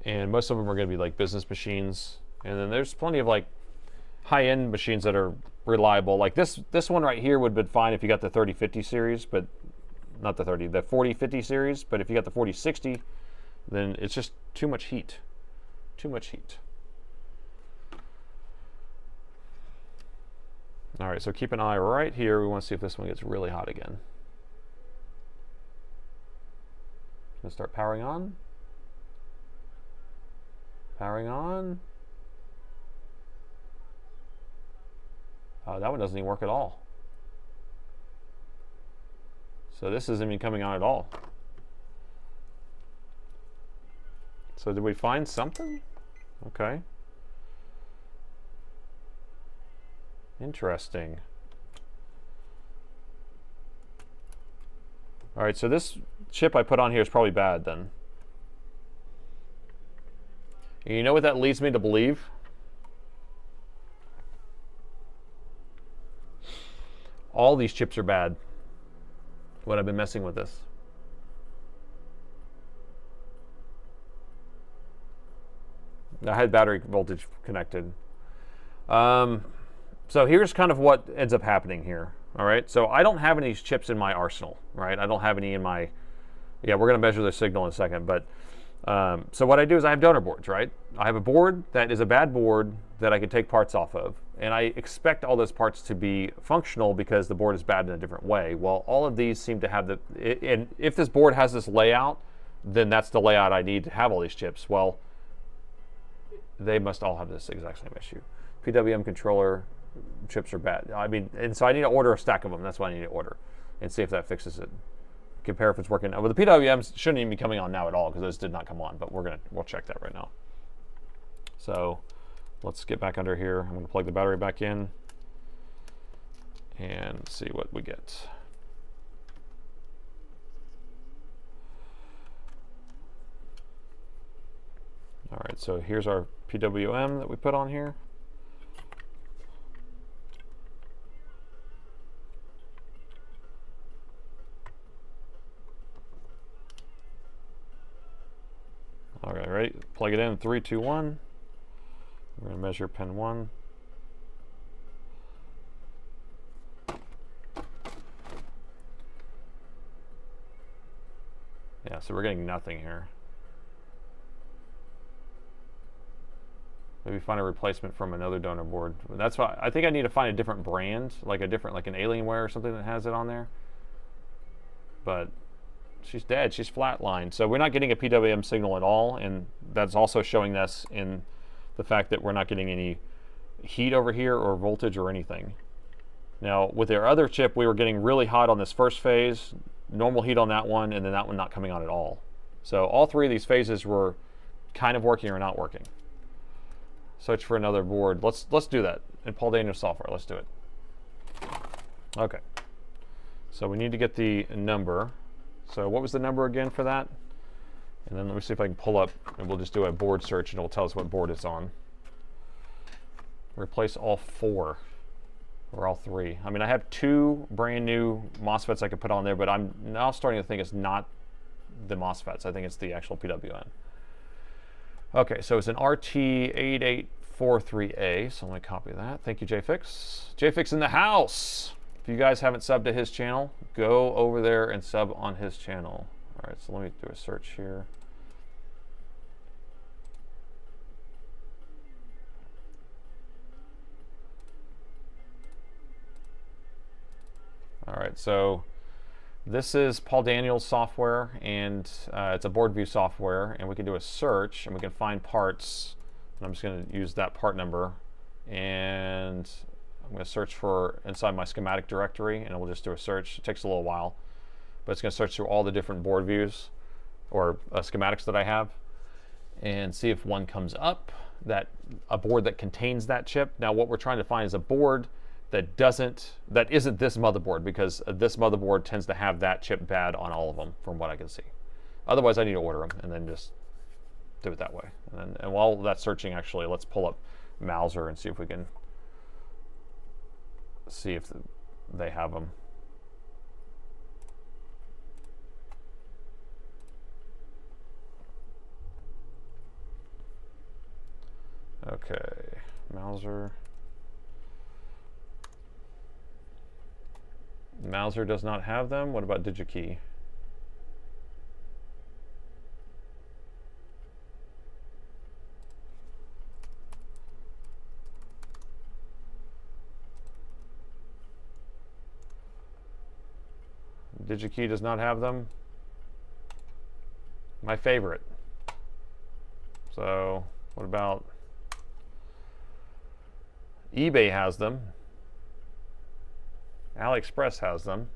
And most of them are going to be like business machines. And then there's plenty of like high-end machines that are reliable. Like this one right here would have been fine if you got the 3050 series, but not the 4050 series. But if you got the 4060, then it's just too much heat. Too much heat. All right, so keep an eye right here. We want to see if this one gets really hot again. Gonna start powering on. Powering on. That one doesn't even work at all. So this isn't even coming on at all. So did we find something? Okay. Interesting. All right, so this chip I put on here is probably bad then. And you know what that leads me to believe? All these chips are bad when I've been messing with this. I had battery voltage connected. So here's kind of what ends up happening here. All right, so I don't have any chips in my arsenal, right? I don't have any in my, yeah, we're gonna measure the signal in a second, but so what I do is I have donor boards, right? I have a board that is a bad board that I can take parts off of, and I expect all those parts to be functional because the board is bad in a different way. Well, all of these seem to have the, and if this board has this layout, then that's the layout I need to have all these chips. Well, they must all have this exact same issue. PWM controller chips are bad. I mean, and so I need to order a stack of them. That's what I need to order and see if that fixes it. Compare if it's working. Well, the PWMs shouldn't even be coming on now at all because those did not come on, but we'll check that right now. So let's get back under here. I'm going to plug the battery back in and see what we get. All right, so here's our PWM that we put on here. All right, ready? Plug it in, 3, 2, 1. We're going to measure pin 1. Yeah, so we're getting nothing here. Maybe find a replacement from another donor board. That's why I think I need to find a different brand, like an Alienware or something that has it on there. But she's dead. She's flatlined. So we're not getting a PWM signal at all, and that's also showing us in the fact that we're not getting any heat over here or voltage or anything. Now, with our other chip, we were getting really hot on this first phase, normal heat on that one, and then that one not coming on at all. So all three of these phases were kind of working or not working. Search for another board. Let's do that in Paul Daniels software. Let's do it. Okay. So we need to get the number. So what was the number again for that? And then let me see if I can pull up, and we'll just do a board search, and it'll tell us what board it's on. Replace all 4, or all 3. I mean, I have 2 brand new MOSFETs I could put on there, but I'm now starting to think it's not the MOSFETs. I think it's the actual PWM. Okay, so it's an RT8843A, so let me copy that. Thank you, JFix. JFix in the house! If you guys haven't subbed to his channel, go over there and sub on his channel. All right, so let me do a search here. All right, so this is Paul Daniels software, and it's a board view software, and we can do a search, and we can find parts. And I'm just going to use that part number, and I'm going to search for inside my schematic directory, and we'll just do a search. It takes a little while, but it's going to search through all the different board views or schematics that I have, and see if one comes up, a board that contains that chip. Now, what we're trying to find is a board that isn't this motherboard, because this motherboard tends to have that chip bad on all of them, from what I can see. Otherwise, I need to order them and then just do it that way. And while that's searching, actually, let's pull up Mouser and see if we can see if they have them. Okay, Mouser. Mouser does not have them. What about DigiKey? DigiKey does not have them. My favorite. So What about eBay has them. AliExpress has them.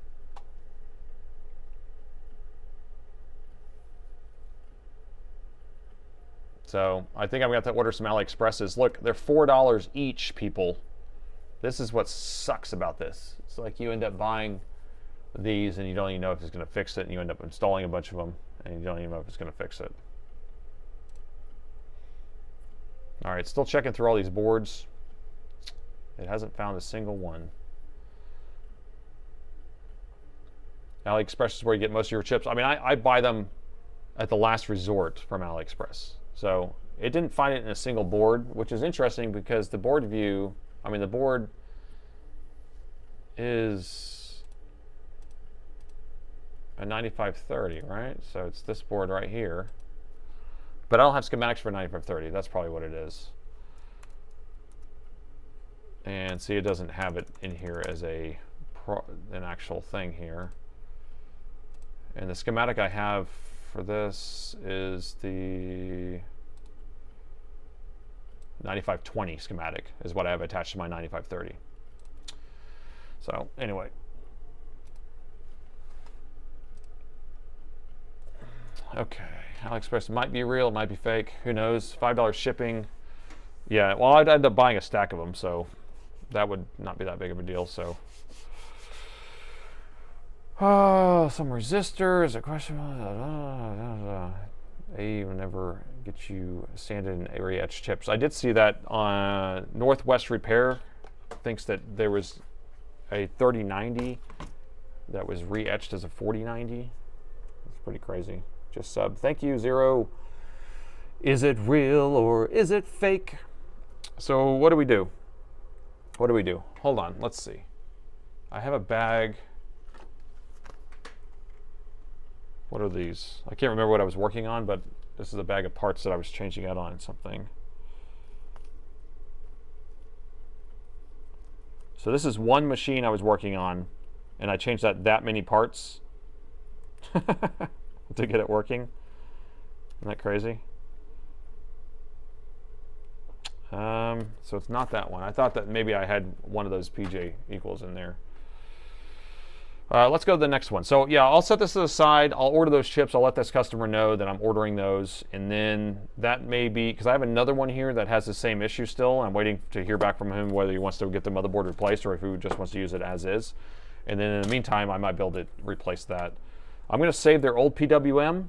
So I think I'm going to have to order some AliExpresses. Look, they're $4 each, people. This is what sucks about this. It's like you end up buying these and you don't even know if it's going to fix it, and you end up installing a bunch of them and you don't even know if it's going to fix it. All right, still checking through all these boards. It hasn't found a single one. AliExpress is where you get most of your chips. I mean, I buy them at the last resort from AliExpress. So it didn't find it in a single board, which is interesting because the board view, I mean, the board is a 9530, right? So it's this board right here. But I don't have schematics for 9530. That's probably what it is. And see, it doesn't have it in here as an actual thing here. And the schematic I have for this is the 9520 schematic is what I have attached to my 9530. So anyway. Okay, AliExpress might be real, it might be fake. Who knows? $5 shipping. Yeah, well, I'd end up buying a stack of them, so that would not be that big of a deal. So, some resistors. A question. A will never get you sanded and area etched chips. I did see that on Northwest Repair. Thinks that there was a 3090 that was re-etched as a 4090. That's pretty crazy. Just sub. Thank you, Zero. Is it real or is it fake? So what do we do? What do we do? Hold on, let's see. I have a bag. What are these? I can't remember what I was working on, but this is a bag of parts that I was changing out on something. So this is one machine I was working on, and I changed that many parts to get it working. Isn't that crazy? So it's not that one. I thought that maybe I had one of those PJ equals in there. Let's go to the next one. So yeah, I'll set this to the side. I'll order those chips. I'll let this customer know that I'm ordering those. And then that may be, because I have another one here that has the same issue still. I'm waiting to hear back from him whether he wants to get the motherboard replaced or if he just wants to use it as is. And then in the meantime, I might be able to replace that. I'm going to save their old PWM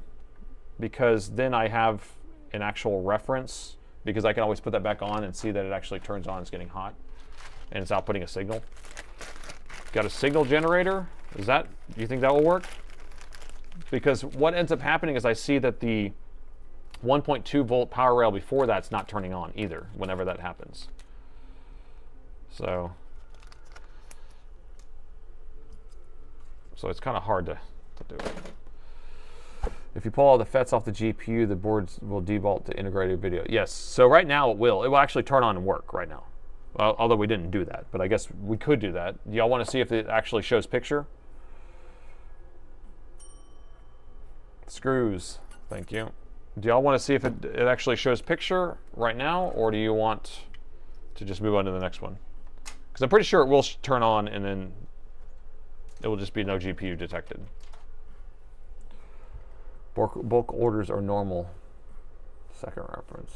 because then I have an actual reference, because I can always put that back on and see that it actually turns on, it's getting hot, and it's outputting a signal. Got a signal generator. Do you think that will work? Because what ends up happening is I see that the 1.2 volt power rail before that's not turning on either whenever that happens. So it's kind of hard to do it. If you pull all the FETs off the GPU, the boards will default to integrated video. Yes, so right now it will. It will actually turn on and work right now. Well, although we didn't do that, but I guess we could do that. Do y'all want to see if it actually shows picture? Screws, thank you. Do y'all want to see if it actually shows picture right now, or do you want to just move on to the next one? Because I'm pretty sure it will turn on and then it will just be no GPU detected. Bulk orders are normal. Second reference.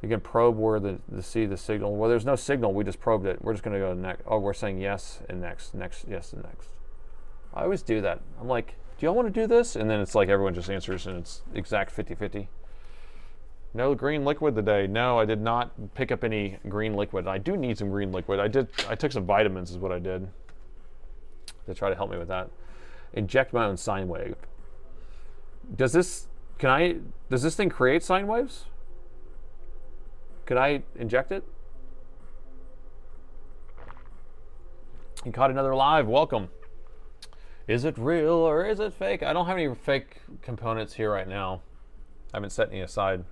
You can probe where to see the signal. Well, there's no signal. We just probed it. We're just going to go to next. Oh, we're saying yes and next. Next, yes and next. I always do that. I'm like, do y'all want to do this? And then it's like everyone just answers and it's exact 50-50. No green liquid today. No, I did not pick up any green liquid. I do need some green liquid. I took some vitamins is what I did to try to help me with that. Inject my own sine wave. Does this thing create sine waves? Could I inject it? You caught another live. Welcome. Is it real or is it fake? I don't have any fake components here right now. I haven't set any aside.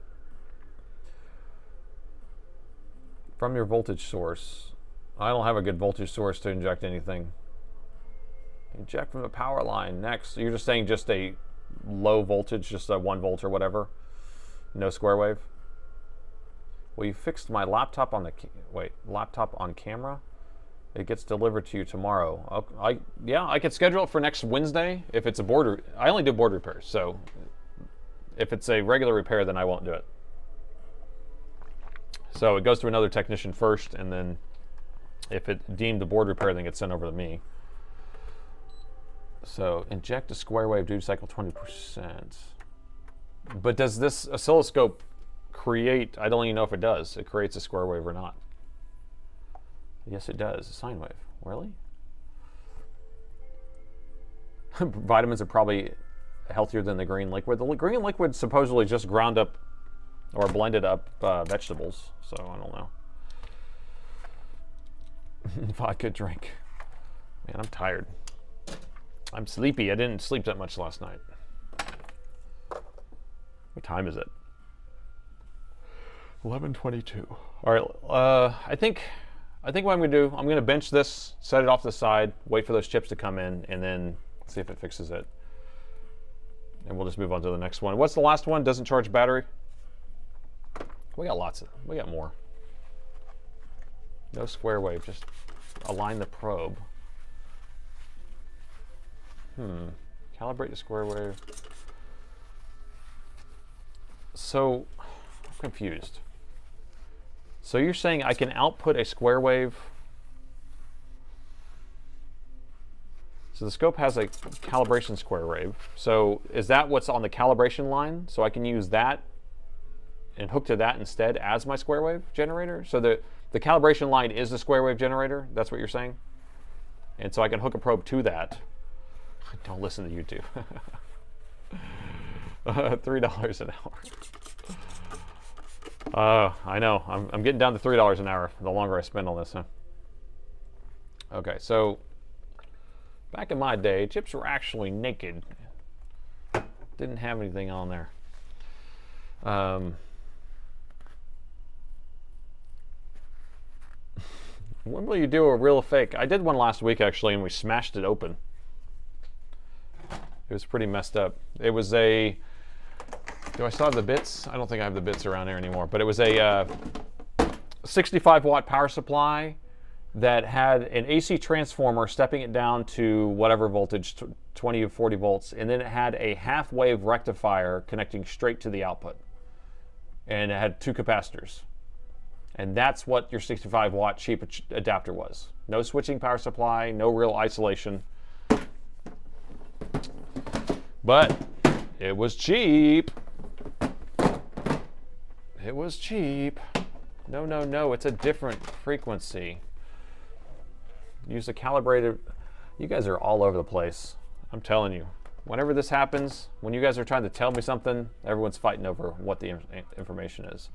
From your voltage source. I don't have a good voltage source to inject anything. Inject from the power line. Next. You're just saying just a low voltage, just a 1 volt or whatever. No square wave? Well, you fixed my laptop on the, laptop on camera? It gets delivered to you tomorrow. Yeah, I could schedule it for next Wednesday if it's a board. I only do board repairs, so if it's a regular repair, then I won't do it. So it goes to another technician first, and then if it deemed the board repair, then it gets sent over to me. So inject a square wave duty cycle 20%. But does this oscilloscope create, I don't even know if it does, it creates a square wave or not. Yes, it does, a sine wave. Really? Vitamins are probably healthier than the green liquid. The green liquid supposedly just ground up or blended up vegetables, so I don't know. Vodka drink. Man, I'm tired. I'm sleepy. I didn't sleep that much last night. What time is it? 11:22. All right. I think what I'm gonna do, I'm gonna bench this, set it off to the side, wait for those chips to come in, and then see if it fixes it. And we'll just move on to the next one. What's the last one? Doesn't charge battery. We got lots of. We got more. No square wave. Just align the probe. Calibrate the square wave. So, I'm confused. So you're saying I can output a square wave? So the scope has a calibration square wave. So is that what's on the calibration line? So I can use that and hook to that instead as my square wave generator? So the calibration line is the square wave generator? That's what you're saying? And so I can hook a probe to that. Don't listen to YouTube. $3 an hour. I know. I'm getting down to $3 an hour the longer I spend on this. Huh? Okay, so back in my day, chips were actually naked. Didn't have anything on there. When will you do a real fake? I did one last week actually, and we smashed it open. It was pretty messed up. It was a, do I still have the bits? I don't think I have the bits around here anymore, but it was a 65 watt power supply that had an AC transformer stepping it down to whatever voltage, 20 to 40 volts, and then it had a half wave rectifier connecting straight to the output. And it had 2 capacitors. And that's what your 65 watt cheap adapter was. No switching power supply, no real isolation. But it was cheap. It was cheap. No, it's a different frequency. Use a calibrated, you guys are all over the place. I'm telling you. Whenever this happens, when you guys are trying to tell me something, everyone's fighting over what the information is.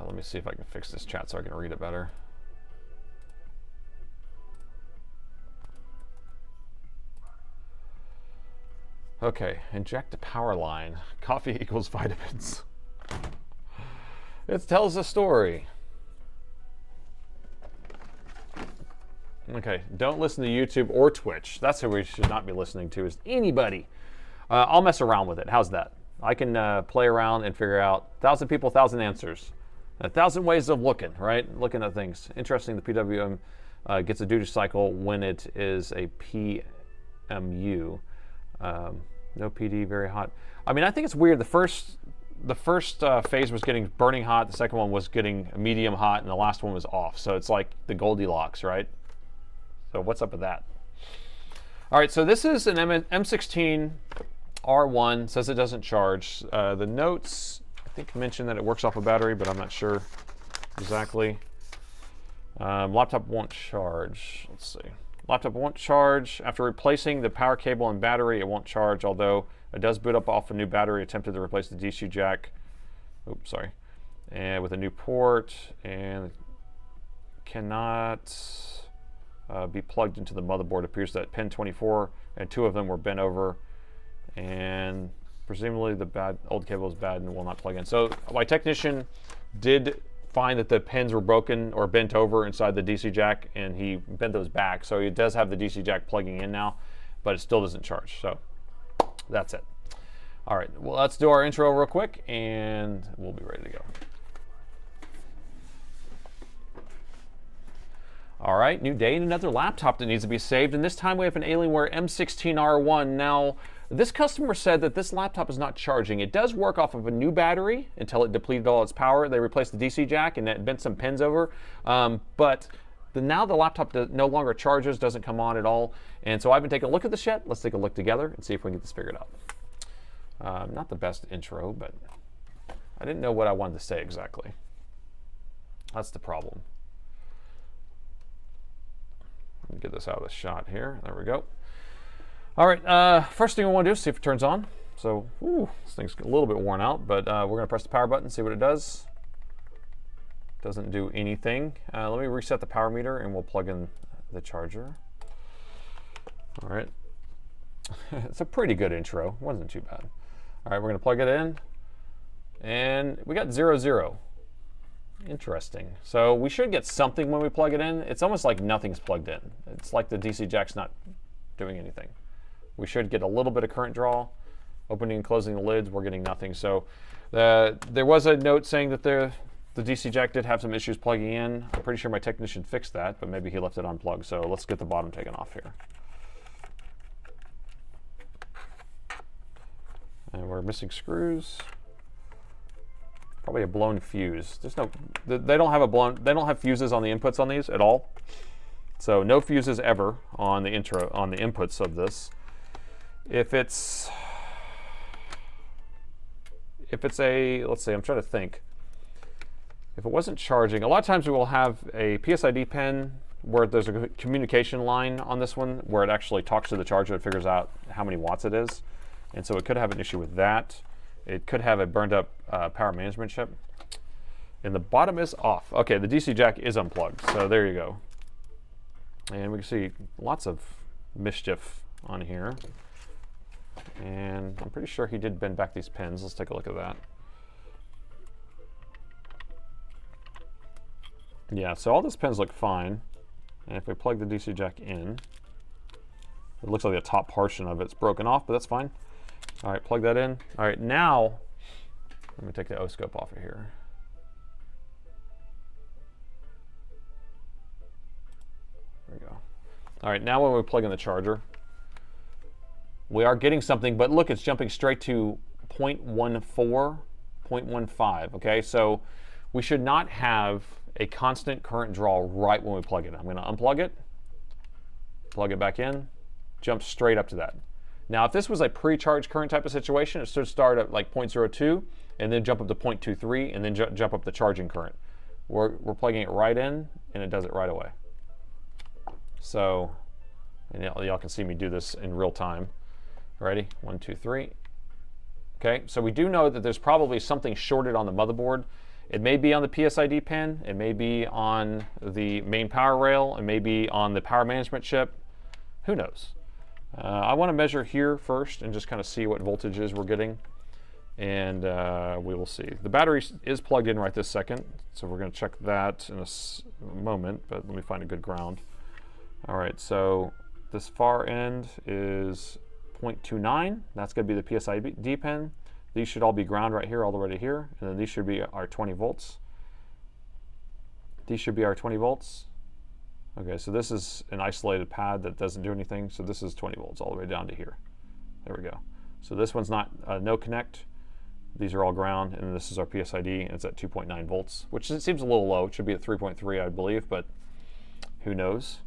Let me see if I can fix this chat so I can read it better. Okay, inject a power line. Coffee equals vitamins. It tells a story. Okay, don't listen to YouTube or Twitch. That's who we should not be listening to, is anybody. I'll mess around with it. How's that? I can play around and figure out 1,000 people, 1,000 answers. 1,000 ways of looking, right? Looking at things. Interesting, the PWM gets a duty cycle when it is a PMU. No PD, very hot. I mean, I think it's weird. The first phase was getting burning hot. The second one was getting medium hot, and the last one was off. So it's like the Goldilocks, right? So what's up with that? All right, so this is an M16 R1. Says it doesn't charge. The notes, I think, mentioned that it works off a battery, but I'm not sure exactly. Laptop won't charge. Let's see. Laptop won't charge. After replacing the power cable and battery, it won't charge, although it does boot up off a new battery. Attempted to replace the DC jack. Oops, sorry. And with a new port, and cannot be plugged into the motherboard. It appears that pin 24 and 2 of them were bent over, and presumably the old cable is bad and will not plug in. So my technician did find that the pins were broken or bent over inside the DC jack, and he bent those back. So it does have the DC jack plugging in now, but it still doesn't charge. So that's it. All right, well, let's do our intro real quick, and we'll be ready to go. All right, new day and another laptop that needs to be saved, and this time we have an Alienware M16R1. Now, this customer said that this laptop is not charging. It does work off of a new battery until it depleted all its power. They replaced the DC jack and it bent some pins over, but now the laptop no longer charges, doesn't come on at all. And so I've been taking a look at this yet. Let's take a look together and see if we can get this figured out. Not the best intro, but I didn't know what I wanted to say exactly. That's the problem. Let me get this out of the shot here. There we go. All right, first thing we want to do is see if it turns on. So, this thing's a little bit worn out, but we're going to press the power button, see what it does. Doesn't do anything. Let me reset the power meter and we'll plug in the charger. All right. It's a pretty good intro. It wasn't too bad. All right, we're going to plug it in. And we got 0, 0. Interesting. So we should get something when we plug it in. It's almost like nothing's plugged in. It's like the DC jack's not doing anything. We should get a little bit of current draw. Opening and closing the lids, we're getting nothing. So there was a note saying that the DC jack did have some issues plugging in. I'm pretty sure my technician fixed that, but maybe he left it unplugged. So let's get the bottom taken off here. And we're missing screws. Probably a blown fuse. There's no, they don't have fuses on the inputs on these at all. So no fuses ever on the inputs of this. If it's a, let's see, I'm trying to think. If it wasn't charging, a lot of times we will have a PSID pin where there's a communication line on this one where it actually talks to the charger. It figures out how many watts it is. And so it could have an issue with that. It could have a burned up power management chip. And the bottom is off. Okay, the DC jack is unplugged. So there you go. And we can see lots of mischief on here. And I'm pretty sure he did bend back these pins. Let's take a look at that. Yeah, so all these pins look fine. And if we plug the DC jack in, it looks like the top portion of it's broken off, but that's fine. All right, plug that in. All right, now, let me take the O-scope off of here. There we go. All right, now when we plug in the charger, we are getting something, but look, it's jumping straight to 0.14, 0.15, okay? So we should not have a constant current draw right when we plug it in. I'm gonna unplug it, plug it back in, jump straight up to that. Now, if this was a pre-charge current type of situation, it should start at like 0.02 and then jump up to 0.23 and then jump up the charging current. We're plugging it right in and it does it right away. So, and y'all can see me do this in real time. Ready? 1, 2, 3. Okay, so we do know that there's probably something shorted on the motherboard. It may be on the PSID pin, it may be on the main power rail, it may be on the power management chip. Who knows? I want to measure here first and just kind of see what voltages we're getting, and we will see. The battery is plugged in right this second, so we're going to check that in a moment, but let me find a good ground. All right, so this far end is 0.29. That's going to be the PSID pin. These should all be ground right here, all the way to here, and then these should be our 20 volts. These should be our 20 volts. Okay, so this is an isolated pad that doesn't do anything, so this is 20 volts all the way down to here. There we go. So this one's not no connect. These are all ground, and this is our PSID, and it's at 2.9 volts, which seems a little low. It should be at 3.3, I believe, but who knows.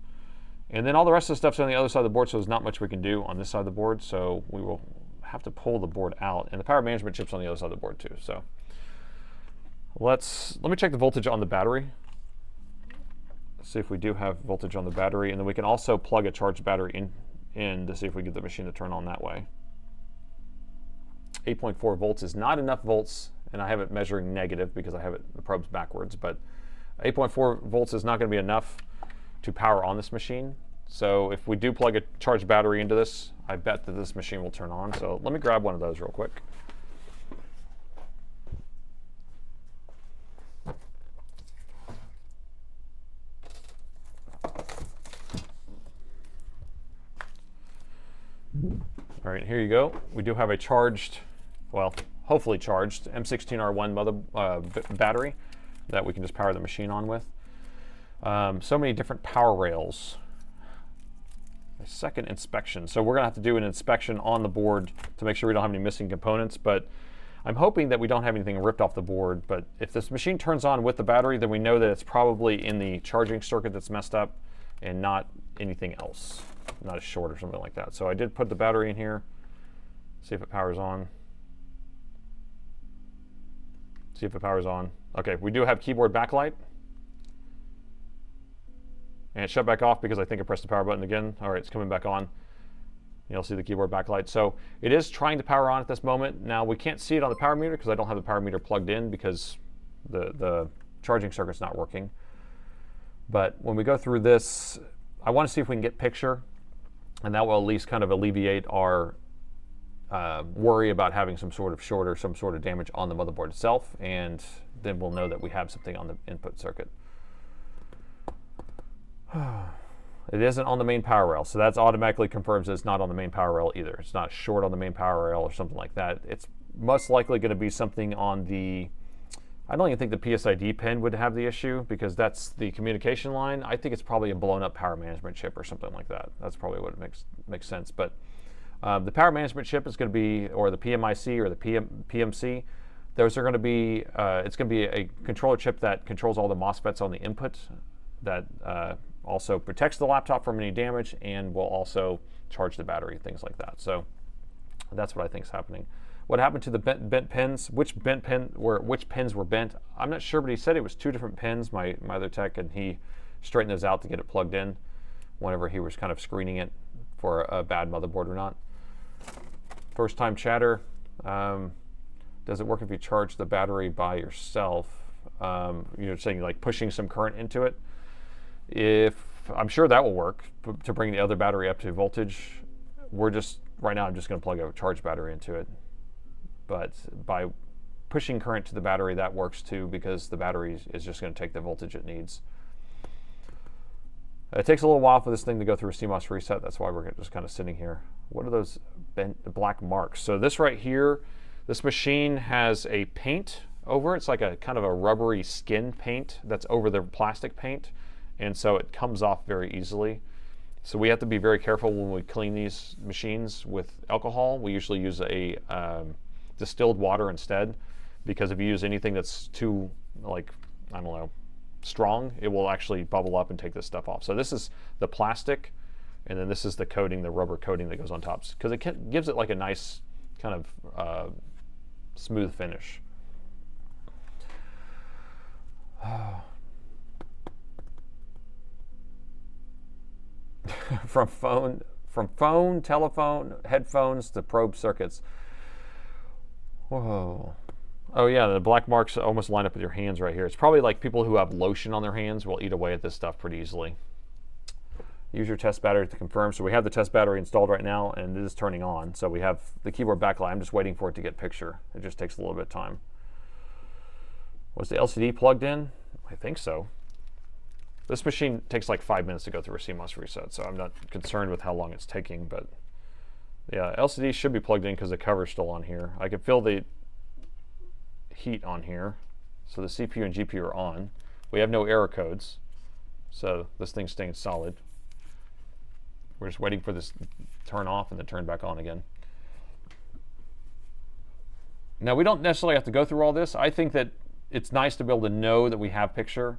And then all the rest of the stuff's on the other side of the board, so there's not much we can do on this side of the board, so we will have to pull the board out. And the power management chip's on the other side of the board too. So let me check the voltage on the battery. See if we do have voltage on the battery, and then we can also plug a charged battery in to see if we get the machine to turn on that way. 8.4 volts is not enough volts, and I have it measuring negative because I have the probes backwards, but 8.4 volts is not going to be enough to power on this machine. So if we do plug a charged battery into this, I bet that this machine will turn on. So let me grab one of those real quick. All right, here you go. We do have a charged, well, hopefully charged M16R1 battery that we can just power the machine on with. So many different power rails. A second inspection. So we're gonna have to do an inspection on the board to make sure we don't have any missing components, but I'm hoping that we don't have anything ripped off the board. But if this machine turns on with the battery, then we know that it's probably in the charging circuit that's messed up and not anything else, not a short or something like that. So I did put the battery in here, see if it powers on. See if it powers on. Okay, we do have keyboard backlight. And it shut back off because I think I pressed the power button again. All right, it's coming back on. You'll see the keyboard backlight. So it is trying to power on at this moment. Now we can't see it on the power meter because I don't have the power meter plugged in because the charging circuit's not working. But when we go through this, I want to see if we can get picture, and that will at least kind of alleviate our worry about having some sort of short or some sort of damage on the motherboard itself, and then we'll know that we have something on the input circuit. It isn't on the main power rail, so that's automatically confirms that it's not on the main power rail either. It's not short on the main power rail or something like that. It's most likely going to be something on the, I don't even think the PSID pin would have the issue because that's the communication line. I think it's probably a blown up power management chip or something like that. That's probably what makes sense. But the power management chip is going to be, or the PMIC or the PMC, those are going to be, it's going to be a controller chip that controls all the MOSFETs on the input that also protects the laptop from any damage and will also charge the battery, things like that. So that's what I think is happening. What happened to the bent pins? Which pins were bent? I'm not sure, but he said it was 2 different pins, my other tech, and he straightened those out to get it plugged in whenever he was kind of screening it for a bad motherboard or not. First time chatter. Does it work if you charge the battery by yourself? You're saying like pushing some current into it. I'm sure that will work to bring the other battery up to voltage. Right now I'm just going to plug a charge battery into it. But by pushing current to the battery, that works too because the battery is just going to take the voltage it needs. It takes a little while for this thing to go through a CMOS reset. That's why we're just kind of sitting here. What are those black marks? So this right here, this machine has a paint over it. It's like a kind of a rubbery skin paint that's over the plastic paint. And so it comes off very easily. So we have to be very careful when we clean these machines with alcohol. We usually use a distilled water instead, because if you use anything that's too, like, I don't know, strong, it will actually bubble up and take this stuff off. So this is the plastic, and then this is the coating, the rubber coating that goes on top, because it gives it like a nice kind of smooth finish. From phone, telephone, headphones to probe circuits. Whoa. Oh yeah, the black marks almost line up with your hands right here. It's probably like people who have lotion on their hands will eat away at this stuff pretty easily. Use your test battery to confirm. So we have the test battery installed right now, and it is turning on. So we have the keyboard backlight. I'm just waiting for it to get picture. It just takes a little bit of time. Was the LCD plugged in? I think so. This machine takes like 5 minutes to go through a CMOS reset, so I'm not concerned with how long it's taking, but yeah, LCD should be plugged in because the cover's still on here. I can feel the heat on here, so the CPU and GPU are on. We have no error codes, so this thing's staying solid. We're just waiting for this to turn off and then turn back on again. Now, we don't necessarily have to go through all this. I think that it's nice to be able to know that we have picture,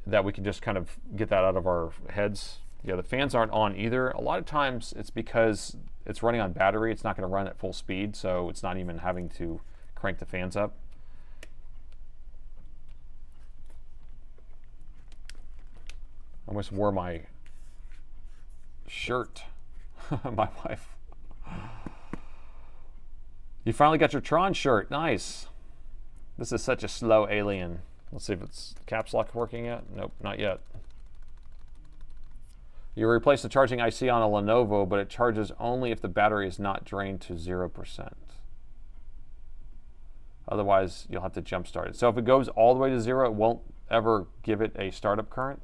that we can just kind of get that out of our heads. Yeah, the fans aren't on either. A lot of times it's because it's running on battery. It's not going to run at full speed, so it's not even having to crank the fans up. I almost wore my shirt. My wife. You finally got your Tron shirt. Nice. This is such a slow alien. Let's see if it's caps lock working yet. Nope, not yet. You replace the charging IC on a Lenovo, but it charges only if the battery is not drained to 0%. Otherwise, you'll have to jump start it. So if it goes all the way to 0, it won't ever give it a startup current?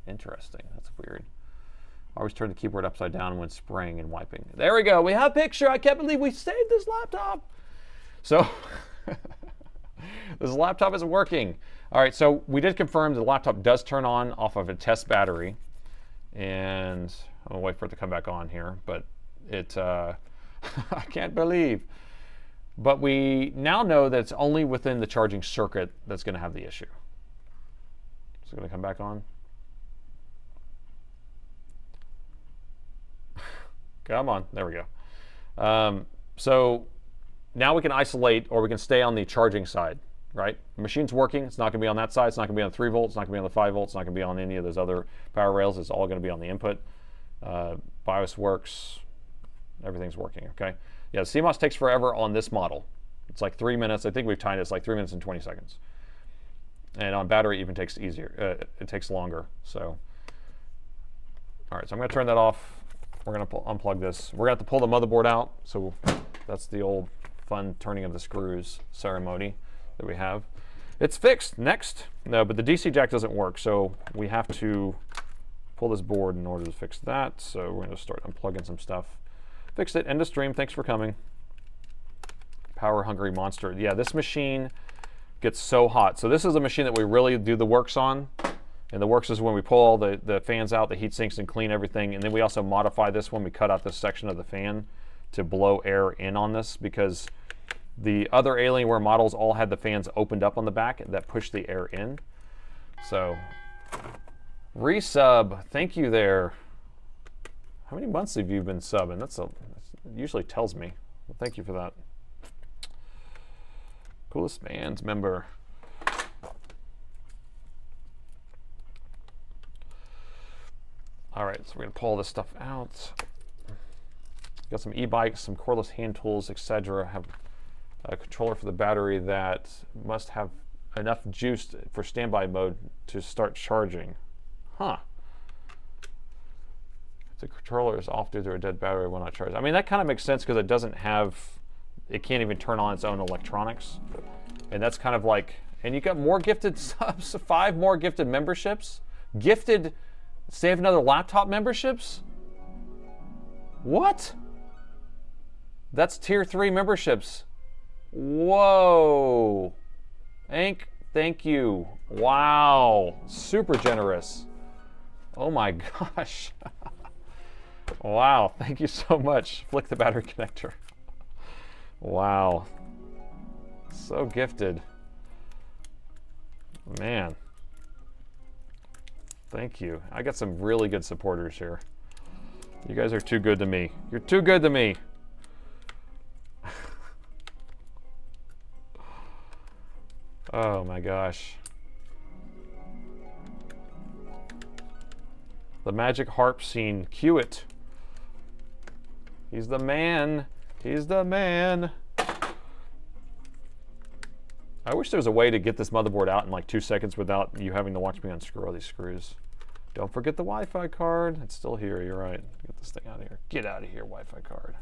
Interesting. That's weird. Always turn the keyboard upside down when spraying and wiping. There we go. We have a picture. I can't believe we saved this laptop. So this laptop isn't working. All right, so we did confirm the laptop does turn on off of a test battery. And I'm gonna wait for it to come back on here, but it, I can't believe. But we now know that it's only within the charging circuit that's gonna have the issue. It's gonna come back on. Come on, there we go. So now we can isolate, or we can stay on the charging side, right? The machine's working, it's not gonna be on that side, it's not gonna be on 3 volts, it's not gonna be on the 5 volts, it's not gonna be on any of those other power rails, it's all gonna be on the input. BIOS works, everything's working, okay? Yeah, CMOS takes forever on this model. It's like 3 minutes, I think we've timed it, it's like 3 minutes and 20 seconds. And on battery, it even takes easier, it takes longer, so. All right, so I'm gonna turn that off. We're gonna unplug this. We're gonna have to pull the motherboard out, so that's the old fun turning of the screws ceremony that we have. It's fixed. Next. No, but the DC jack doesn't work, so we have to pull this board in order to fix that. So we're gonna start unplugging some stuff. Fixed it. End of stream. Thanks for coming. Power hungry monster. Yeah, this machine gets so hot. So this is a machine that we really do the works on. And the works is when we pull all the fans out, the heat sinks, and clean everything. And then we also modify this one. We cut out this section of the fan to blow air in on this, because the other Alienware models all had the fans opened up on the back that push the air in. So, resub, thank you there. How many months have you been subbing? That usually tells me. Well, thank you for that. Coolest fans member. All right, so we're gonna pull this stuff out. Got some e-bikes, some cordless hand tools, etc. Have a controller for the battery that must have enough juice for standby mode to start charging. Huh. The controller is off due to a dead battery will not charge. I mean, that kind of makes sense because it doesn't have, it can't even turn on its own electronics. And that's kind of like, and you got more gifted subs, 5 more gifted memberships. Gifted Save Another Laptop memberships? What? That's tier 3 memberships. Whoa. Thank you. Wow. Super generous. Oh my gosh. Wow. Thank you so much. Flick the battery connector. Wow. So gifted. Man. Thank you. I got some really good supporters here. You guys are too good to me. You're too good to me. Oh my gosh. The magic harp scene. Cue it. He's the man. He's the man. I wish there was a way to get this motherboard out in like 2 seconds without you having to watch me unscrew all these screws. Don't forget the Wi-Fi card. It's still here, you're right. Get this thing out of here. Get out of here, Wi-Fi card.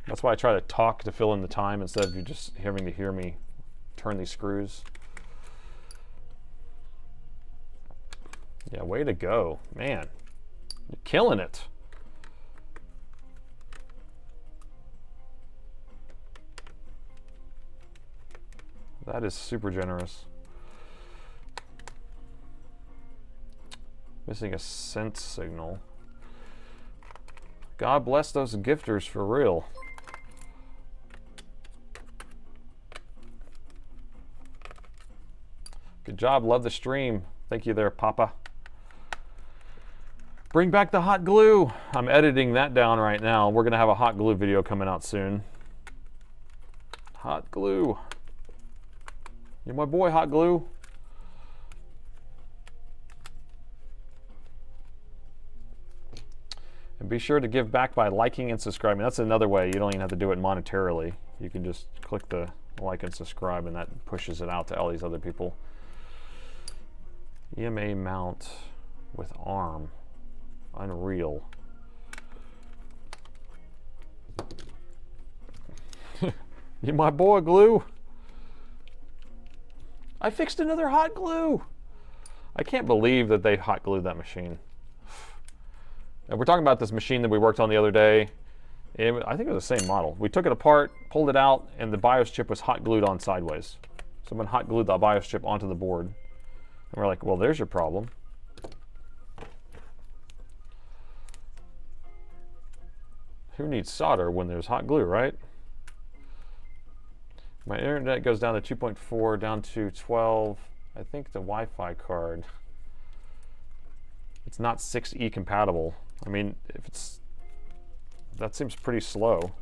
That's why I try to talk to fill in the time instead of you just having to hear me turn these screws. Yeah, way to go. Man, you're killing it. That is super generous. Missing a sense signal. God bless those gifters for real. Good job, love the stream. Thank you there, Papa. Bring back the hot glue. I'm editing that down right now. We're gonna have a hot glue video coming out soon. Hot glue. You're my boy, Hot Glue. And be sure to give back by liking and subscribing. That's another way. You don't even have to do it monetarily. You can just click the like and subscribe, and that pushes it out to all these other people. EMA mount with ARM. Unreal. You my boy, Glue. I fixed another hot glue. I can't believe that they hot glued that machine. And we're talking about this machine that we worked on the other day. I think it was the same model. We took it apart, pulled it out, and the BIOS chip was hot glued on sideways. Someone hot glued the BIOS chip onto the board. And we're like, well, there's your problem. Who needs solder when there's hot glue, right? My internet goes down to 2.4, down to 12. I think the Wi-Fi card, it's not 6E compatible. I mean, if it's, that seems pretty slow.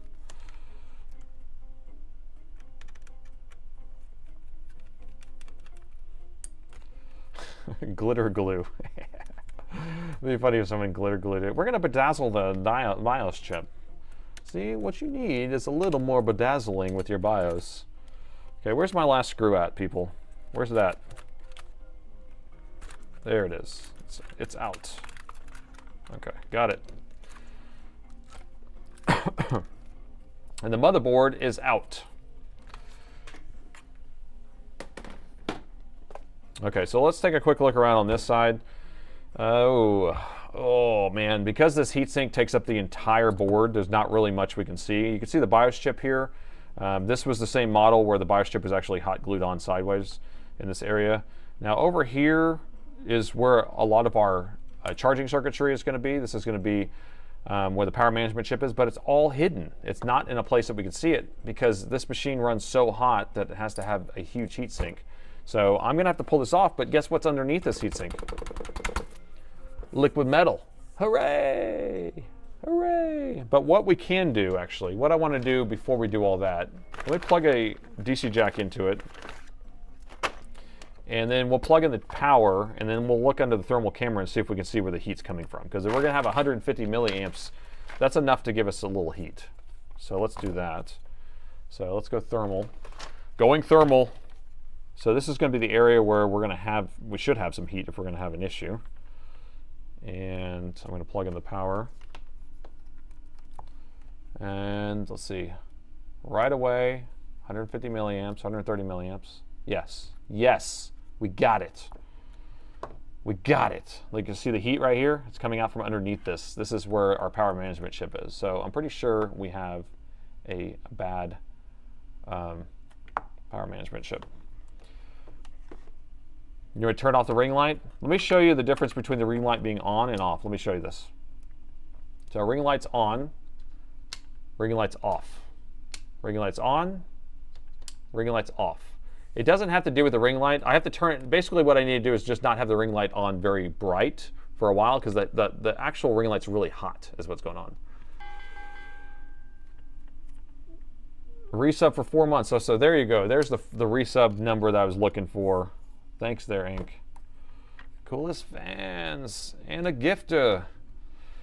Glitter glue. It'd be funny if someone glitter glued it. We're gonna bedazzle the BIOS chip. See, what you need is a little more bedazzling with your BIOS. Okay, where's my last screw at, people? Where's that? There it is. It's out. Okay, got it. And the motherboard is out. Okay, so let's take a quick look around on this side. Oh man, because this heatsink takes up the entire board, there's not really much we can see. You can see the BIOS chip here. This was the same model where the BIOS chip was actually hot glued on sideways in this area. Now over here is where a lot of our charging circuitry is going to be. This is going to be where the power management chip is, but it's all hidden. It's not in a place that we can see it because this machine runs so hot that it has to have a huge heatsink. So I'm going to have to pull this off, but guess what's underneath this heatsink? Liquid metal. Hooray! Hooray! But what we can do, actually, what I want to do before we do all that, let me plug a DC jack into it, and then we'll plug in the power, and then we'll look under the thermal camera and see if we can see where the heat's coming from. Because if we're going to have 150 milliamps, that's enough to give us a little heat. So let's do that. So let's go thermal. Going thermal. So this is going to be the area where we're going to have, we should have some heat if we're going to have an issue. And I'm going to plug in the power. And let's see, right away, 150 milliamps, 130 milliamps. Yes, yes, we got it. We got it. Like you can see the heat right here, it's coming out from underneath this. This is where our power management chip is. So I'm pretty sure we have a bad power management chip. You want to turn off the ring light? Let me show you the difference between the ring light being on and off. Let me show you this. So ring light's on, ring light's off. Ring light's on, ring light's off. It doesn't have to do with the ring light. I have to turn it, basically what I need to do is just not have the ring light on very bright for a while because the actual ring light's really hot is what's going on. Resub for 4 months. So there you go. There's the resub number that I was looking for. Thanks there, Ink. Coolest fans and a gifter.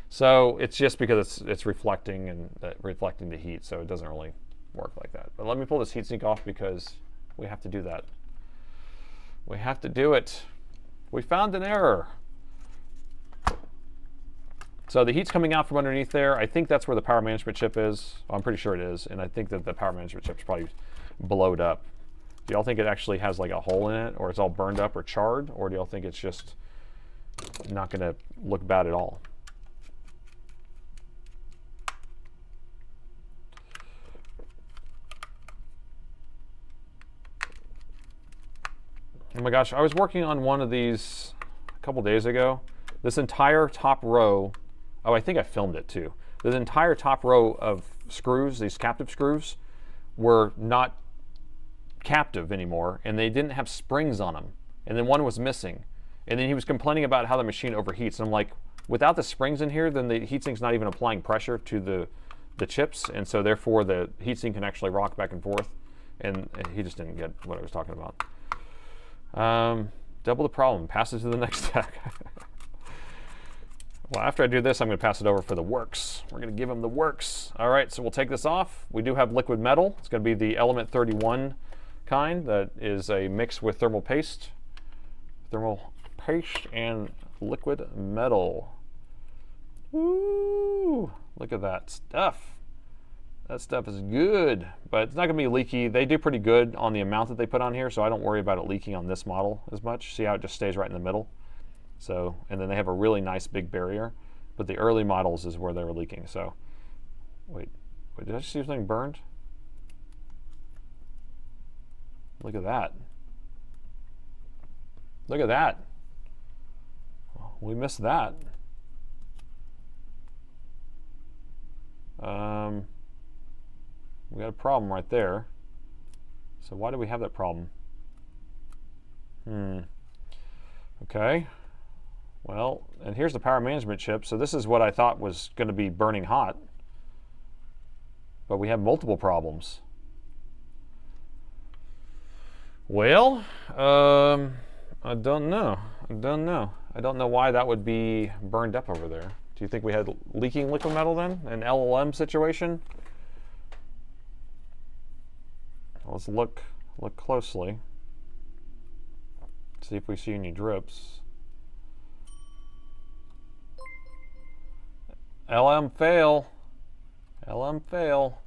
So it's just because it's reflecting and reflecting the heat, so it doesn't really work like that. But let me pull this heatsink off because we have to do that. We have to do it. We found an error. So the heat's coming out from underneath there. I think that's where the power management chip is. I'm pretty sure it is, and I think that the power management chip's probably blowed up. Do y'all think it actually has like a hole in it, or it's all burned up or charred, or do y'all think it's just not going to look bad at all? Oh my gosh, I was working on one of these a couple days ago. This entire top row, oh, I think I filmed it too. This entire top row of screws, these captive screws, were not captive anymore, and they didn't have springs on them, and then one was missing, and then he was complaining about how the machine overheats, and I'm like, without the springs in here, then the heatsink's not even applying pressure to the chips, and so therefore the heatsink can actually rock back and forth, and he just didn't get what I was talking about. Double the problem, pass it to the next deck. Well, after I do this, I'm going to pass it over for the works. We're going to give him the works. All right, so we'll take this off. We do have liquid metal. It's going to be the Element 31 kind that is a mix with thermal paste and liquid metal. Woo! Look at that stuff. That stuff is good, but it's not going to be leaky. They do pretty good on the amount that they put on here, so I don't worry about it leaking on this model as much. See how it just stays right in the middle? So, and then they have a really nice big barrier, but the early models is where they were leaking. So, wait, did I see something burned? Look at that. Look at that. We missed that. We got a problem right there. So why do we have that problem? Okay. Well, and here's the power management chip. So this is what I thought was going to be burning hot. But we have multiple problems. Well, I don't know. I don't know why that would be burned up over there. Do you think we had leaking liquid metal then? An LLM situation? Let's look closely. See if we see any drips. LM fail. LM fail.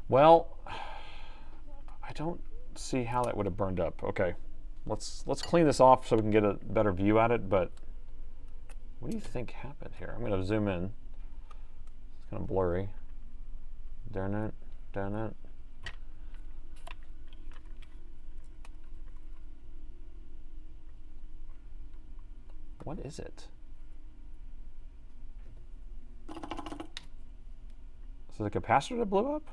Well, I don't see how that would have burned up. Okay, let's clean this off so we can get a better view at it. But what do you think happened here? I'm going to zoom in. It's kind of blurry. Darn it, darn it. What is it? So the capacitor that blew up?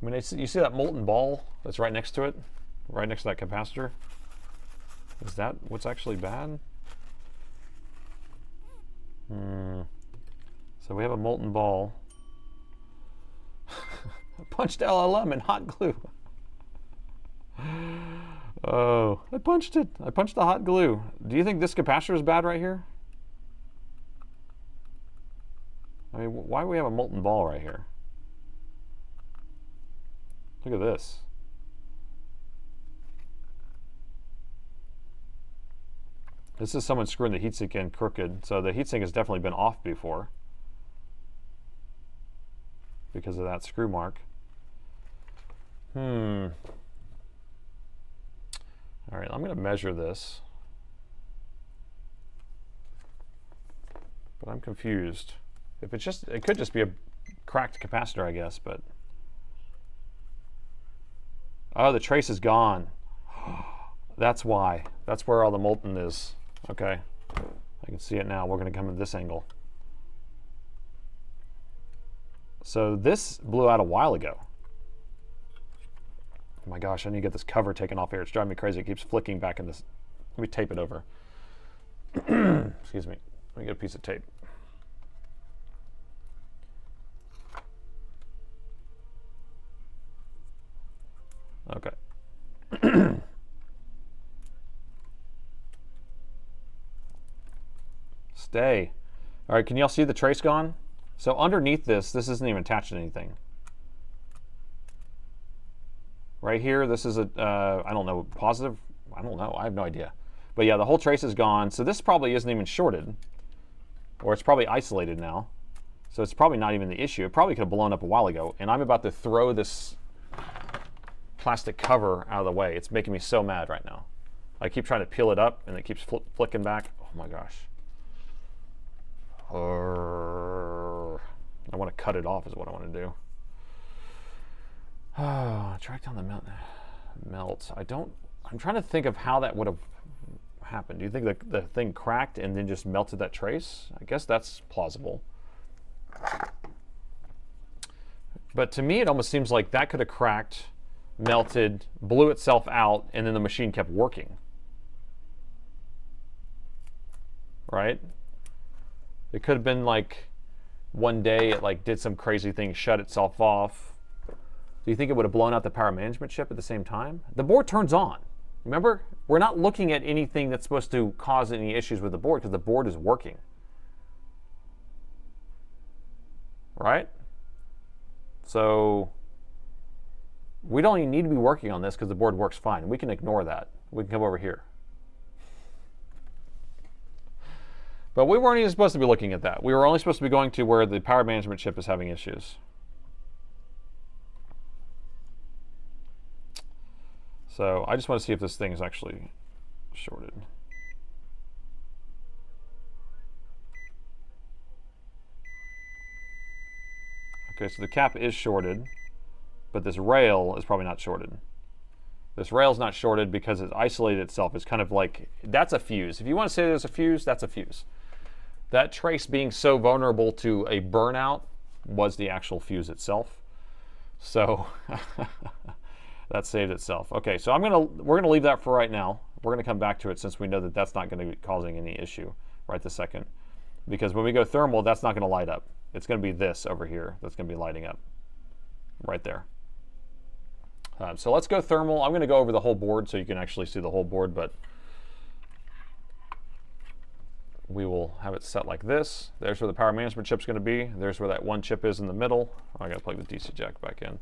I mean, you see that molten ball that's right next to it? Right next to that capacitor? Is that what's actually bad? So we have a molten ball. I punched LLM in hot glue. Oh, I punched it. I punched the hot glue. Do you think this capacitor is bad right here? I mean, why do we have a molten ball right here? Look at this. This is someone screwing the heatsink in crooked, so the heatsink has definitely been off before because of that screw mark. All right, I'm going to measure this, but I'm confused. If it's just, it could just be a cracked capacitor, I guess, but. Oh, the trace is gone. That's why. That's where all the molten is. Okay, I can see it now. We're going to come at this angle. So this blew out a while ago. Oh my gosh, I need to get this cover taken off here. It's driving me crazy. It keeps flicking back in this. Let me tape it over. Excuse me. Let me get a piece of tape. Okay. Stay. All right, can y'all see the trace gone? So underneath this isn't even attached to anything. Right here, this is a, I don't know, positive? I don't know, I have no idea. But yeah, the whole trace is gone. So this probably isn't even shorted, or it's probably isolated now. So it's probably not even the issue. It probably could have blown up a while ago. And I'm about to throw this plastic cover out of the way. It's making me so mad right now. I keep trying to peel it up and it keeps flicking back. Oh my gosh. I want to cut it off is what I want to do. Track down the melt. I'm trying to think of how that would have happened. Do you think the thing cracked and then just melted that trace? I guess that's plausible. But to me, it almost seems like that could have cracked, melted, blew itself out, and then the machine kept working. Right? It could have been like one day it like did some crazy thing, shut itself off. Do you think it would have blown out the power management chip at the same time? The board turns on. Remember, we're not looking at anything that's supposed to cause any issues with the board because the board is working. Right? So We don't even need to be working on this because the board works fine. We can ignore that. We can come over here. But we weren't even supposed to be looking at that. We were only supposed to be going to where the power management chip is having issues. So I just want to see if this thing is actually shorted. Okay, so the cap is shorted, but this rail is probably not shorted. This rail's not shorted because it's isolated itself. It's kind of like, that's a fuse. If you want to say there's a fuse, that's a fuse. That trace being so vulnerable to a burnout was the actual fuse itself. So that saved itself. Okay, so we're gonna leave that for right now. We're gonna come back to it since we know that that's not gonna be causing any issue right this second. Because when we go thermal, that's not gonna light up. It's gonna be this over here that's gonna be lighting up right there. So let's go thermal. I'm gonna go over the whole board so you can actually see the whole board, but we will have it set like this. There's where the power management chip's going to be. There's where that one chip is in the middle. Oh, I got to plug the DC jack back in.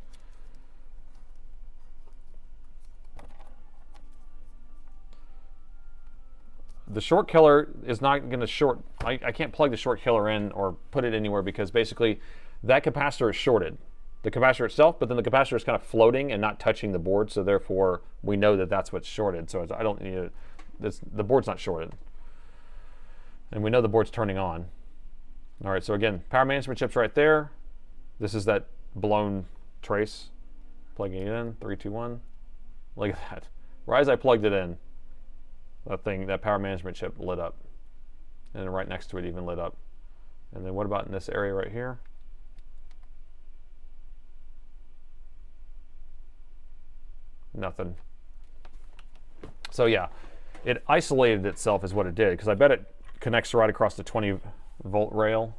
The short killer is not going to short. I can't plug the short killer in or put it anywhere because basically that capacitor is shorted. The capacitor itself, but then the capacitor is kind of floating and not touching the board, so therefore we know that that's what's shorted. So I don't need it. The board's not shorted. And we know the board's turning on. All right, so again, power management chip's right there. This is that blown trace. Plugging it in, 3, 2, 1. Look at that. Right as I plugged it in, that power management chip lit up. And then right next to it even lit up. And then what about in this area right here? Nothing. So yeah, it isolated itself is what it did, because I bet it connects right across the 20-volt rail.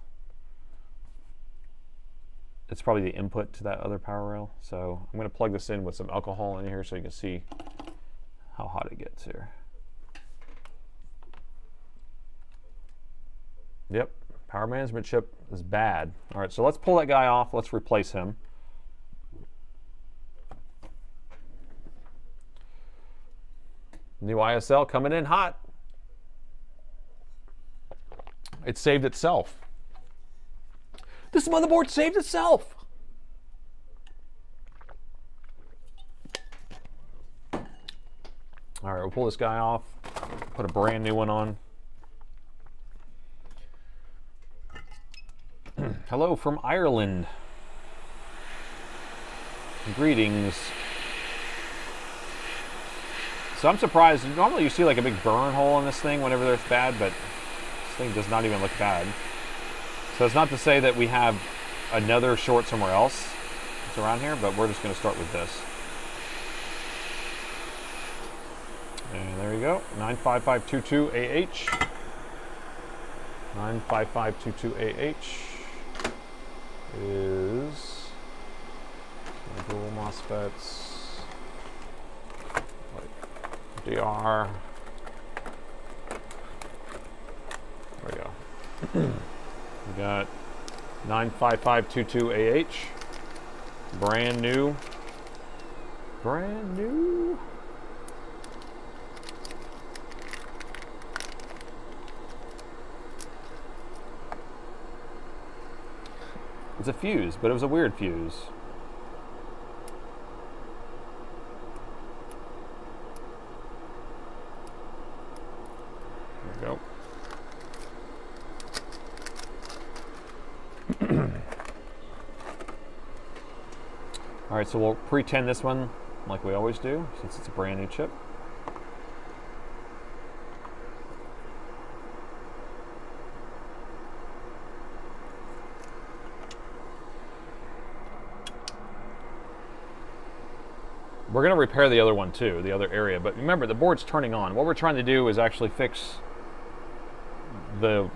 It's probably the input to that other power rail. So I'm going to plug this in with some alcohol in here so you can see how hot it gets here. Yep, power management chip is bad. All right, so let's pull that guy off. Let's replace him. New ISL coming in hot. It saved itself. This motherboard saved itself. All right, we'll pull this guy off, put a brand new one on. Hello from Ireland. Greetings. So I'm surprised. Normally you see like a big burn hole in this thing whenever there's bad, but this thing does not even look bad. So it's not to say that we have another short somewhere else that's around here, but we're just going to start with this. And there you go, 95522AH. 95522AH is dual MOSFETs. DR. There we go. We got 95522AH. Brand new. Brand new. It's a fuse, but it was a weird fuse. Go. All right, so we'll pretend this one like we always do, since it's a brand new chip. We're going to repair the other one too, the other area, but remember the board's turning on. What we're trying to do is actually fix the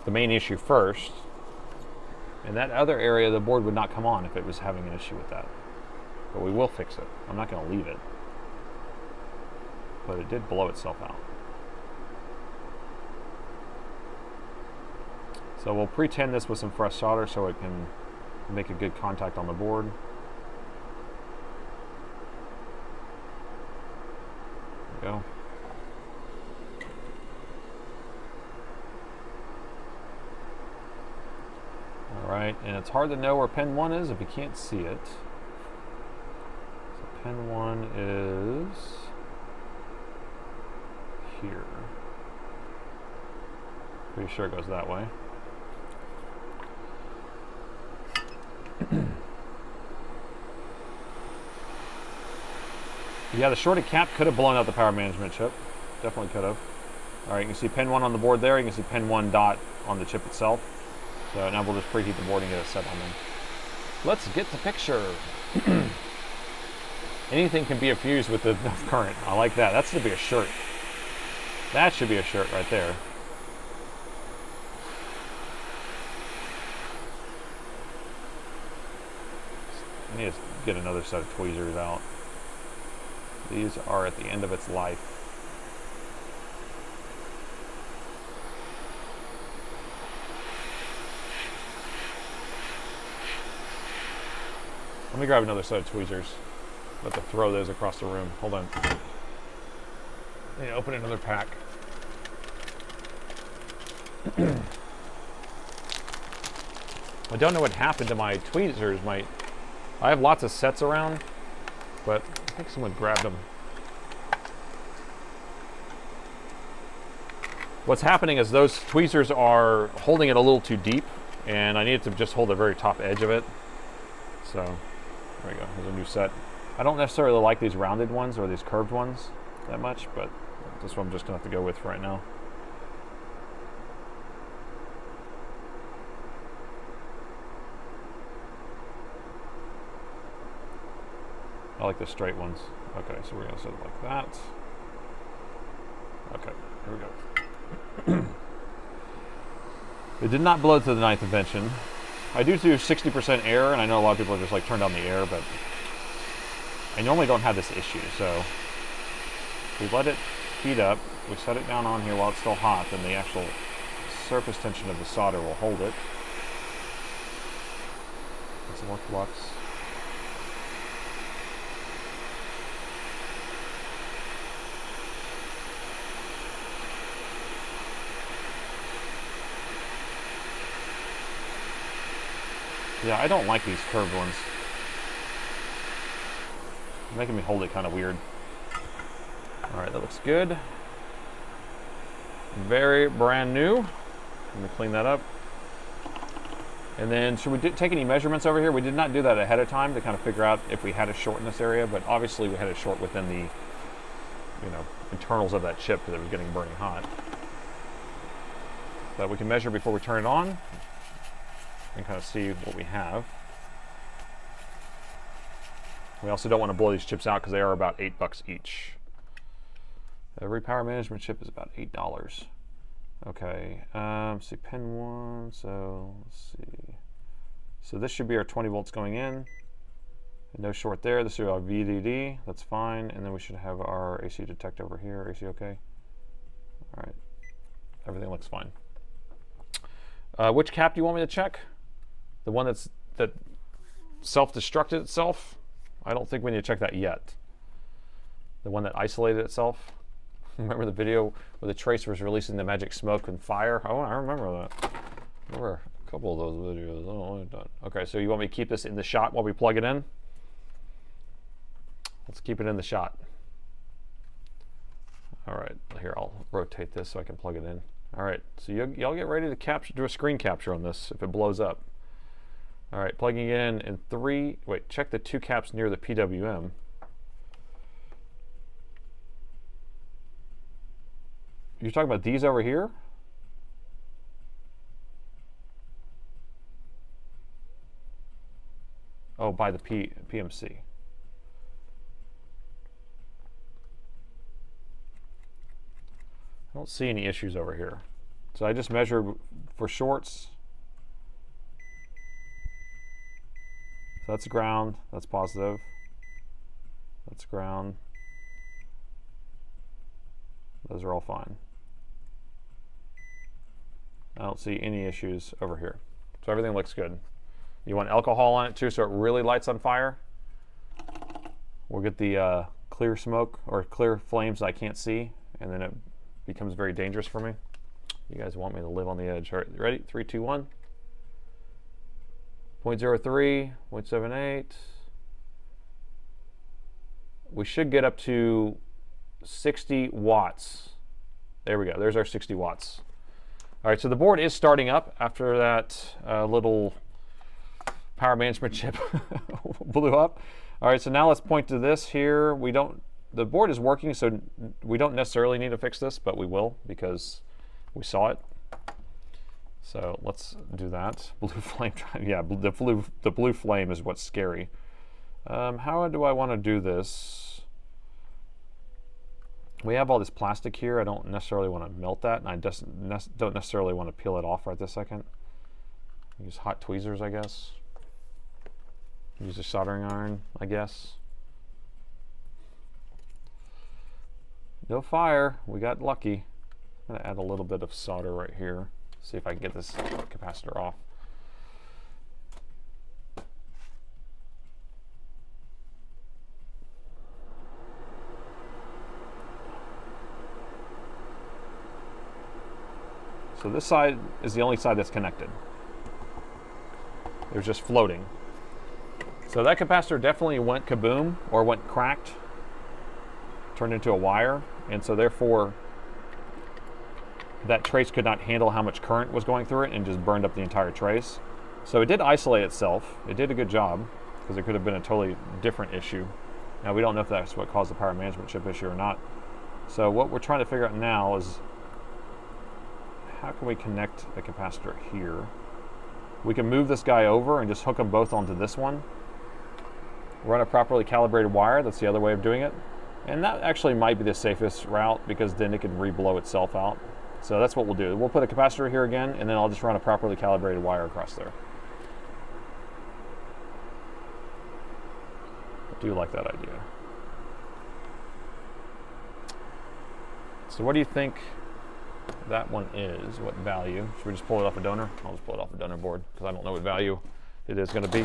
main issue first, and that other area the board would not come on if it was having an issue with that, but we will fix it. I'm not going to leave it, but it did blow itself out. So we'll pretend this with some fresh solder so it can make a good contact on the board. go. All right, and it's hard to know where pin 1 is if you can't see it. So pin 1 is here. Pretty sure it goes that way. Yeah, the shorted cap could have blown out the power management chip. Definitely could have. All right, you can see pin 1 on the board there. You can see pin 1 dot on the chip itself. So now we'll just preheat the board and get it set on them. Let's get the picture. Anything can be a fuse with enough current. I like that. That should be a shirt. That should be a shirt right there. I need to get another set of tweezers out. These are at the end of its life. Let me grab another set of tweezers. About to throw those across the room. Hold on. I need to open another pack. I don't know what happened to my tweezers. I have lots of sets around, but I think someone grabbed them. What's happening is those tweezers are holding it a little too deep, and I need to just hold the very top edge of it. So, there we go. There's a new set. I don't necessarily like these rounded ones or these curved ones that much, but this one I'm just going to have to go with for right now. I like the straight ones. Okay, so we're going to set it like that. Okay, here we go. It did not blow to the 9th invention. I do 60% air, and I know a lot of people are just like turn down the air, but I normally don't have this issue. So we let it heat up. We set it down on here while it's still hot, and the actual surface tension of the solder will hold it. It's more flux. Yeah, I don't like these curved ones. They're making me hold it kind of weird. All right, that looks good. Very brand new. Let me clean that up. And then, should we take any measurements over here? We did not do that ahead of time to kind of figure out if we had a short in this area, but obviously we had a short within the, internals of that chip because it was getting burning hot. But we can measure before we turn it on and kind of see what we have. We also don't want to blow these chips out because they are about $8 each. Every power management chip is about $8. Okay, let's see, pin 1, so let's see. So this should be our 20 volts going in. No short there. This is our VDD, that's fine. And then we should have our AC detect over here. AC okay? All right, everything looks fine. Which cap do you want me to check? The one that self-destructed itself? I don't think we need to check that yet. The one that isolated itself? Remember the video where the tracer was releasing the magic smoke and fire? Oh, I remember that. I remember a couple of those videos. Oh, done. Okay, so you want me to keep this in the shot while we plug it in? Let's keep it in the shot. All right, here, I'll rotate this so I can plug it in. All right, so y'all get ready to do a screen capture on this if it blows up. All right, plugging it in 3, wait, check the 2 caps near the PWM. You're talking about these over here? Oh, by the PMC. I don't see any issues over here. So I just measured for shorts. So that's ground, that's positive. That's ground. Those are all fine. I don't see any issues over here. So everything looks good. You want alcohol on it too so it really lights on fire? We'll get the clear smoke or clear flames I can't see, and then it becomes very dangerous for me. You guys want me to live on the edge. All right, ready? 3, 2, 1. 0.03, 0.78. We should get up to 60 watts. There we go. There's our 60 watts. All right, so the board is starting up after that little power management chip blew up. All right, so now let's point to this here. The board is working, so we don't necessarily need to fix this, but we will because we saw it. So let's do that. Blue flame, yeah, the blue flame is what's scary. How do I want to do this? We have all this plastic here. I don't necessarily want to melt that, and I just don't necessarily want to peel it off right this second. Use hot tweezers, I guess. Use a soldering iron, I guess. No fire. We got lucky. I'm going to add a little bit of solder right here. See if I can get this capacitor off. So this side is the only side that's connected. It was just floating. So that capacitor definitely went kaboom, or went cracked, turned into a wire, and so therefore that trace could not handle how much current was going through it and just burned up the entire trace. So it did isolate itself. It did a good job, because it could have been a totally different issue. Now we don't know if that's what caused the power management chip issue or not. So what we're trying to figure out now is how can we connect the capacitor here? We can move this guy over and just hook them both onto this one. Run a properly calibrated wire, that's the other way of doing it. And that actually might be the safest route, because then it can re-blow itself out. So that's what we'll do. We'll put a capacitor here again, and then I'll just run a properly calibrated wire across there. I do like that idea. So what do you think that one is? What value? Should we just pull it off a donor? I'll just pull it off a donor board, because I don't know what value it is going to be.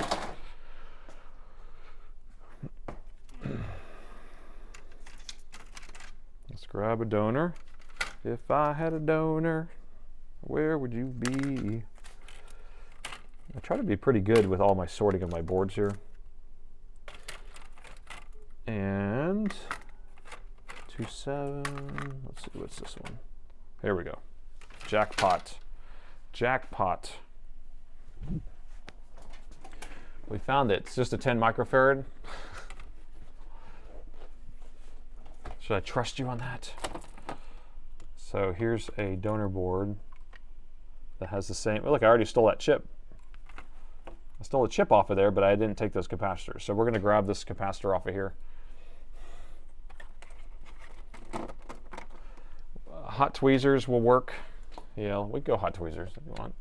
Let's grab a donor. If I had a donor, where would you be? I try to be pretty good with all my sorting of my boards here. And 27, let's see, what's this one? Here we go. Jackpot. Jackpot. We found it. It's just a 10 microfarad. Should I trust you on that? So here's a donor board that has the same, look, I already stole that chip. I stole a chip off of there, but I didn't take those capacitors. So we're going to grab this capacitor off of here. Hot tweezers will work. Yeah, we can go hot tweezers if you want.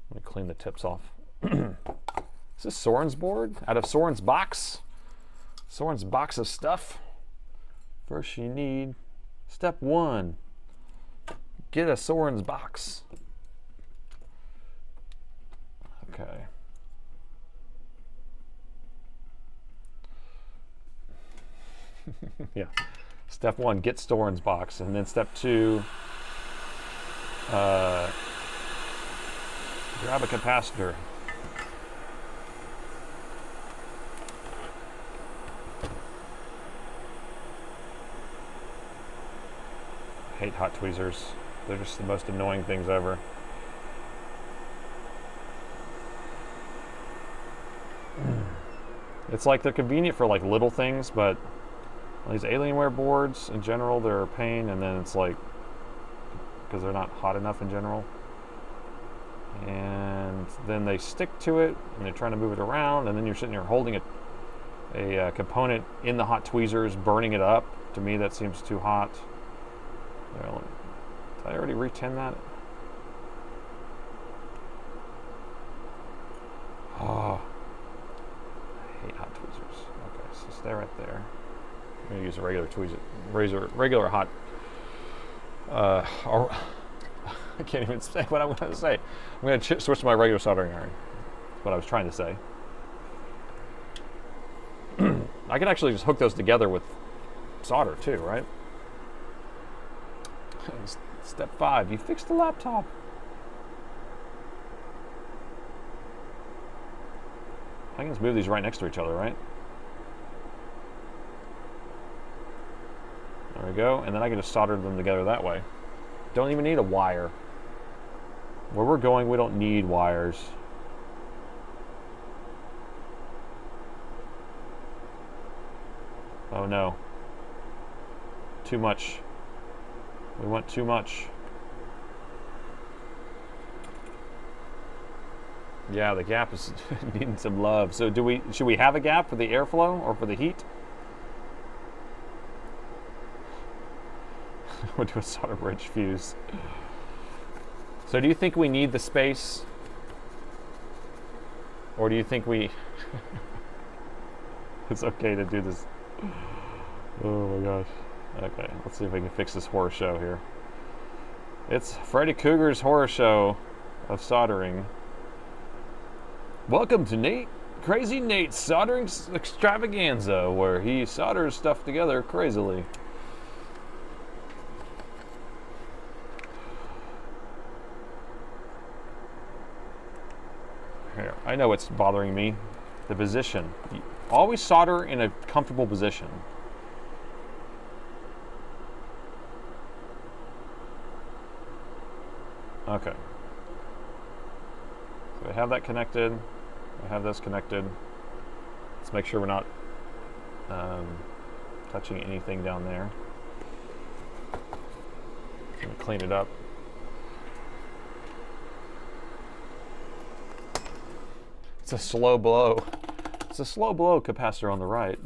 Let me clean the tips off. Is this Soren's board? Out of Soren's box? Soren's box of stuff. First you need, step 1, get a Soren's box. Okay. Yeah. Step 1, get Soren's box. And then step 2, grab a capacitor. I hate hot tweezers. They're just the most annoying things ever. It's like they're convenient for like little things, but these Alienware boards in general, they're a pain, and then it's like, because they're not hot enough in general. And then they stick to it, and they're trying to move it around, and then you're sitting there holding a component in the hot tweezers, burning it up. To me, that seems too hot. Did I already re-tin that? Oh, I hate hot tweezers. Okay, so stay right there. I'm gonna use a regular tweezer, regular hot. Or I can't even say what I'm going to say. I'm going to switch to my regular soldering iron. That's what I was trying to say. I can actually just hook those together with solder too, right? Step 5, you fixed the laptop. I can just move these right next to each other, right? There we go, and then I can just solder them together that way. Don't even need a wire. Where we're going, we don't need wires. Oh no. Too much. We want too much. Yeah, the gap is needing some love. So should we have a gap for the airflow or for the heat? We'll do a solder bridge fuse. So do you think we need the space? Or do you think it's okay to do this? Oh my gosh. Okay, let's see if we can fix this horror show here. It's Freddy Cougar's horror show of soldering. Welcome to Crazy Nate's soldering extravaganza, where he solders stuff together crazily. Here, I know what's bothering me. The position. Always solder in a comfortable position. Okay. So I have that connected. I have this connected. Let's make sure we're not touching anything down there. I'm gonna clean it up. It's a slow blow. It's a slow blow capacitor on the right.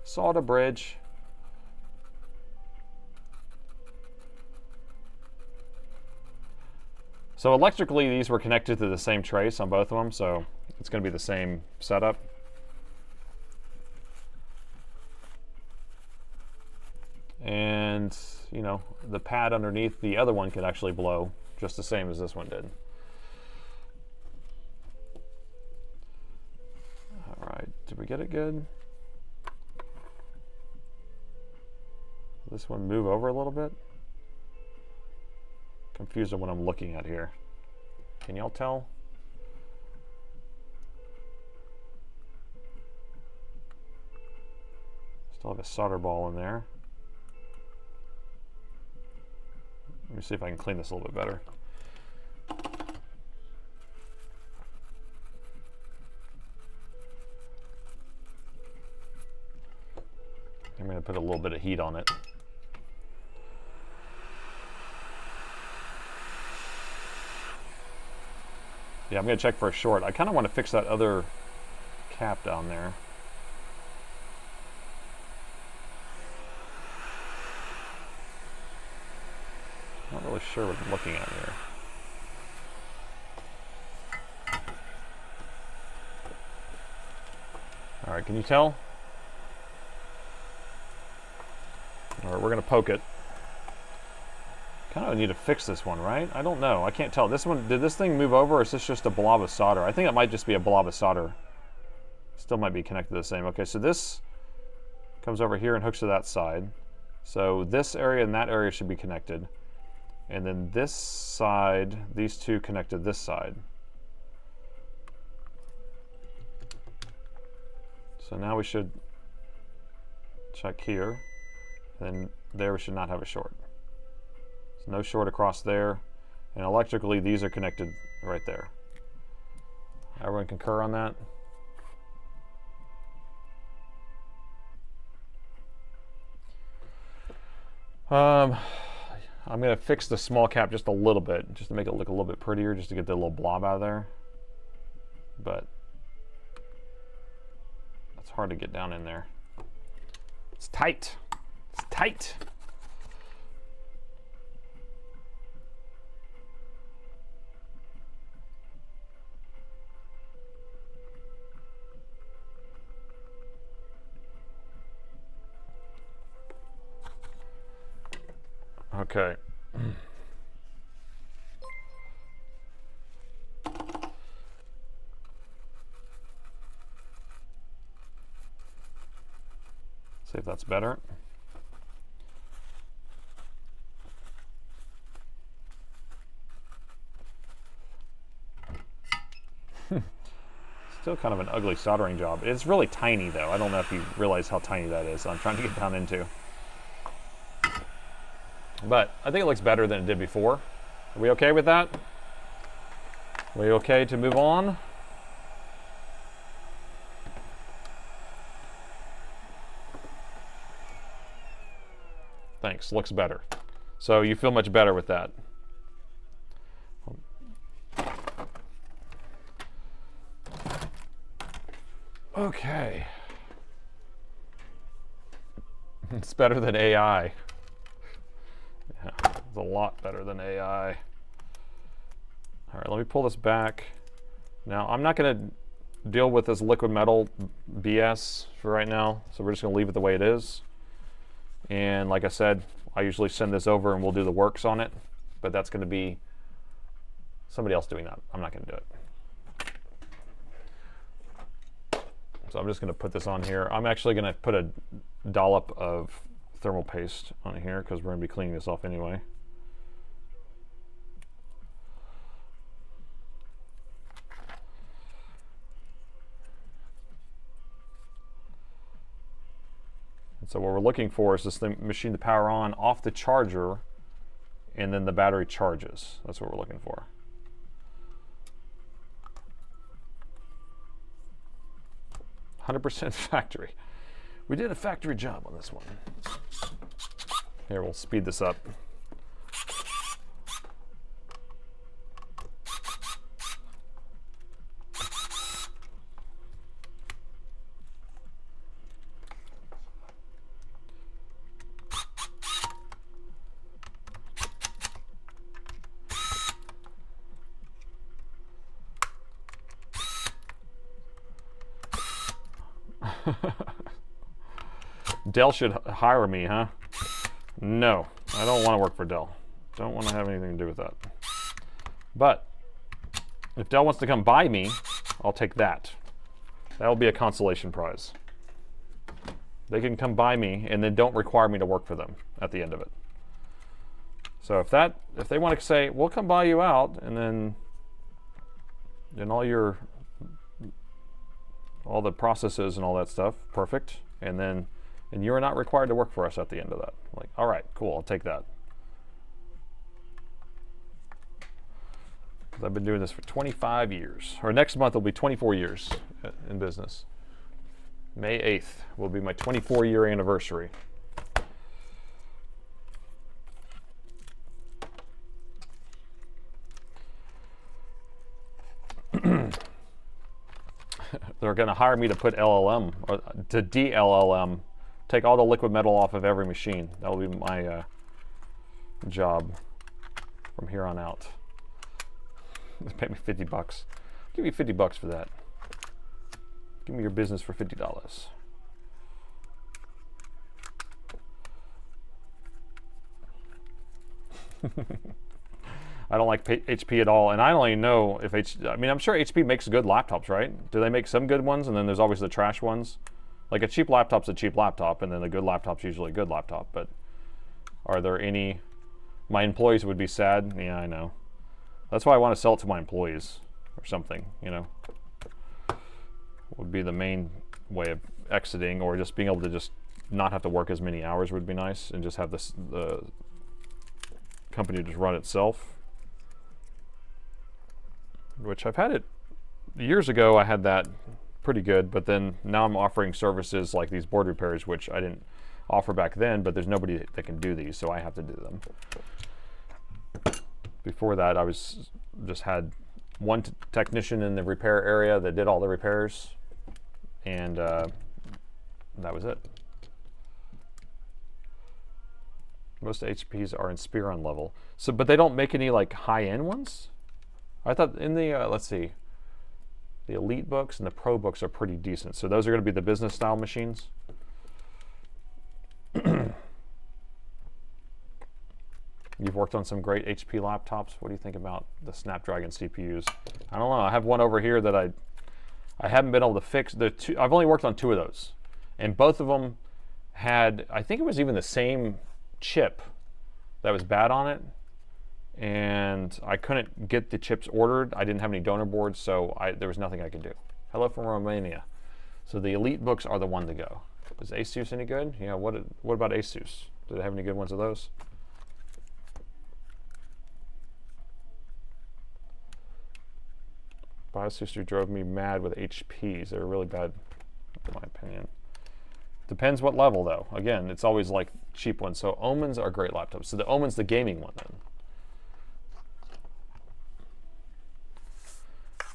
Solder bridge. So electrically, these were connected to the same trace on both of them, so it's going to be the same setup. And, you know, the pad underneath the other one could actually blow just the same as this one did. All right, did we get it good? This one move over a little bit? Confused on what I'm looking at here. Can y'all tell? Still have a solder ball in there. Let me see if I can clean this a little bit better. I'm going to put a little bit of heat on it. Yeah, I'm going to check for a short. I kind of want to fix that other cap down there. Not really sure what I'm looking at here. All right, can you tell? All right, we're going to poke it. Kind of need to fix this one, right? I don't know. I can't tell. This one, did this thing move over, or is this just a blob of solder? I think it might just be a blob of solder. Still might be connected to the same. Okay, so this comes over here and hooks to that side. So this area and that area should be connected. And then this side, these two connect to this side. So now we should check here. Then there we should not have a short. So no short across there. And electrically, these are connected right there. Everyone concur on that? I'm going to fix the small cap just a little bit, just to make it look a little bit prettier, just to get the little blob out of there. But it's hard to get down in there. It's tight. It's tight. Okay. See if that's better. Still kind of an ugly soldering job. It's really tiny though. I don't know if you realize how tiny that is. I'm trying to get down into. But I think it looks better than it did before. Are we okay with that? Are we okay to move on? Thanks, looks better. So you feel much better with that. Okay. It's better than AI. Yeah, it's a lot better than AI. All right, let me pull this back. Now, I'm not going to deal with this liquid metal BS for right now, so we're just going to leave it the way it is. And like I said, I usually send this over and we'll do the works on it, but that's going to be somebody else doing that. I'm not going to do it. So I'm just going to put this on here. I'm actually going to put a dollop of thermal paste on here because we're going to be cleaning this off anyway. And so what we're looking for is this machine to power on off the charger and then the battery charges. That's what we're looking for. %, factory. We did a factory job on this one. Here, we'll speed this up. Dell should hire me, huh? No, I don't want to work for Dell. Don't want to have anything to do with that. But if Dell wants to come buy me, I'll take that. That will be a consolation prize. They can come buy me and then don't require me to work for them at the end of it. So if they want to say, we'll come buy you out, and then all the processes and all that stuff, perfect. And you're not required to work for us at the end of that. Like, all right, cool, I'll take that. I've been doing this for 25 years. Or next month will be 24 years in business. May 8th will be my 24-year anniversary. They're going to hire me to put LLM, or to de-LLM, take all the liquid metal off of every machine. That will be my job from here on out. Pay me $50. I'll give you $50 for that. Give me your business for $50. I don't like HP at all, and I don't even know if I mean, I'm sure HP makes good laptops, right? Do they make some good ones, and then there's always the trash ones? Like a cheap laptop's a cheap laptop, and then the good laptop's usually a good laptop, but are there any? My employees would be sad. Yeah, I know. That's why I want to sell it to my employees or something, you know. Would be the main way of exiting, or just being able to just not have to work as many hours would be nice, and just have the company just run itself. Which I've had it years ago. I had that pretty good, but then now I'm offering services like these board repairs, which I didn't offer back then, but there's nobody that can do these, so I have to do them. Before that, I was just had one technician in the repair area that did all the repairs, and that was it. Most HPs are in Spiron level, so but they don't make any like high-end ones. I thought in the let's see, the Elite books and the Pro books are pretty decent. So those are going to be the business style machines. You've worked on some great HP laptops. What do you think about the Snapdragon CPUs? I don't know. I have one over here that I haven't been able to fix. I've only worked on 2 of those, and both of them had, I think it was even the same chip that was bad on it, and I couldn't get the chips ordered. I didn't have any donor boards, so there was nothing I could do. Hello from Romania. So the Elite books are the one to go. Is Asus any good? Yeah, what about Asus? Do they have any good ones of those? BioSuster drove me mad with HPs. They were really bad, in my opinion. Depends what level, though. Again, it's always like cheap ones. So Omens are great laptops. So the Omen's the gaming one, then.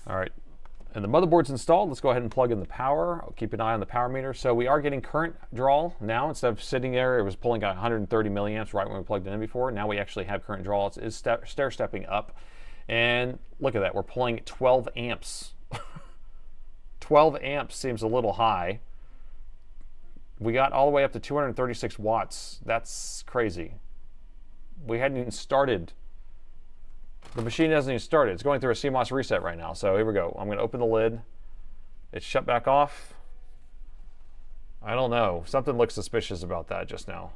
All right. And the motherboard's installed. Let's go ahead and plug in the power. I'll keep an eye on the power meter. So we are getting current draw now. Instead of sitting there, it was pulling out 130 milliamps right when we plugged it in before. Now we actually have current draw. It is stair-stepping up. And look at that. We're pulling 12 amps. 12 amps seems a little high. We got all the way up to 236 watts. That's crazy. We hadn't even started. The machine hasn't even started. It's going through a CMOS reset right now. So here we go. I'm going to open the lid. It's shut back off. I don't know. Something looks suspicious about that just now.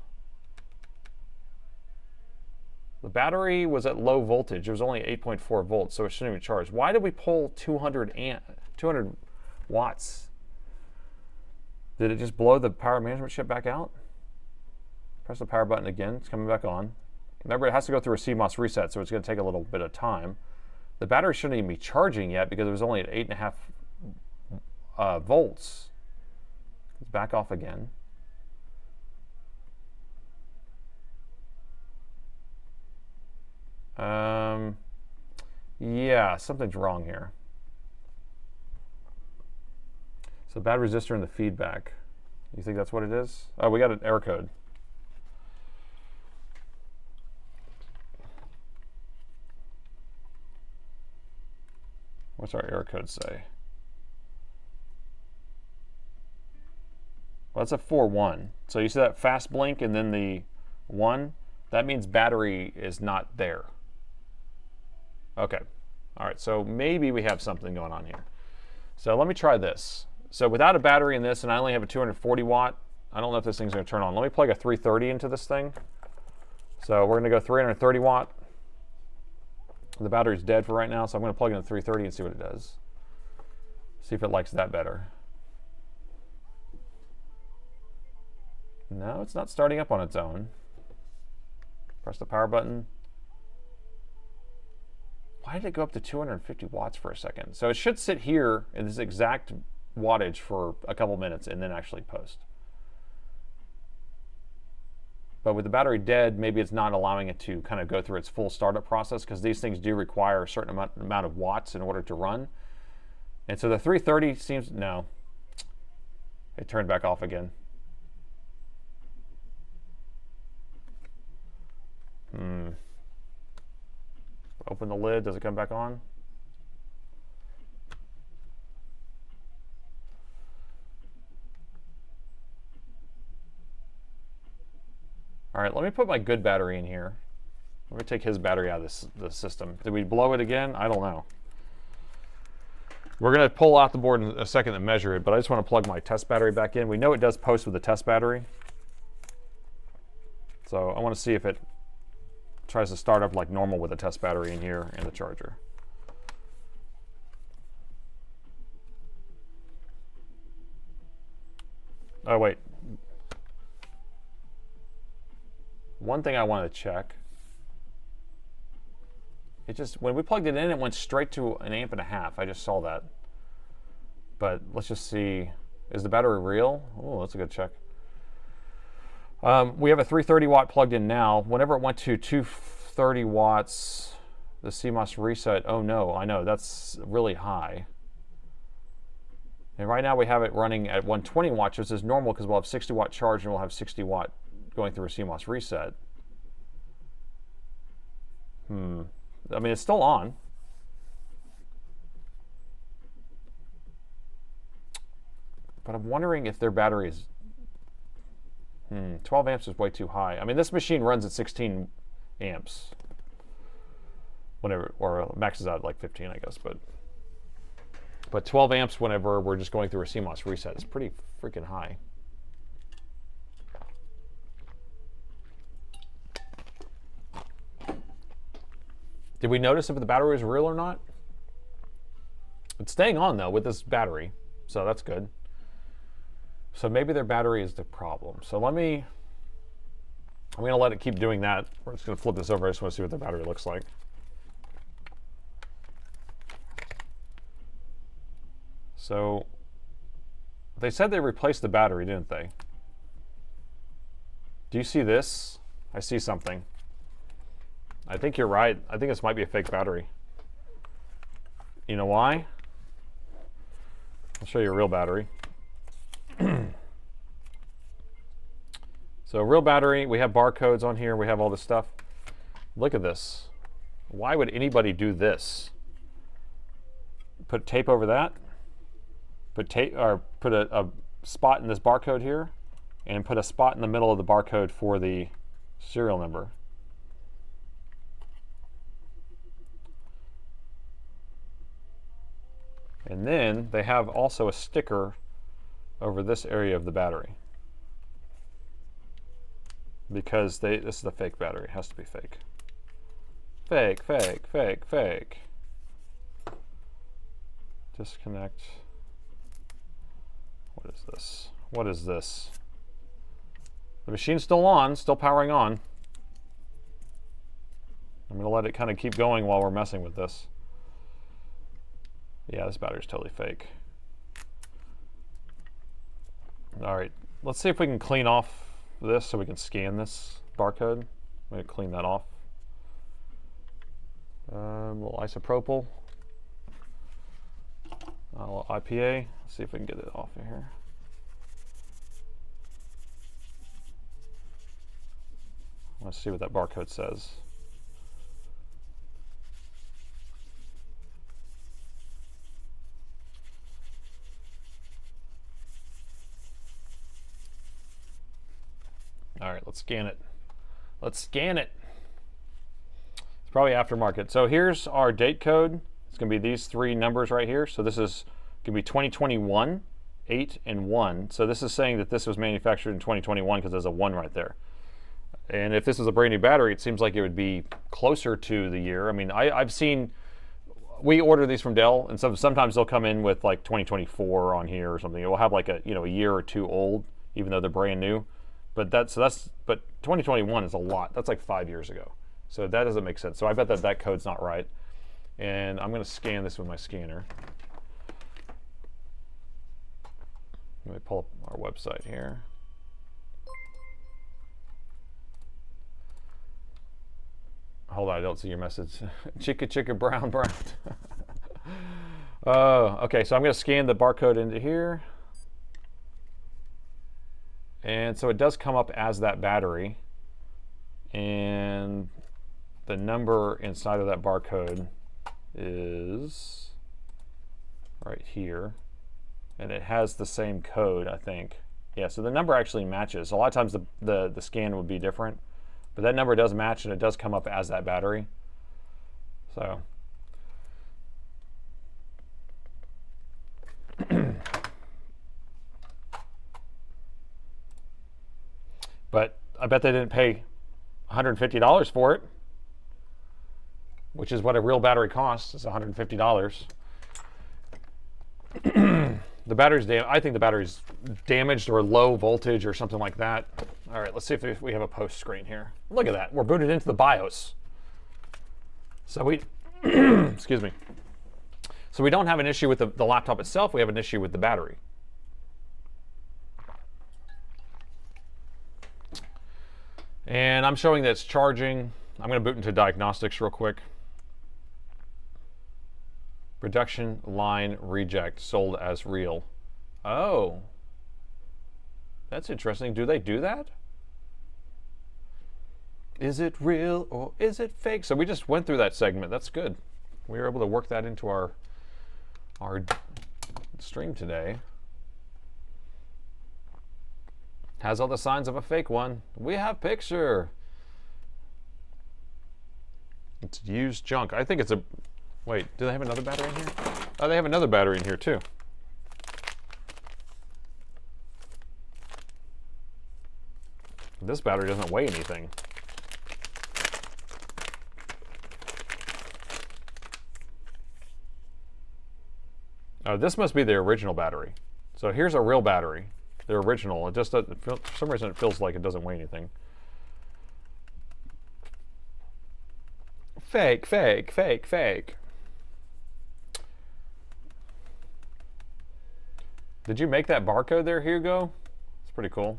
The battery was at low voltage. It was only 8.4 volts, so it shouldn't even charge. Why did we pull 200 watts? Did it just blow the power management chip back out? Press the power button again. It's coming back on. Remember, it has to go through a CMOS reset, so it's going to take a little bit of time. The battery shouldn't even be charging yet because it was only at 8.5 volts. It's back off again. Yeah, something's wrong here. So bad resistor in the feedback. You think that's what it is? Oh, we got an error code. What's our error code say? Well, that's a 4-1. So you see that fast blink and then the 1? That means battery is not there. Okay. All right, so maybe we have something going on here. So let me try this. So without a battery in this, and I only have a 240 watt, I don't know if this thing's going to turn on. Let me plug a 330 into this thing. So we're going to go 330 watt. The battery's dead for right now, so I'm going to plug in a 330 and see what it does. See if it likes that better. No, it's not starting up on its own. Press the power button. Why did it go up to 250 watts for a second? So it should sit here in this exact wattage for a couple minutes and then actually post. But with the battery dead, maybe it's not allowing it to kind of go through its full startup process because these things do require a certain amount of watts in order to run. And so the 330 seems, no, it turned back off again. Open the lid, does it come back on? All right, let me put my good battery in here. Let me take his battery out of the system. Did we blow it again? I don't know. We're going to pull out the board in a second and measure it, but I just want to plug my test battery back in. We know it does post with the test battery. So I want to see if it tries to start up like normal with a test battery in here and the charger. Oh, wait. One thing I wanted to check. It just, when we plugged it in, it went straight to an 1.5 amps. I just saw that. But let's just see. Is the battery real? Oh, that's a good check. We have a 330 watt plugged in now. Whenever it went to 230 watts, the CMOS reset, oh no, I know, that's really high. And right now we have it running at 120 watts, which is normal because we'll have 60 watt charge and we'll have 60 watt going through a CMOS reset. I mean, it's still on. But I'm wondering if their battery is 12 amps is way too high. I mean, this machine runs at 16 amps. Whenever, or maxes out at like 15, I guess. But 12 amps whenever we're just going through a CMOS reset is pretty freaking high. Did we notice if the battery was real or not? It's staying on though with this battery, so that's good. So maybe their battery is the problem. So I'm gonna let it keep doing that. We're just gonna flip this over. I just want to see what the battery looks like. So they said they replaced the battery, didn't they? Do you see this? I see something. I think you're right. I think this might be a fake battery. You know why? I'll show you a real battery. So a real battery, we have barcodes on here, we have all this stuff. Look at this. Why would anybody do this? Put tape over that, put tape, or put a spot in this barcode here, and put a spot in the middle of the barcode for the serial number. And then they have also a sticker over this area of the battery. Because this is the fake battery. It has to be fake. Fake, fake, fake, fake. Disconnect. What is this? What is this? The machine's still on, still powering on. I'm gonna let it kind of keep going while we're messing with this. Yeah, this battery's totally fake. All right, let's see if we can clean off this so we can scan this barcode. I'm going to clean that off. A little isopropyl. A little IPA. Let's see if we can get it off of here. Let's see what that barcode says. All right, let's scan it. Let's scan it. It's probably aftermarket. So here's our date code. It's going to be these three numbers right here. So this is going to be 2021, 8, and 1. So this is saying that this was manufactured in 2021 because there's a 1 right there. And if this is a brand new battery, it seems like it would be closer to the year. I mean, I've seen, we order these from Dell, and sometimes they'll come in with like 2024 on here or something. It will have like a year or two old, even though they're brand new. But but 2021 is a lot. That's like 5 years ago. So that doesn't make sense. So I bet that code's not right. And I'm going to scan this with my scanner. Let me pull up our website here. Hold on, I don't see your message. Chicka chicka brown brown. Oh, okay. So I'm going to scan the barcode into here. And so it does come up as that battery, and the number inside of that barcode is right here, and it has the same code, I think. Yeah, so the number actually matches. A lot of times the scan would be different, but that number does match, and it does come up as that battery. So but I bet they didn't pay $150 for it, which is what a real battery costs. It's $150. The battery's I think the battery's damaged or low voltage or something like that. All right, let's see if we have a post screen here. Look at that. We're booted into the BIOS. So we, excuse me. So we don't have an issue with the laptop itself. We have an issue with the battery. And I'm showing that it's charging. I'm going to boot into diagnostics real quick. Production line reject, sold as real. Oh, that's interesting. Do they do that? Is it real or is it fake? So we just went through that segment. That's good. We were able to work that into our stream today. Has all the signs of a fake one. We have picture. It's used junk. I think it's a, wait, do they have another battery in here? Oh, they have another battery in here too. This battery doesn't weigh anything. Oh, this must be the original battery. So here's a real battery, the original. It just doesn't feel, for some reason it feels like it doesn't weigh anything. Fake, fake, fake, fake. Did you make that barcode there, Hugo? It's pretty cool.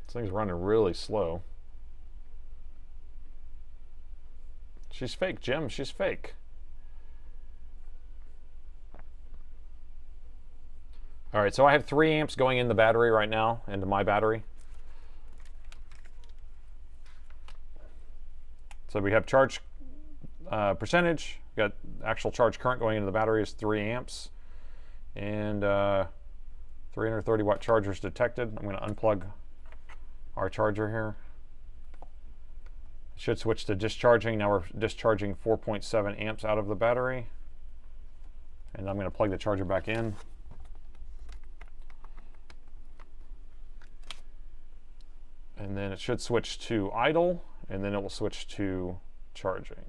This thing's running really slow. She's fake, Jim. She's fake. All right, so I have 3 amps going in the battery right now, into my battery. So we have charge percentage. We got actual charge current going into the battery is 3 amps. And 330 watt chargers detected. I'm going to unplug our charger here. Should switch to discharging. Now we're discharging 4.7 amps out of the battery. And I'm going to plug the charger back in. And then it should switch to idle, and then it will switch to charging.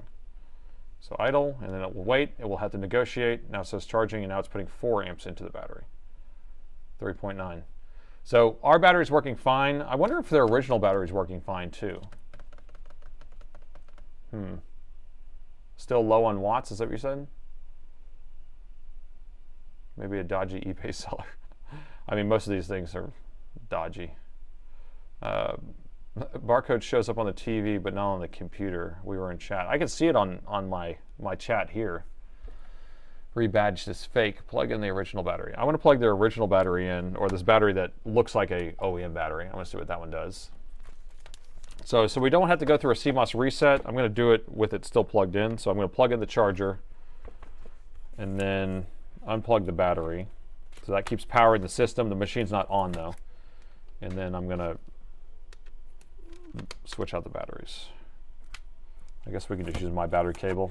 So idle, and then it will wait. It will have to negotiate. Now it says charging, and now it's putting 4 amps into the battery. 3.9. So our battery is working fine. I wonder if their original battery is working fine too. Still low on watts, is that what you said? Maybe a dodgy eBay seller. I mean, most of these things are dodgy. Barcode shows up on the TV, but not on the computer. We were in chat. I can see it on my chat here. Rebadged as fake. Plug in the original battery. I want to plug the original battery in, or this battery that looks like a OEM battery. I want to see what that one does. So we don't have to go through a CMOS reset. I'm going to do it with it still plugged in. So I'm going to plug in the charger and then unplug the battery. So that keeps powering the system. The machine's not on though. And then I'm going to switch out the batteries. I guess we can just use my battery cable.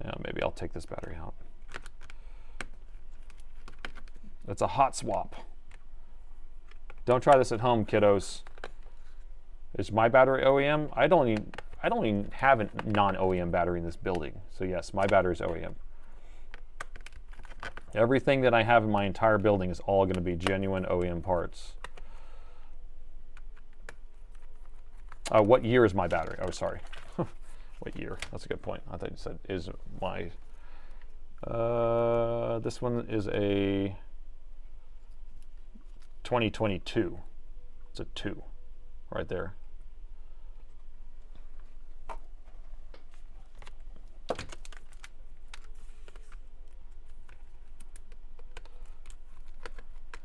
Yeah, maybe I'll take this battery out. It's a hot swap. Don't try this at home, kiddos. Is my battery OEM? I don't even have a non-OEM battery in this building. So yes, my battery is OEM. Everything that I have in my entire building is all going to be genuine OEM parts. What year is my battery? Oh, sorry. What year? That's a good point. I thought you said is my. This one is a 2022. It's a 2 right there.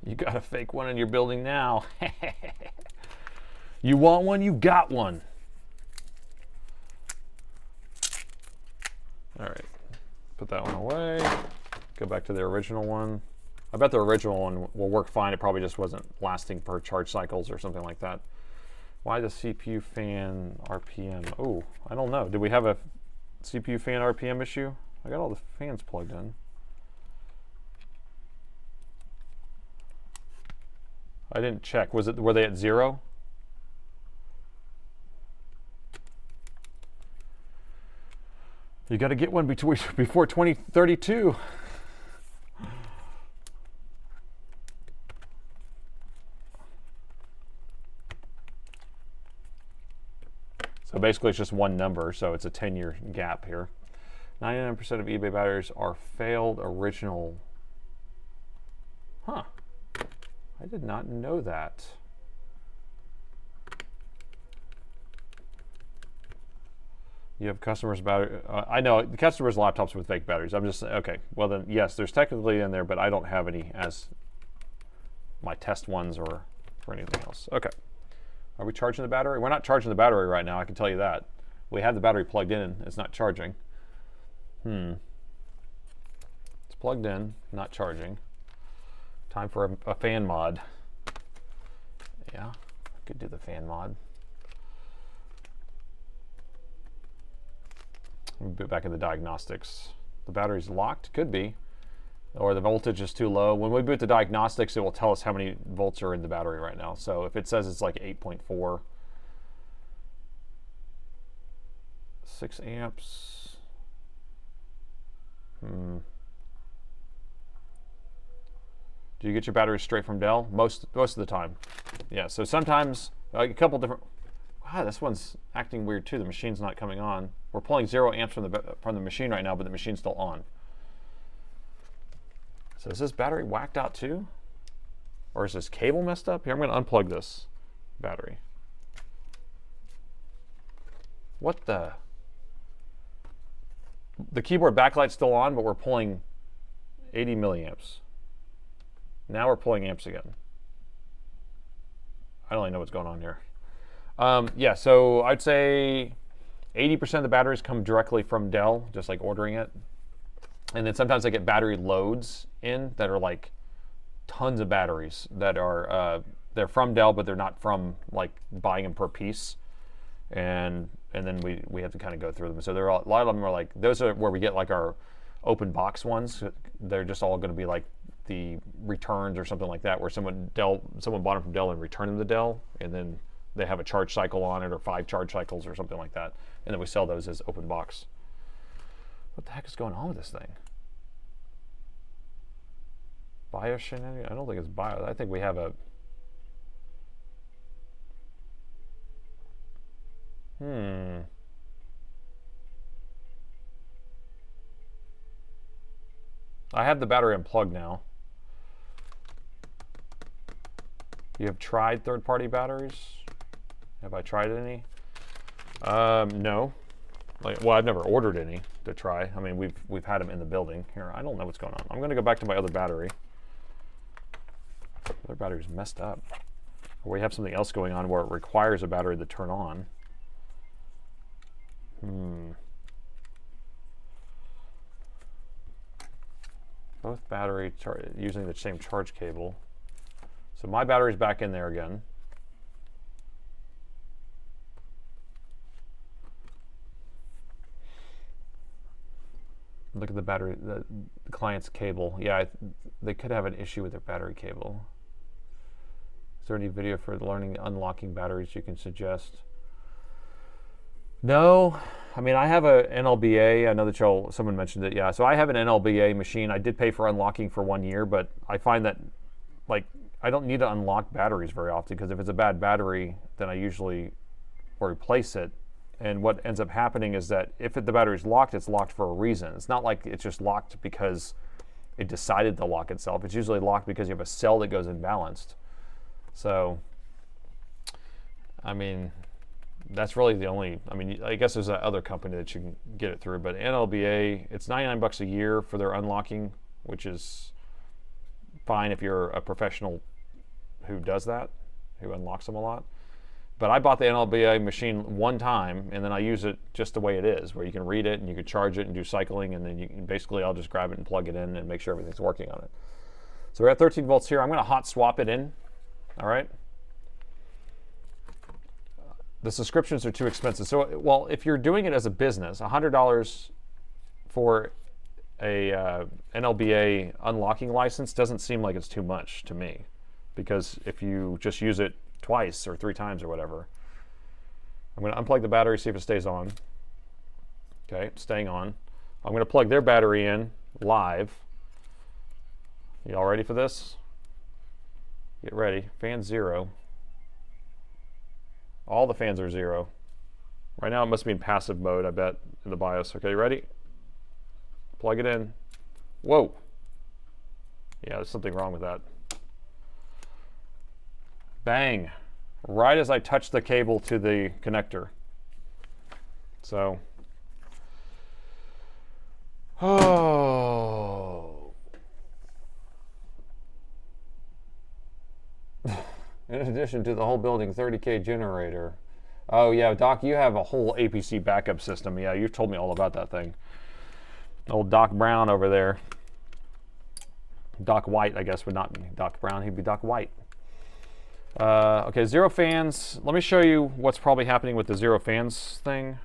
You got a fake one in your building now. You want one? You got one. All right, put that one away. Go back to the original one. I bet the original one will work fine. It probably just wasn't lasting per charge cycles or something like that. Why the CPU fan RPM? Oh, I don't know. Did we have a CPU fan RPM issue? I got all the fans plugged in. I didn't check. Were they at 0? You got to get one before 2032. So basically it's just one number, so it's a 10-year gap here. 99% of eBay batteries are failed original. Huh. I did not know that. You have customers' battery. I know the customers' laptops with fake batteries. I'm just okay. Well then, yes, there's technically in there, but I don't have any as my test ones or for anything else. Okay. Are we charging the battery? We're not charging the battery right now. I can tell you that. We have the battery plugged in. It's not charging. It's plugged in, not charging. Time for a fan mod. Yeah, I could do the fan mod. We'll be back in the diagnostics. The battery's locked, could be, or the voltage is too low. When we boot the diagnostics, it will tell us how many volts are in the battery right now. So if it says it's like 8.4, 6 amps. Do you get your batteries straight from Dell? Most of the time. Yeah, so sometimes, like a couple different, wow, this one's acting weird too. The machine's not coming on. We're pulling 0 amps from the machine right now, but the machine's still on. So is this battery whacked out too? Or is this cable messed up? Here, I'm going to unplug this battery. What the? The keyboard backlight's still on, but we're pulling 80 milliamps. Now we're pulling amps again. I don't really know what's going on here. Yeah, so I'd say 80% of the batteries come directly from Dell, just like ordering it. And then sometimes I get battery loads in that are like tons of batteries that are they're from Dell, but they're not from like buying them per piece. And then we have to kind of go through them. So there are a lot of them are like, those are where we get like our open box ones. They're just all going to be like the returns or something like that, where someone bought them from Dell and returned them to Dell, and then they have a charge cycle on it or 5 charge cycles or something like that, and then we sell those as open box. What the heck is going on with this thing? BIOS shenanigans? I don't think it's BIOS. I think we have a I have the battery unplugged now. You have tried third-party batteries? Have I tried any? No. Well, I've never ordered any to try. I mean, we've had them in the building. Here, I don't know what's going on. I'm going to go back to my other battery. The other battery's messed up. Or we have something else going on where it requires a battery to turn on. Both battery using the same charge cable. So my battery's back in there again. Look at the battery, the client's cable. Yeah, they could have an issue with their battery cable. Is there any video for learning unlocking batteries you can suggest? No. I mean, I have a NLBA. I know that someone mentioned it. Yeah, so I have an NLBA machine. I did pay for unlocking for 1 year, but I find that, like, I don't need to unlock batteries very often, because if it's a bad battery, then I usually replace it. And what ends up happening is that if the battery's locked, it's locked for a reason. It's not like it's just locked because it decided to lock itself. It's usually locked because you have a cell that goes imbalanced. So, I mean, that's really the only, I mean, I guess there's that other company that you can get it through, but NLBA, it's 99 bucks a year for their unlocking, which is fine if you're a professional who does that, who unlocks them a lot. But I bought the NLBA machine one time, and then I use it just the way it is, where you can read it and you can charge it and do cycling, and then you can basically, I'll just grab it and plug it in and make sure everything's working on it. So we're at 13 volts here. I'm going to hot swap it in. All right. The subscriptions are too expensive. So, well, if you're doing it as a business, $100 for a NLBA unlocking license doesn't seem like it's too much to me, because if you just use it twice or 3 times or whatever. I'm going to unplug the battery, see if it stays on. Okay, it's staying on. I'm going to plug their battery in live. You all ready for this? Get ready. Fan 0. All the fans are 0. Right now it must be in passive mode, I bet, in the BIOS. Okay, ready? Plug it in. Whoa. Yeah, there's something wrong with that. Bang. Right as I touch the cable to the connector. So. Oh. In addition to the whole building 30K generator. Oh yeah, Doc, you have a whole APC backup system. Yeah, you've told me all about that thing. Old Doc Brown over there. Doc White, I guess, would not be Doc Brown. He'd be Doc White. Okay, 0 fans. Let me show you what's probably happening with the 0 fans thing.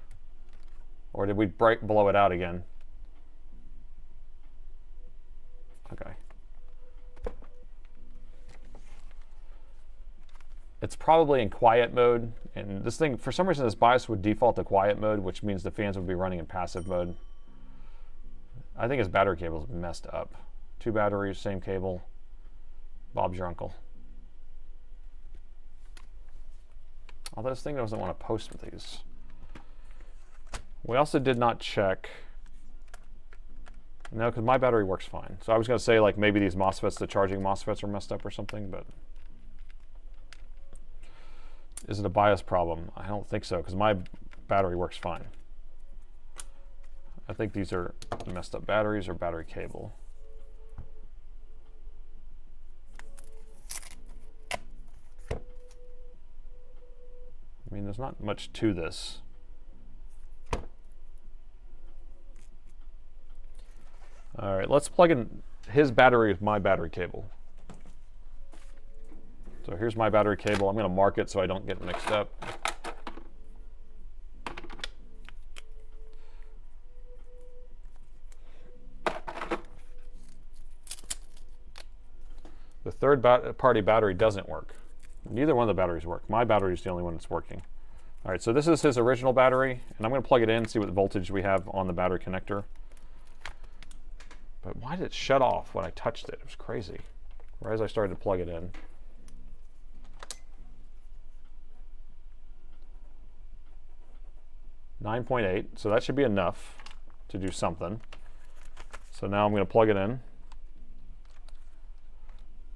Or did we blow it out again? Okay. It's probably in quiet mode, and this thing, for some reason, this BIOS would default to quiet mode, which means the fans would be running in passive mode. I think his battery cable's messed up. 2 batteries, same cable. Bob's your uncle. Although this thing doesn't want to post with these. We also did not check. No, because my battery works fine. So I was going to say, like, maybe these MOSFETs, the charging MOSFETs, are messed up or something, but is it a BIOS problem? I don't think so, because my battery works fine. I think these are messed up batteries or battery cable. I mean, there's not much to this. All right, let's plug in his battery with my battery cable. So here's my battery cable. I'm going to mark it so I don't get mixed up. The third-party battery doesn't work. Neither one of the batteries work. My battery is the only one that's working. All right, so this is his original battery, and I'm going to plug it in, see what voltage we have on the battery connector. But why did it shut off when I touched it? It was crazy. Right as I started to plug it in. $9.8, so that should be enough to do something. So now I'm going to plug it in.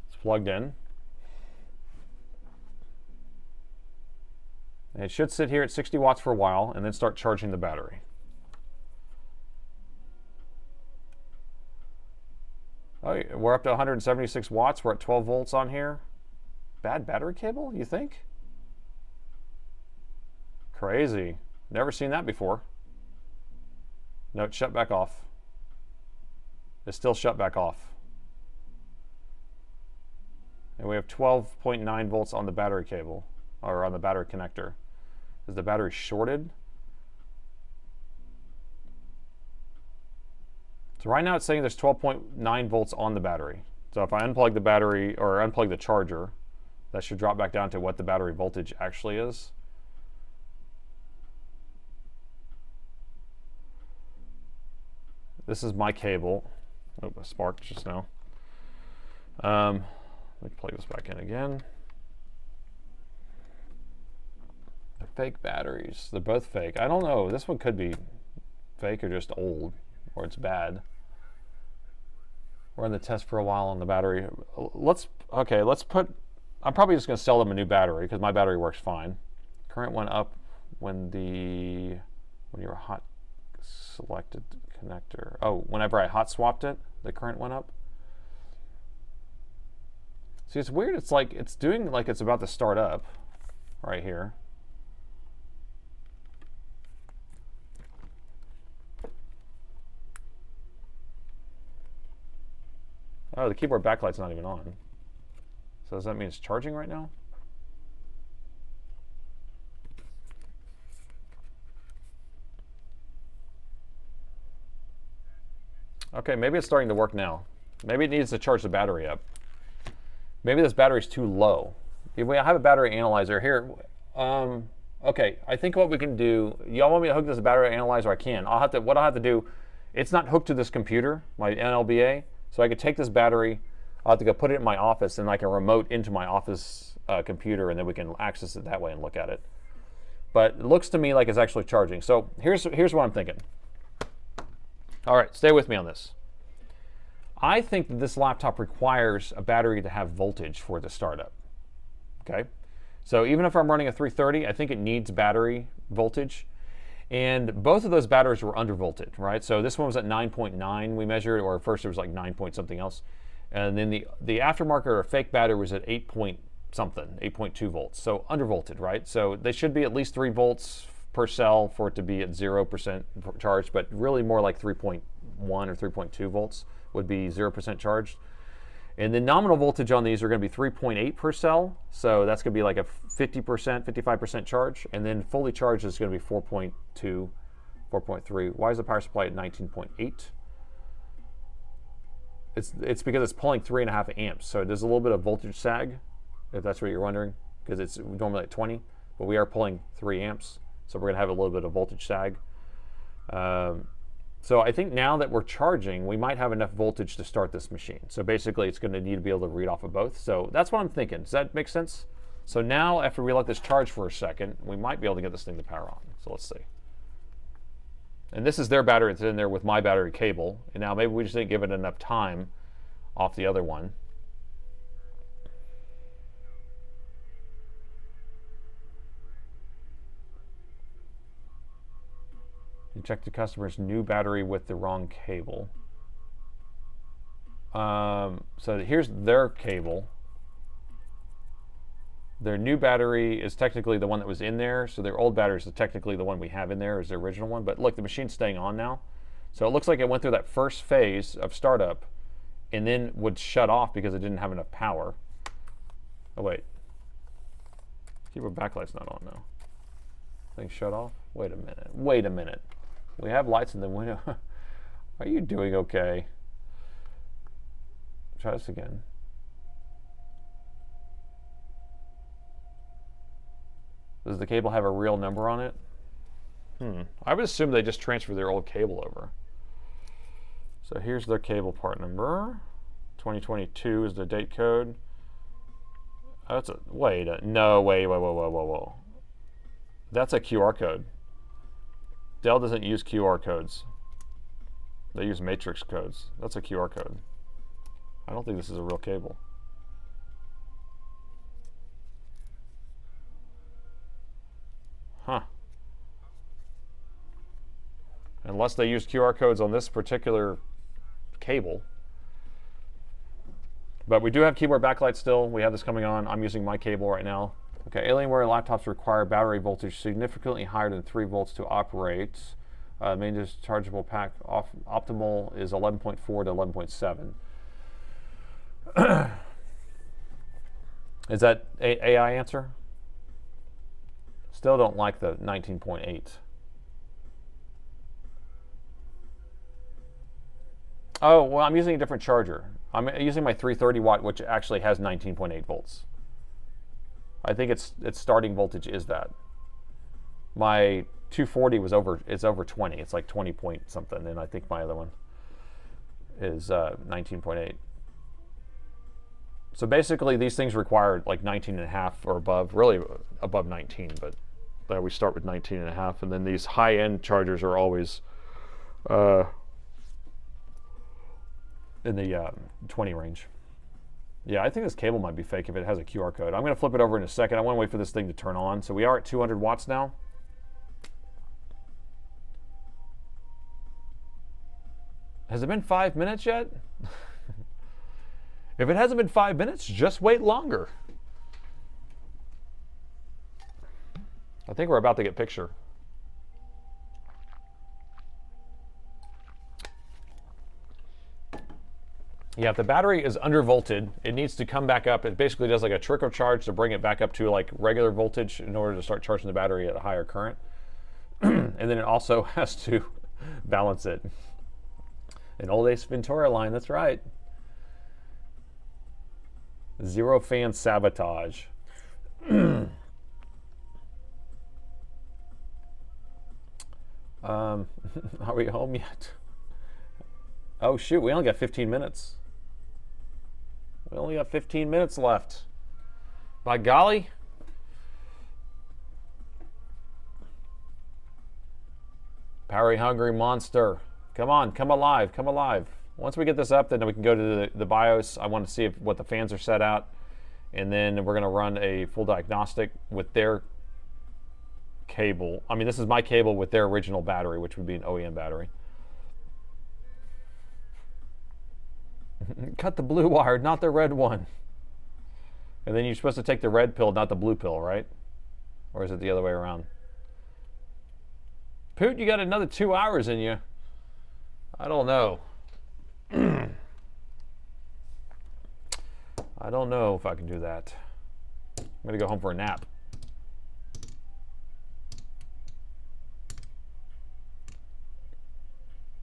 It's plugged in. And it should sit here at 60 watts for a while and then start charging the battery. Oh, we're up to 176 watts. We're at 12 volts on here. Bad battery cable, you think? Crazy. Never seen that before. No, it shut back off. It's still shut back off. And we have 12.9 volts on the battery cable, or on the battery connector. Is the battery shorted? So right now it's saying there's 12.9 volts on the battery. So if I unplug the battery, or unplug the charger, that should drop back down to what the battery voltage actually is. This is my cable. Oh, I sparked just now. Let me plug this back in again. The fake batteries. They're both fake. I don't know. This one could be fake or just old, or it's bad. We're on the test for a while on the battery. Let's put, I'm probably just going to sell them a new battery because my battery works fine. Current went up when you're hot selected connector. Oh, whenever I hot swapped it, the current went up. See, it's weird. It's like it's doing like it's about to start up right here. Oh, the keyboard backlight's not even on. So does that mean it's charging right now? Okay, maybe it's starting to work now. Maybe it needs to charge the battery up. Maybe this battery's too low. If we have a battery analyzer here, okay, I think what we can do, y'all want me to hook this battery analyzer? I can. What I'll have to do, it's not hooked to this computer, my NLBA, so I could take this battery, I'll have to go put it in my office, and I can remote into my office computer, and then we can access it that way and look at it. But it looks to me like it's actually charging. So here's what I'm thinking. All right, stay with me on this. I think that this laptop requires a battery to have voltage for it to start up. Okay, so even if I'm running a 330, I think it needs battery voltage. And both of those batteries were undervolted, right? So this one was at 9.9 we measured, or first it was like 9 point something else. And then the aftermarket or fake battery was at 8 point something, 8.2 volts. So undervolted, right? So they should be at least 3 volts per cell for it to be at 0% charged, but really more like 3.1 or 3.2 volts would be 0% charged. And the nominal voltage on these are going to be 3.8 per cell, so that's going to be like a 50%, 55% charge, and then fully charged is going to be 4.2, 4.3. Why is the power supply at 19.8? It's because it's pulling 3.5 amps, so there's a little bit of voltage sag, if that's what you're wondering. because it's normally at 20, but we are pulling 3 amps, so we're going to have a little bit of voltage sag. So I think now that we're charging, we might have enough voltage to start this machine. So basically it's going to need to be able to read off of both. So that's what I'm thinking. Does that make sense? So now after we let this charge for a second, we might be able to get this thing to power on. So let's see. And this is their battery. It's in there with my battery cable. And now maybe we just didn't give it enough time off the other one. You check the customer's new battery with the wrong cable. So here's their cable. Their new battery is technically the one that was in there, so their old battery is technically the one we have in there is the original one. But look, the machine's staying on now. So it looks like it went through that first phase of startup and then would shut off because it didn't have enough power. Oh wait, keyboard backlight's not on now. Thing shut off? Wait a minute, wait a minute. We have lights in the window. Are you doing okay? Try this again. Does the cable have a real number on it? I would assume they just transfer their old cable over. So here's their cable part number. 2022 is the date code. Oh, that's a, wait, no, whoa. That's a QR code. Dell doesn't use QR codes. They use matrix codes. That's a QR code. I don't think this is a real cable. Huh. Unless they use QR codes on this particular cable. But we do have keyboard backlight still. We have this coming on. I'm using my cable right now. Okay, Alienware laptops require battery voltage significantly higher than 3 volts to operate. Main dischargeable pack optimal is 11.4 to 11.7. Is that AI answer? Still don't like the 19.8. Oh, well, I'm using a different charger. I'm using my 330 watt, which actually has 19.8 volts. I think its starting voltage is that. My 240 was over 20. It's like 20 point something, and I think my other one is 19.8. So basically these things require like 19.5 or above, really above 19, but we start with 19.5, and then these high-end chargers are always in the 20 range. Yeah, I think this cable might be fake if it has a QR code. I'm going to flip it over in a second. I want to wait for this thing to turn on. So we are at 200 watts now. Has it been 5 minutes yet? If it hasn't been 5 minutes, just wait longer. I think we're about to get picture. Yeah, if the battery is undervolted, it needs to come back up. It basically does like a trickle charge to bring it back up to like regular voltage in order to start charging the battery at a higher current. And then it also has to balance it. An old Ace Ventura line, that's right. Zero fan sabotage. Are we home yet? Oh shoot, we only got 15 minutes. We only got 15 minutes left. By golly. Power hungry monster. Come on, come alive, come alive. Once we get this up, then we can go to the BIOS. I want to see what the fans are set out. And then we're going to run a full diagnostic with their cable. I mean, this is my cable with their original battery, which would be an OEM battery. Cut the blue wire, not the red one. And then you're supposed to take the red pill, not the blue pill, right? Or is it the other way around? Poot, you got another 2 hours in you. I don't know. I don't know if I can do that. I'm gonna go home for a nap.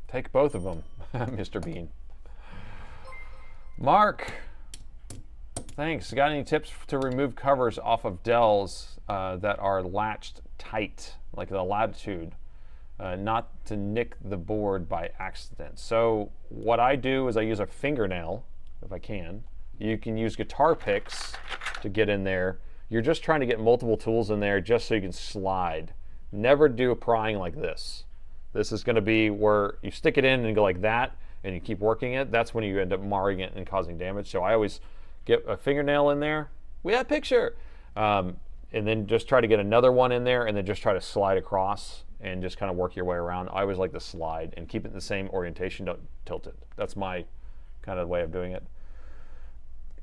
Take both of them, Mr. Bean. Mark, Thanks. Got any tips to remove covers off of Dells that are latched tight, like the Latitude, not to nick the board by accident? So what I do is I use a fingernail, if I can. You can use guitar picks to get in there. You're just trying to get multiple tools in there just so you can slide. Never do a prying like this. This is going to be where you stick it in and go like that, and you keep working it. That's when you end up marring it and causing damage. So I always get a fingernail in there. We have a picture. And then just try to get another one in there, and then just try to slide across and just kind of work your way around. I always like to slide and keep it in the same orientation. Don't tilt it. That's my kind of way of doing it.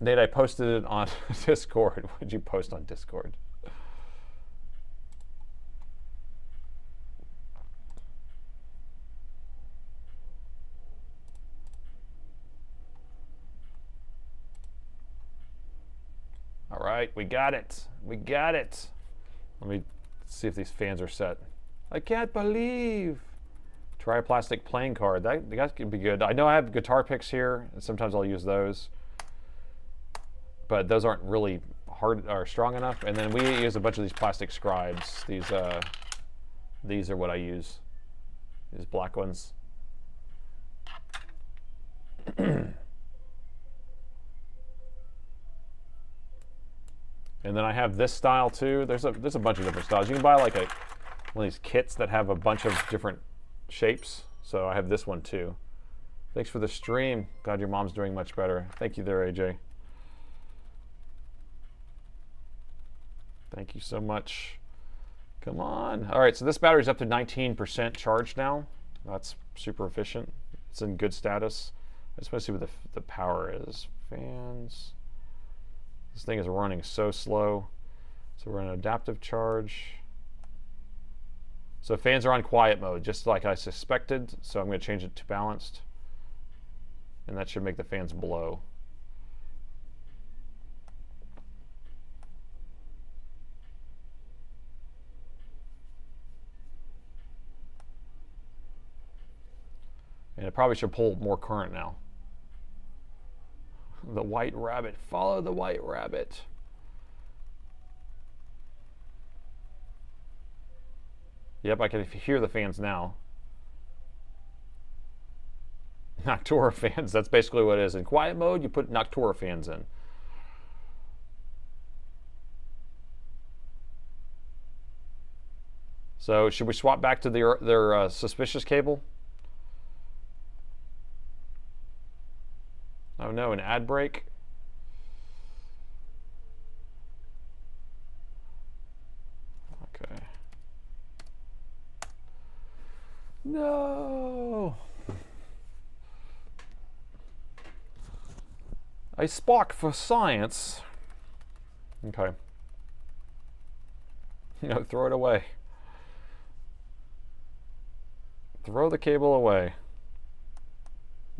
Nate, I posted it on Discord. What did you post on Discord? All right, we got it. We got it. Let me see if these fans are set. I can't believe. Try a plastic playing card. That could be good. I know I have guitar picks here, and sometimes I'll use those. But those aren't really hard or strong enough. And then we use a bunch of these plastic scribes. These are what I use. These black ones. And then I have this style too. There's a bunch of different styles. You can buy like one of these kits that have a bunch of different shapes. So I have this one too. Thanks for the stream. Glad your mom's doing much better. Thank you there, AJ. Thank you so much. Come on. All right, so this battery's up to 19% charged now. That's super efficient. It's in good status. I just want to see what the power is. Fans. This thing is running so slow. So we're in adaptive charge. So fans are on quiet mode, just like I suspected. So I'm going to change it to balanced. And that should make the fans blow. And it probably should pull more current now. The white rabbit. Follow the white rabbit. Yep, I can hear the fans now. Noctua fans, that's basically what it is. In quiet mode, you put Noctua fans in. So should we swap back to their suspicious cable? Oh no, an ad break. Okay. No. A spark for science. Okay. No, throw it away. Throw the cable away.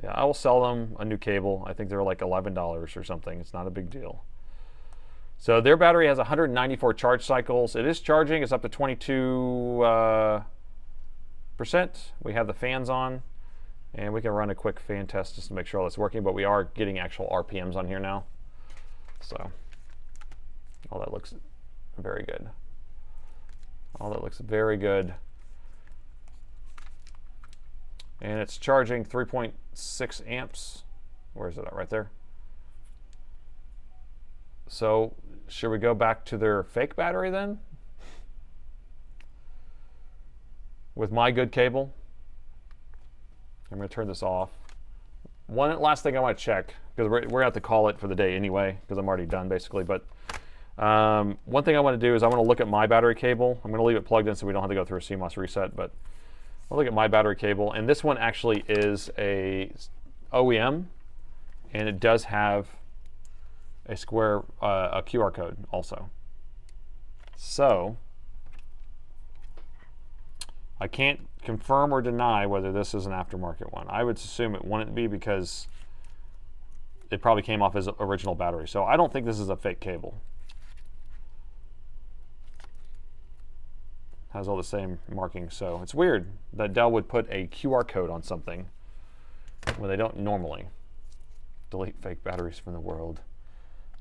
Yeah, I will sell them a new cable. I think they're like $11 or something. It's not a big deal. So their battery has 194 charge cycles. It is charging. It's up to 22%. We have the fans on, and we can run a quick fan test just to make sure that's working, but we are getting actual RPMs on here now. So, all that looks very good. All that looks very good. And it's charging 3.6 amps. Where is it at? Right there. So should we go back to their fake battery then? With my good cable. I'm going to turn this off. One last thing I want to check, because we're going to have to call it for the day anyway, because I'm already done basically. But one thing I want to do is I want to look at my battery cable. I'm going to leave it plugged in so we don't have to go through a CMOS reset. But I'll look at my battery cable, and this one actually is a OEM, and it does have a a QR code also. So I can't confirm or deny whether this is an aftermarket one. I would assume it wouldn't be because it probably came off as original battery. So I don't think this is a fake cable. Has all the same markings, so it's weird that Dell would put a QR code on something when they don't normally. Delete fake batteries from the world.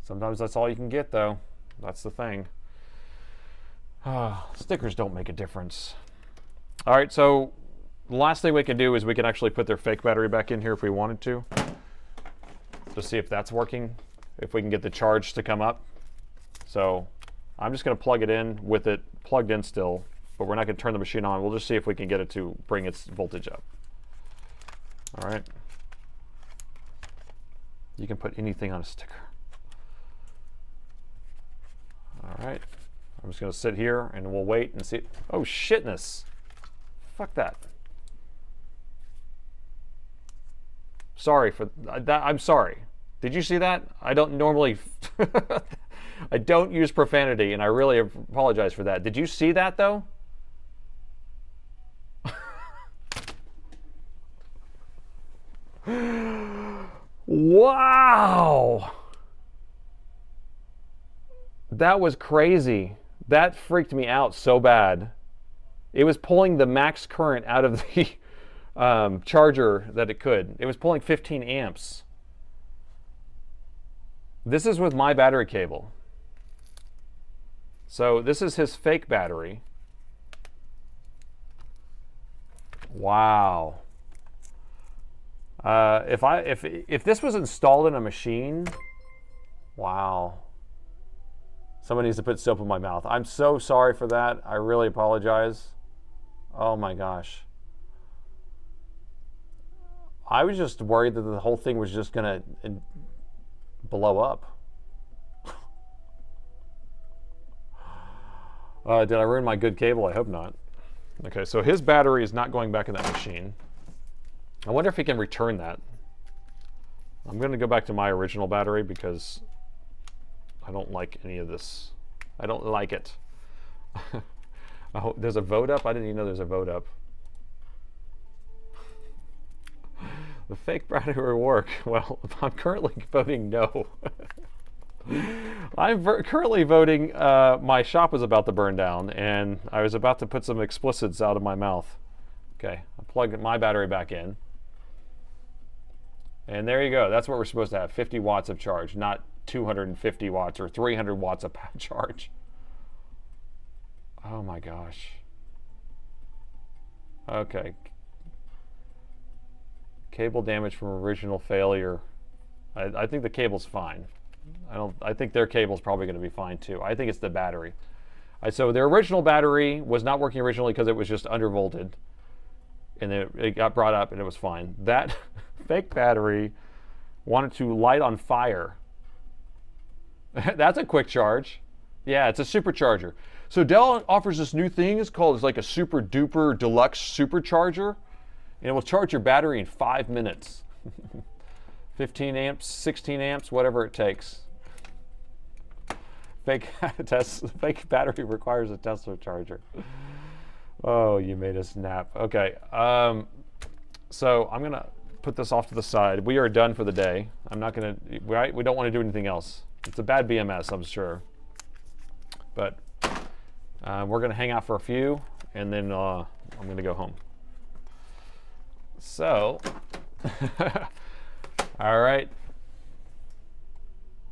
Sometimes that's all you can get, though. That's the thing. Stickers don't make a difference. All right, so the last thing we can do is we can actually put their fake battery back in here if we wanted to. To see if that's working, if we can get the charge to come up. So I'm just going to plug it in with it plugged in still, but we're not going to turn the machine on. We'll just see if we can get it to bring its voltage up. All right. You can put anything on a sticker. All right. I'm just going to sit here and we'll wait and see. Oh, shitness. Fuck that. Sorry for that. I'm sorry. Did you see that? I don't normally, I don't use profanity, and I really apologize for that. Did you see that, though? Wow! That was crazy. That freaked me out so bad. It was pulling the max current out of the charger that it could. It was pulling 15 amps. This is with my battery cable. So this is his fake battery. Wow. If this was installed in a machine, wow. Someone needs to put soap in my mouth. I'm so sorry for that. I really apologize. Oh my gosh. I was just worried that the whole thing was just gonna blow up. Did I ruin my good cable? I hope not. Okay, so his battery is not going back in that machine. I wonder if he can return that. I'm going to go back to my original battery because I don't like any of this. I don't like it. There's a vote up? I didn't even know there's a vote up. The fake battery will work. Well, I'm currently voting no. I'm currently voting my shop is about to burn down, and I was about to put some explicits out of my mouth. Okay, I plugged my battery back in. And there you go. That's what we're supposed to have, 50 watts of charge, not 250 watts or 300 watts of charge. Oh my gosh. Okay. Cable damage from original failure. I think the cable's fine. I think their cable's probably going to be fine too. I think it's the battery. So their original battery was not working originally because it was just undervolted. And it got brought up and it was fine. That fake battery wanted to light on fire. That's a quick charge. Yeah, it's a supercharger. So Dell offers this new thing. It's called, it's like a super duper deluxe supercharger. And it will charge your battery in 5 minutes. 15 amps, 16 amps, whatever it takes. Fake battery requires a Tesla charger. Oh, you made us snap. Okay, so I'm gonna put this off to the side. We are done for the day. I'm not gonna, we don't want to do anything else. It's a bad BMS, I'm sure. But we're gonna hang out for a few, and then I'm gonna go home. So, all right.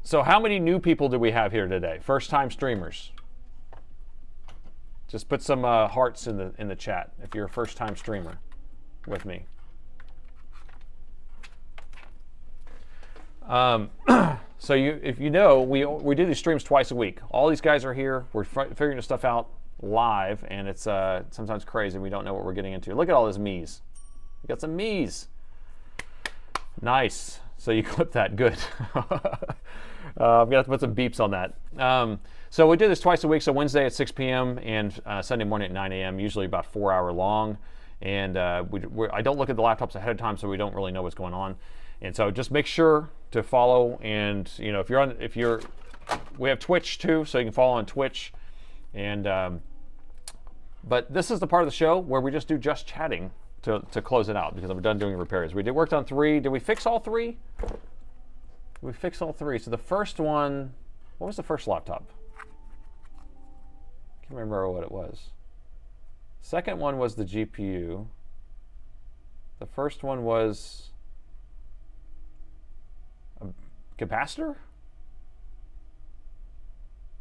So how many new people do we have here today? First time streamers. Just put some hearts in the chat if you're a first time streamer with me. So if you know, we do these streams twice a week. All these guys are here. We're figuring this stuff out live, and it's sometimes crazy. We don't know what we're getting into. Look at all this me's. We got some me's. Nice. So you clip that. Good. I'm gonna have to put some beeps on that. So we do this twice a week. So Wednesday at 6 p.m. and Sunday morning at 9 a.m. Usually about 4 hour long. And I don't look at the laptops ahead of time, so we don't really know what's going on. And so just make sure to follow. And you know, we have Twitch too, so you can follow on Twitch. And but this is the part of the show where we just do just chatting to close it out because I'm done doing repairs. We worked on 3. Did we fix all 3? We fixed all 3. So the first one, what was the first laptop? Can't remember what it was. Second one was the GPU. The first one was a capacitor?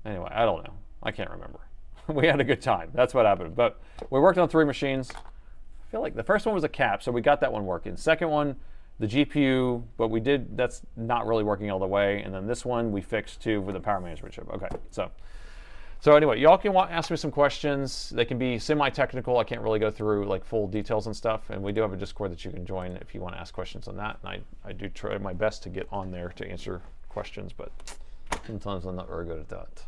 Anyway, I don't know. I can't remember. We had a good time. That's what happened. But we worked on 3 machines. I feel like the first one was a cap, so we got that one working. Second one, the GPU, but that's not really working all the way. And then this one we fixed too with the power management chip. Okay, so anyway, y'all can ask me some questions. They can be semi-technical. I can't really go through like full details and stuff. And we do have a Discord that you can join if you want to ask questions on that. And I do try my best to get on there to answer questions, but sometimes I'm not very good at that.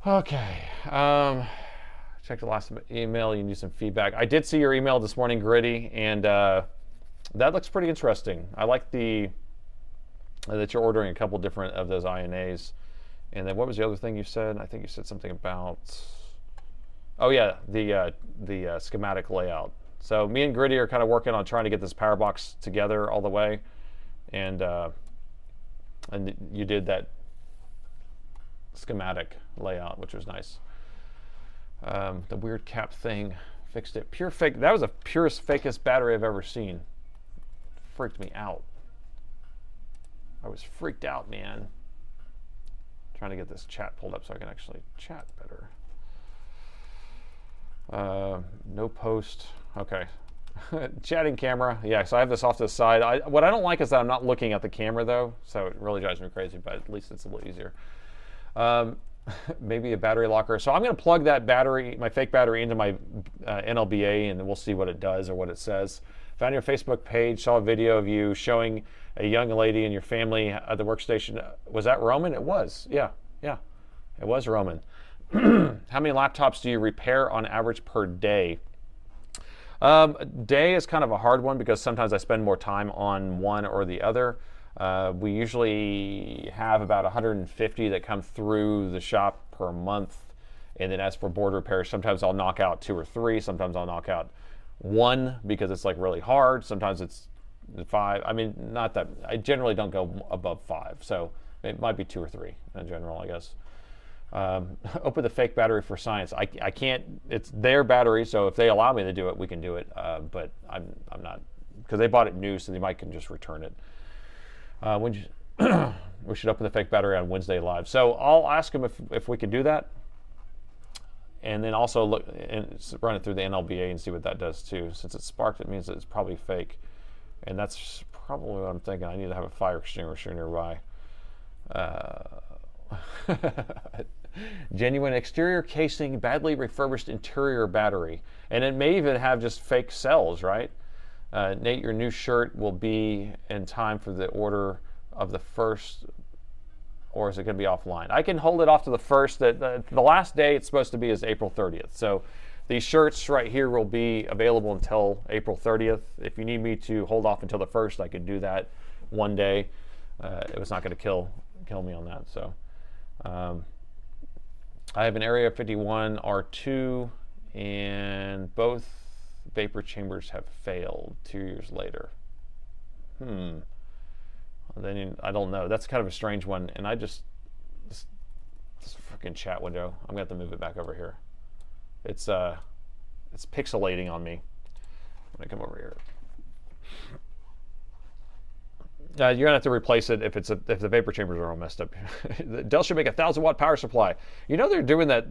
Okay. Check the last email. You need some feedback. I did see your email this morning, Gritty, and that looks pretty interesting. I like that you're ordering a couple different of those INAs. And then what was the other thing you said? I think you said something about, oh yeah, the schematic layout. So me and Gritty are kind of working on trying to get this power box together all the way, and you did that schematic layout, which was nice. The weird cap thing fixed it. Pure fake. That was the purest, fakest battery I've ever seen. Freaked me out. I was freaked out, man. Trying to get this chat pulled up so I can actually chat better. No post. Okay. Chatting camera. Yeah, so I have this off to the side. What I don't like is that I'm not looking at the camera though, so it really drives me crazy, but at least it's a little easier. Maybe a battery locker. So I'm going to plug that battery, my fake battery, into my NLBA, and then we'll see what it does or what it says. Found your Facebook page, saw a video of you showing a young lady and your family at the workstation. Was that Roman? It was. Yeah, it was Roman. How many laptops do you repair on average per day? Day is kind of a hard one because sometimes I spend more time on one or the other. We usually have about 150 that come through the shop per month. And then as for board repairs, sometimes I'll knock out 2 or 3. Sometimes I'll knock out 1 because it's like really hard. Sometimes it's 5. I mean, not that, I generally don't go above 5. So it might be 2 or 3 in general, I guess. Open the fake battery for science. I can't, it's their battery. So if they allow me to do it, we can do it. But I'm not, because they bought it new, so they might can just return it. We should open the fake battery on Wednesday live. So I'll ask them if we can do that, and then also look and run it through the NLBA and see what that does too. Since it's sparked, it means that it's probably fake, and that's probably what I'm thinking. I need to have a fire extinguisher nearby. Genuine exterior casing, badly refurbished interior battery, and it may even have just fake cells, right? Nate, your new shirt will be in time for the order of the 1st, or is it going to be offline? I can hold it off to the 1st. The last day it's supposed to be is April 30th. So these shirts right here will be available until April 30th. If you need me to hold off until the 1st, I could do that one day. It was not going to kill me on that. So I have an Area 51 R2, and both vapor chambers have failed 2 years later. Then I don't know. That's kind of a strange one. And this freaking chat window, I'm gonna have to move it back over here. It's pixelating on me. I'm gonna come over here. You're gonna have to replace it if the vapor chambers are all messed up. Dell should make a 1,000-watt power supply. You know they're doing that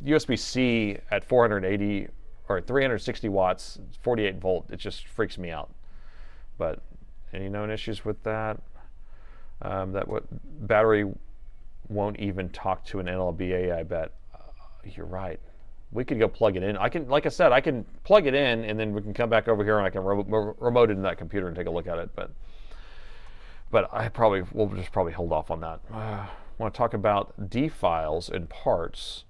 USB-C at 480 or 360 watts, 48 volt. It just freaks me out. But any known issues with that? Battery won't even talk to an NLBA, I bet. You're right. We could go plug it in. Like I said, I can plug it in, and then we can come back over here and I can remote it in that computer and take a look at it. But I we'll just probably hold off on that. I want to talk about D files and parts.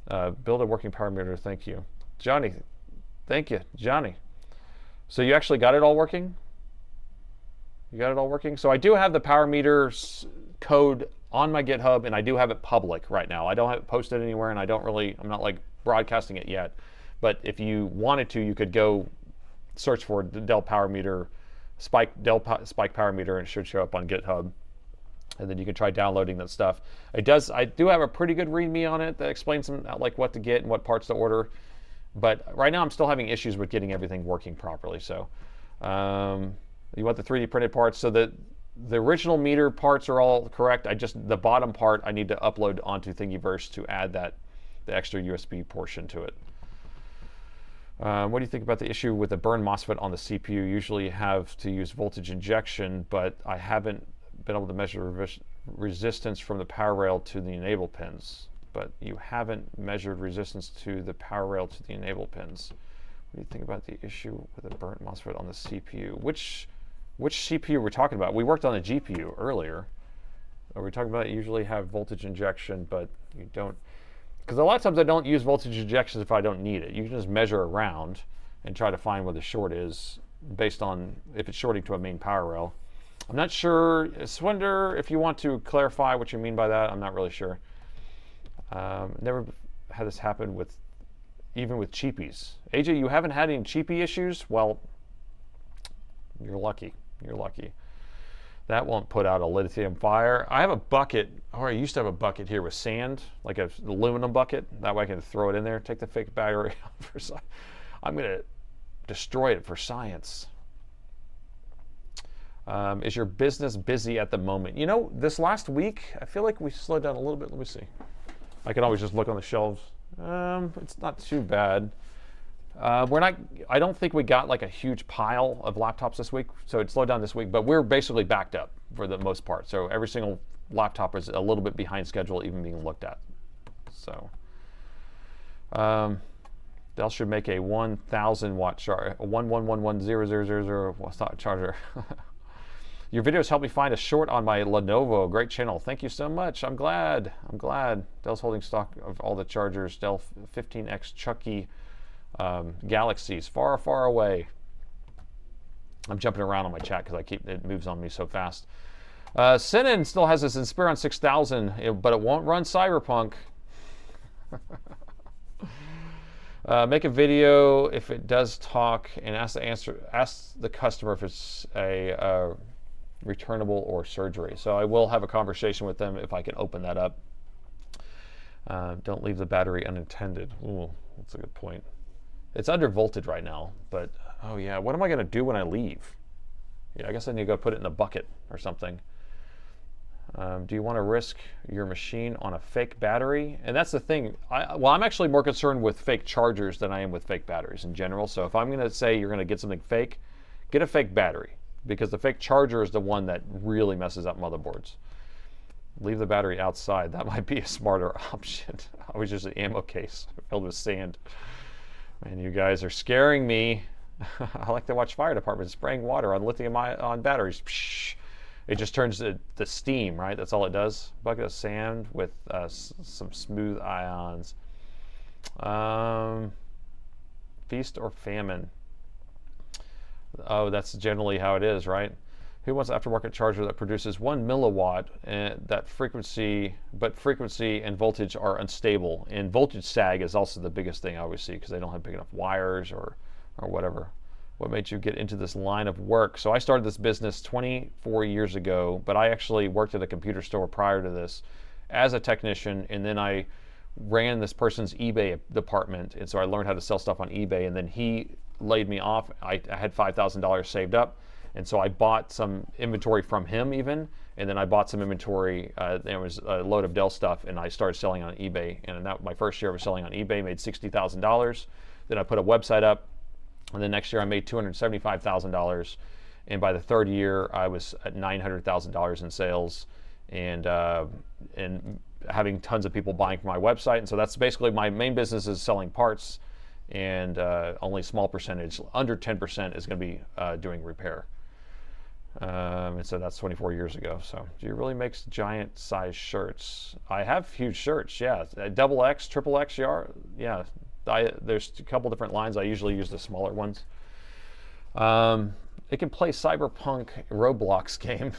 Build a working power meter. Thank you, Johnny. Thank you, Johnny. So you actually got it all working? You got it all working? So I do have the power meters code on my GitHub, and I do have it public right now. I don't have it posted anywhere, and I'm not like broadcasting it yet. But if you wanted to, you could go search for the Dell Power Meter, Dell Spike Power Meter, and it should show up on GitHub. And then you can try downloading that stuff. I do have a pretty good README on it that explains some like what to get and what parts to order. But right now I'm still having issues with getting everything working properly. So you want the 3D printed parts. So that the original meter parts are all correct. The bottom part I need to upload onto Thingiverse to add the extra USB portion to it. What do you think about the issue with the burn MOSFET on the CPU? Usually you have to use voltage injection, but I haven't been able to measure resistance from the power rail to the enable pins. But you haven't measured resistance to the power rail to the enable pins. What do you think about the issue with the burnt MOSFET on the CPU? Which CPU we're talking about? We worked on the GPU earlier. We're talking about usually have voltage injection, but you don't. Because a lot of times I don't use voltage injections if I don't need it. You can just measure around and try to find where the short is based on if it's shorting to a main power rail. I'm not sure. Swindler, if you want to clarify what you mean by that, I'm not really sure. Never had this happen even with cheapies. AJ, you haven't had any cheapie issues? Well, you're lucky. You're lucky. That won't put out a lithium fire. I have a bucket, or I used to have a bucket here with sand, like an aluminum bucket. That way I can throw it in there, take the fake battery out for science. I'm going to destroy it for science. Is your business busy at the moment? You know, this last week, I feel like we slowed down a little bit. Let me see. I can always just look on the shelves. It's not too bad. I don't think we got like a huge pile of laptops this week, so it slowed down this week, but we're basically backed up for the most part. So every single laptop is a little bit behind schedule, even being looked at. So Dell should make a 1,000 watt charger, a 1111000 watt charger. Your videos helped me find a short on my Lenovo. Great channel. Thank you so much. I'm glad. Dell's holding stock of all the chargers. Dell 15X Chucky. Galaxies far, far away. I'm jumping around on my chat because it moves on me so fast. Sinan still has this Inspiron 6000, but it won't run Cyberpunk. Make a video if it does talk and ask the customer if it's a returnable or surgery. So I will have a conversation with them if I can open that up. Don't leave the battery unattended. Ooh, that's a good point. It's under voltage right now, but oh yeah, what am I going to do when I leave? Yeah, I guess I need to go put it in the bucket or something. Do you want to risk your machine on a fake battery? And that's the thing. I'm actually more concerned with fake chargers than I am with fake batteries in general. So if I'm going to say you're going to get something fake, get a fake battery, because the fake charger is the one that really messes up motherboards. Leave the battery outside. That might be a smarter option. I was just an ammo case filled with sand. Man, you guys are scaring me. I like to watch fire departments spraying water on lithium-ion batteries. Psh, it just turns to steam, right? That's all it does. Bucket of sand with some smooth ions. Feast or famine? Oh, that's generally how it is, right? Who wants an aftermarket charger that produces 1 milliwatt and frequency and voltage are unstable? And voltage sag is also the biggest thing I always see because they don't have big enough wires or whatever. What made you get into this line of work? So I started this business 24 years ago, but I actually worked at a computer store prior to this as a technician, and then I ran this person's eBay department, and so I learned how to sell stuff on eBay, and then he laid me off. I had $5,000 saved up. And so I bought some inventory from him even, and then I bought some inventory. There was a load of Dell stuff, and I started selling on eBay. And my first year I was selling on eBay, made $60,000. Then I put a website up, and then next year I made $275,000. And by the third year, I was at $900,000 in sales, and having tons of people buying from my website. And so that's basically my main business is selling parts, and only a small percentage, under 10%, is going to be doing repair. And so that's 24 years ago. So do you really make giant size shirts? I have huge shirts, yeah. Double X, triple X, yeah. There's a couple different lines. I usually use the smaller ones. It can play Cyberpunk Roblox game.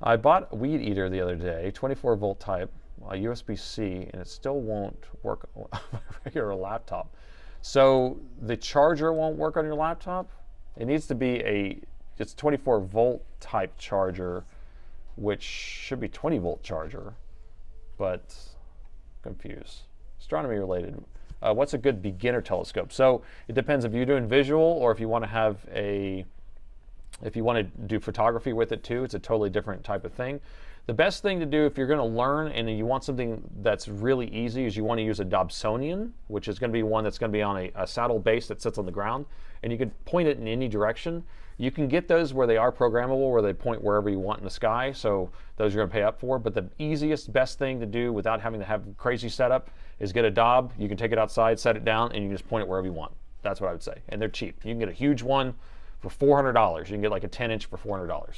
I bought a Weed Eater the other day, 24 volt type, a USB-C, and it still won't work on my regular laptop. So the charger won't work on your laptop? It needs to be it's 24 volt type charger, which should be 20 volt charger, but confused. Astronomy related. What's a good beginner telescope? So it depends if you're doing visual or if you want to have a If you want to do photography with it too, it's a totally different type of thing. The best thing to do if you're going to learn and you want something that's really easy is you want to use a Dobsonian, which is going to be one that's going to be on a saddle base that sits on the ground, and you can point it in any direction. You can get those where they are programmable, where they point wherever you want in the sky, so those you're going to pay up for. But the easiest, best thing to do without having to have crazy setup is get a Dob. You can take it outside, set it down, and you can just point it wherever you want. That's what I would say. And they're cheap. You can get a huge one for $400. You can get like a 10-inch for $400.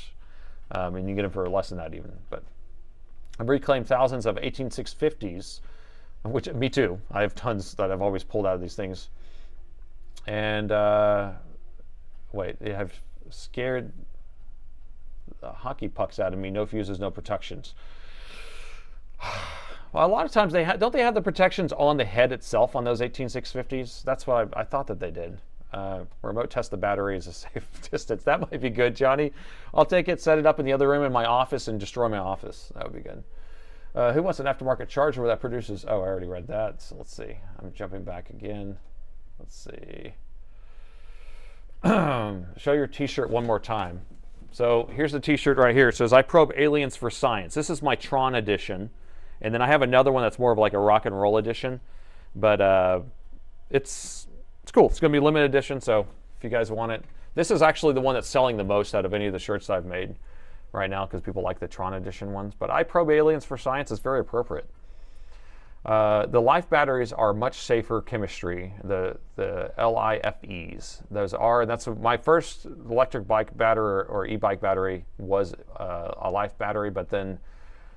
And you can get them for less than that even. But I've reclaimed thousands of 18650s, which, me too. I have tons that I've always pulled out of these things. And, wait, they have scared the hockey pucks out of me. No fuses, no protections. Well, a lot of times don't they have the protections on the head itself on those 18650s? That's what I thought that they did. Remote test the battery is a safe distance. That might be good, Johnny. I'll take it, set it up in the other room in my office, and destroy my office. That would be good. Who wants an aftermarket charger that produces? Oh, I already read that. So let's see. I'm jumping back again. Let's see. Show your t-shirt one more time. So here's the t-shirt right here. It says, I probe aliens for science. This is my Tron edition. And then I have another one that's more of like a rock and roll edition. But it's cool. It's going to be limited edition, so if you guys want it. This is actually the one that's selling the most out of any of the shirts I've made right now because people like the Tron edition ones. But I probe aliens for science is very appropriate. The life batteries are much safer chemistry, the LIFEs. That's my first electric bike battery or e-bike battery was a life battery, but then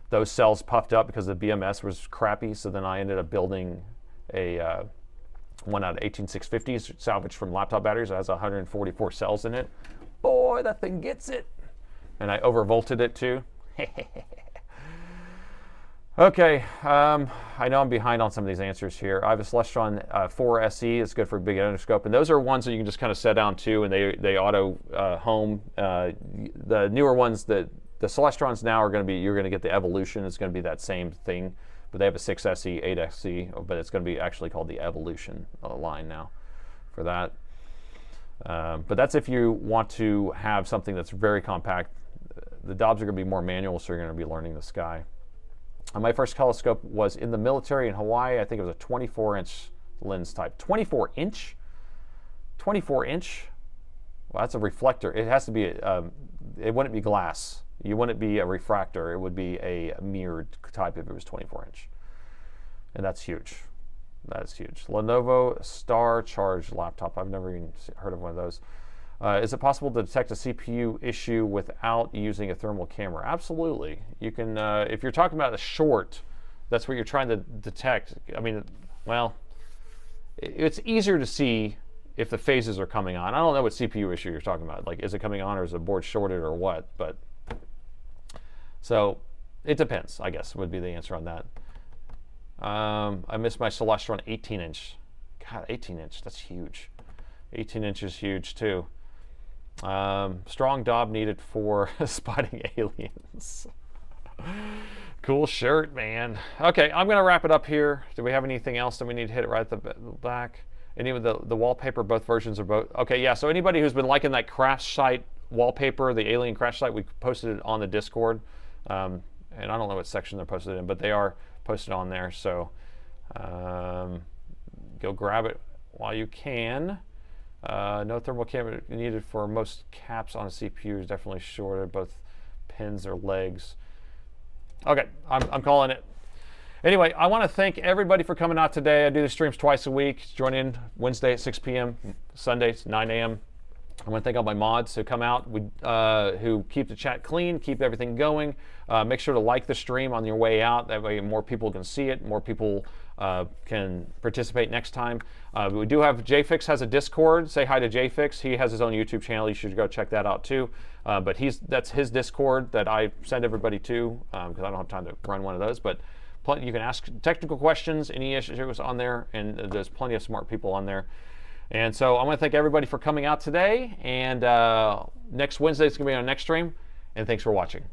those cells puffed up because the BMS was crappy, so then I ended up building a one out of 18650s salvaged from laptop batteries. It has 144 cells in it. Boy, that thing gets it. And I overvolted it too. Okay, I know I'm behind on some of these answers here. I have a Celestron 4 SE. It's good for big endoscope, and those are ones that you can just kind of set down too, and they auto home. The newer ones, the Celestrons now are going to be, you're going to get the Evolution. It's going to be that same thing, but they have a 6SE, 8SE, but it's going to be actually called the Evolution line now for that. But that's if you want to have something that's very compact. The Dobbs are going to be more manual, so you're going to be learning the sky. My first telescope was in the military in Hawaii. I think it was a 24-inch lens type. 24-inch? 24-inch? Well, that's a reflector. It has to be, it wouldn't be glass. You wouldn't be a refractor. It would be a mirrored type if it was 24-inch. And that's huge. That is huge. Lenovo Star Charge laptop. I've never even heard of one of those. Is it possible to detect a CPU issue without using a thermal camera? Absolutely. You can, if you're talking about a short, that's what you're trying to detect. I mean, well, it's easier to see if the phases are coming on. I don't know what CPU issue you're talking about. Like, is it coming on or is the board shorted or what? But, so, it depends, I guess, would be the answer on that. I missed my Celestron 18-inch. God, 18-inch, that's huge. 18-inch is huge, too. Strong Dob needed for spotting aliens. Cool shirt, man. Okay, I'm going to wrap it up here. Do we have anything else that we need to hit it right at the back? Any of the wallpaper, both versions are both. Okay, yeah, so anybody who's been liking that crash site wallpaper, the alien crash site, we posted it on the Discord. And I don't know what section they're posted in, but they are posted on there. So go grab it while you can. No thermal camera needed for most caps on a CPU. Is definitely shorted, both pins or legs. Okay, I'm calling it. Anyway, I want to thank everybody for coming out today. I do the streams twice a week. Join in Wednesday at 6 p.m., Sundays 9 a.m. I want to thank all my mods who come out, who keep the chat clean, keep everything going. Make sure to like the stream on your way out. That way more people can see it, more people can participate next time. We do have, JFix has a Discord. Say hi to JFix. He has his own YouTube channel. You should go check that out too. But that's his Discord that I send everybody to because I don't have time to run one of those. But you can ask technical questions, any issues on there, and there's plenty of smart people on there. And so I want to thank everybody for coming out today. And next Wednesday is going to be our next stream. And thanks for watching.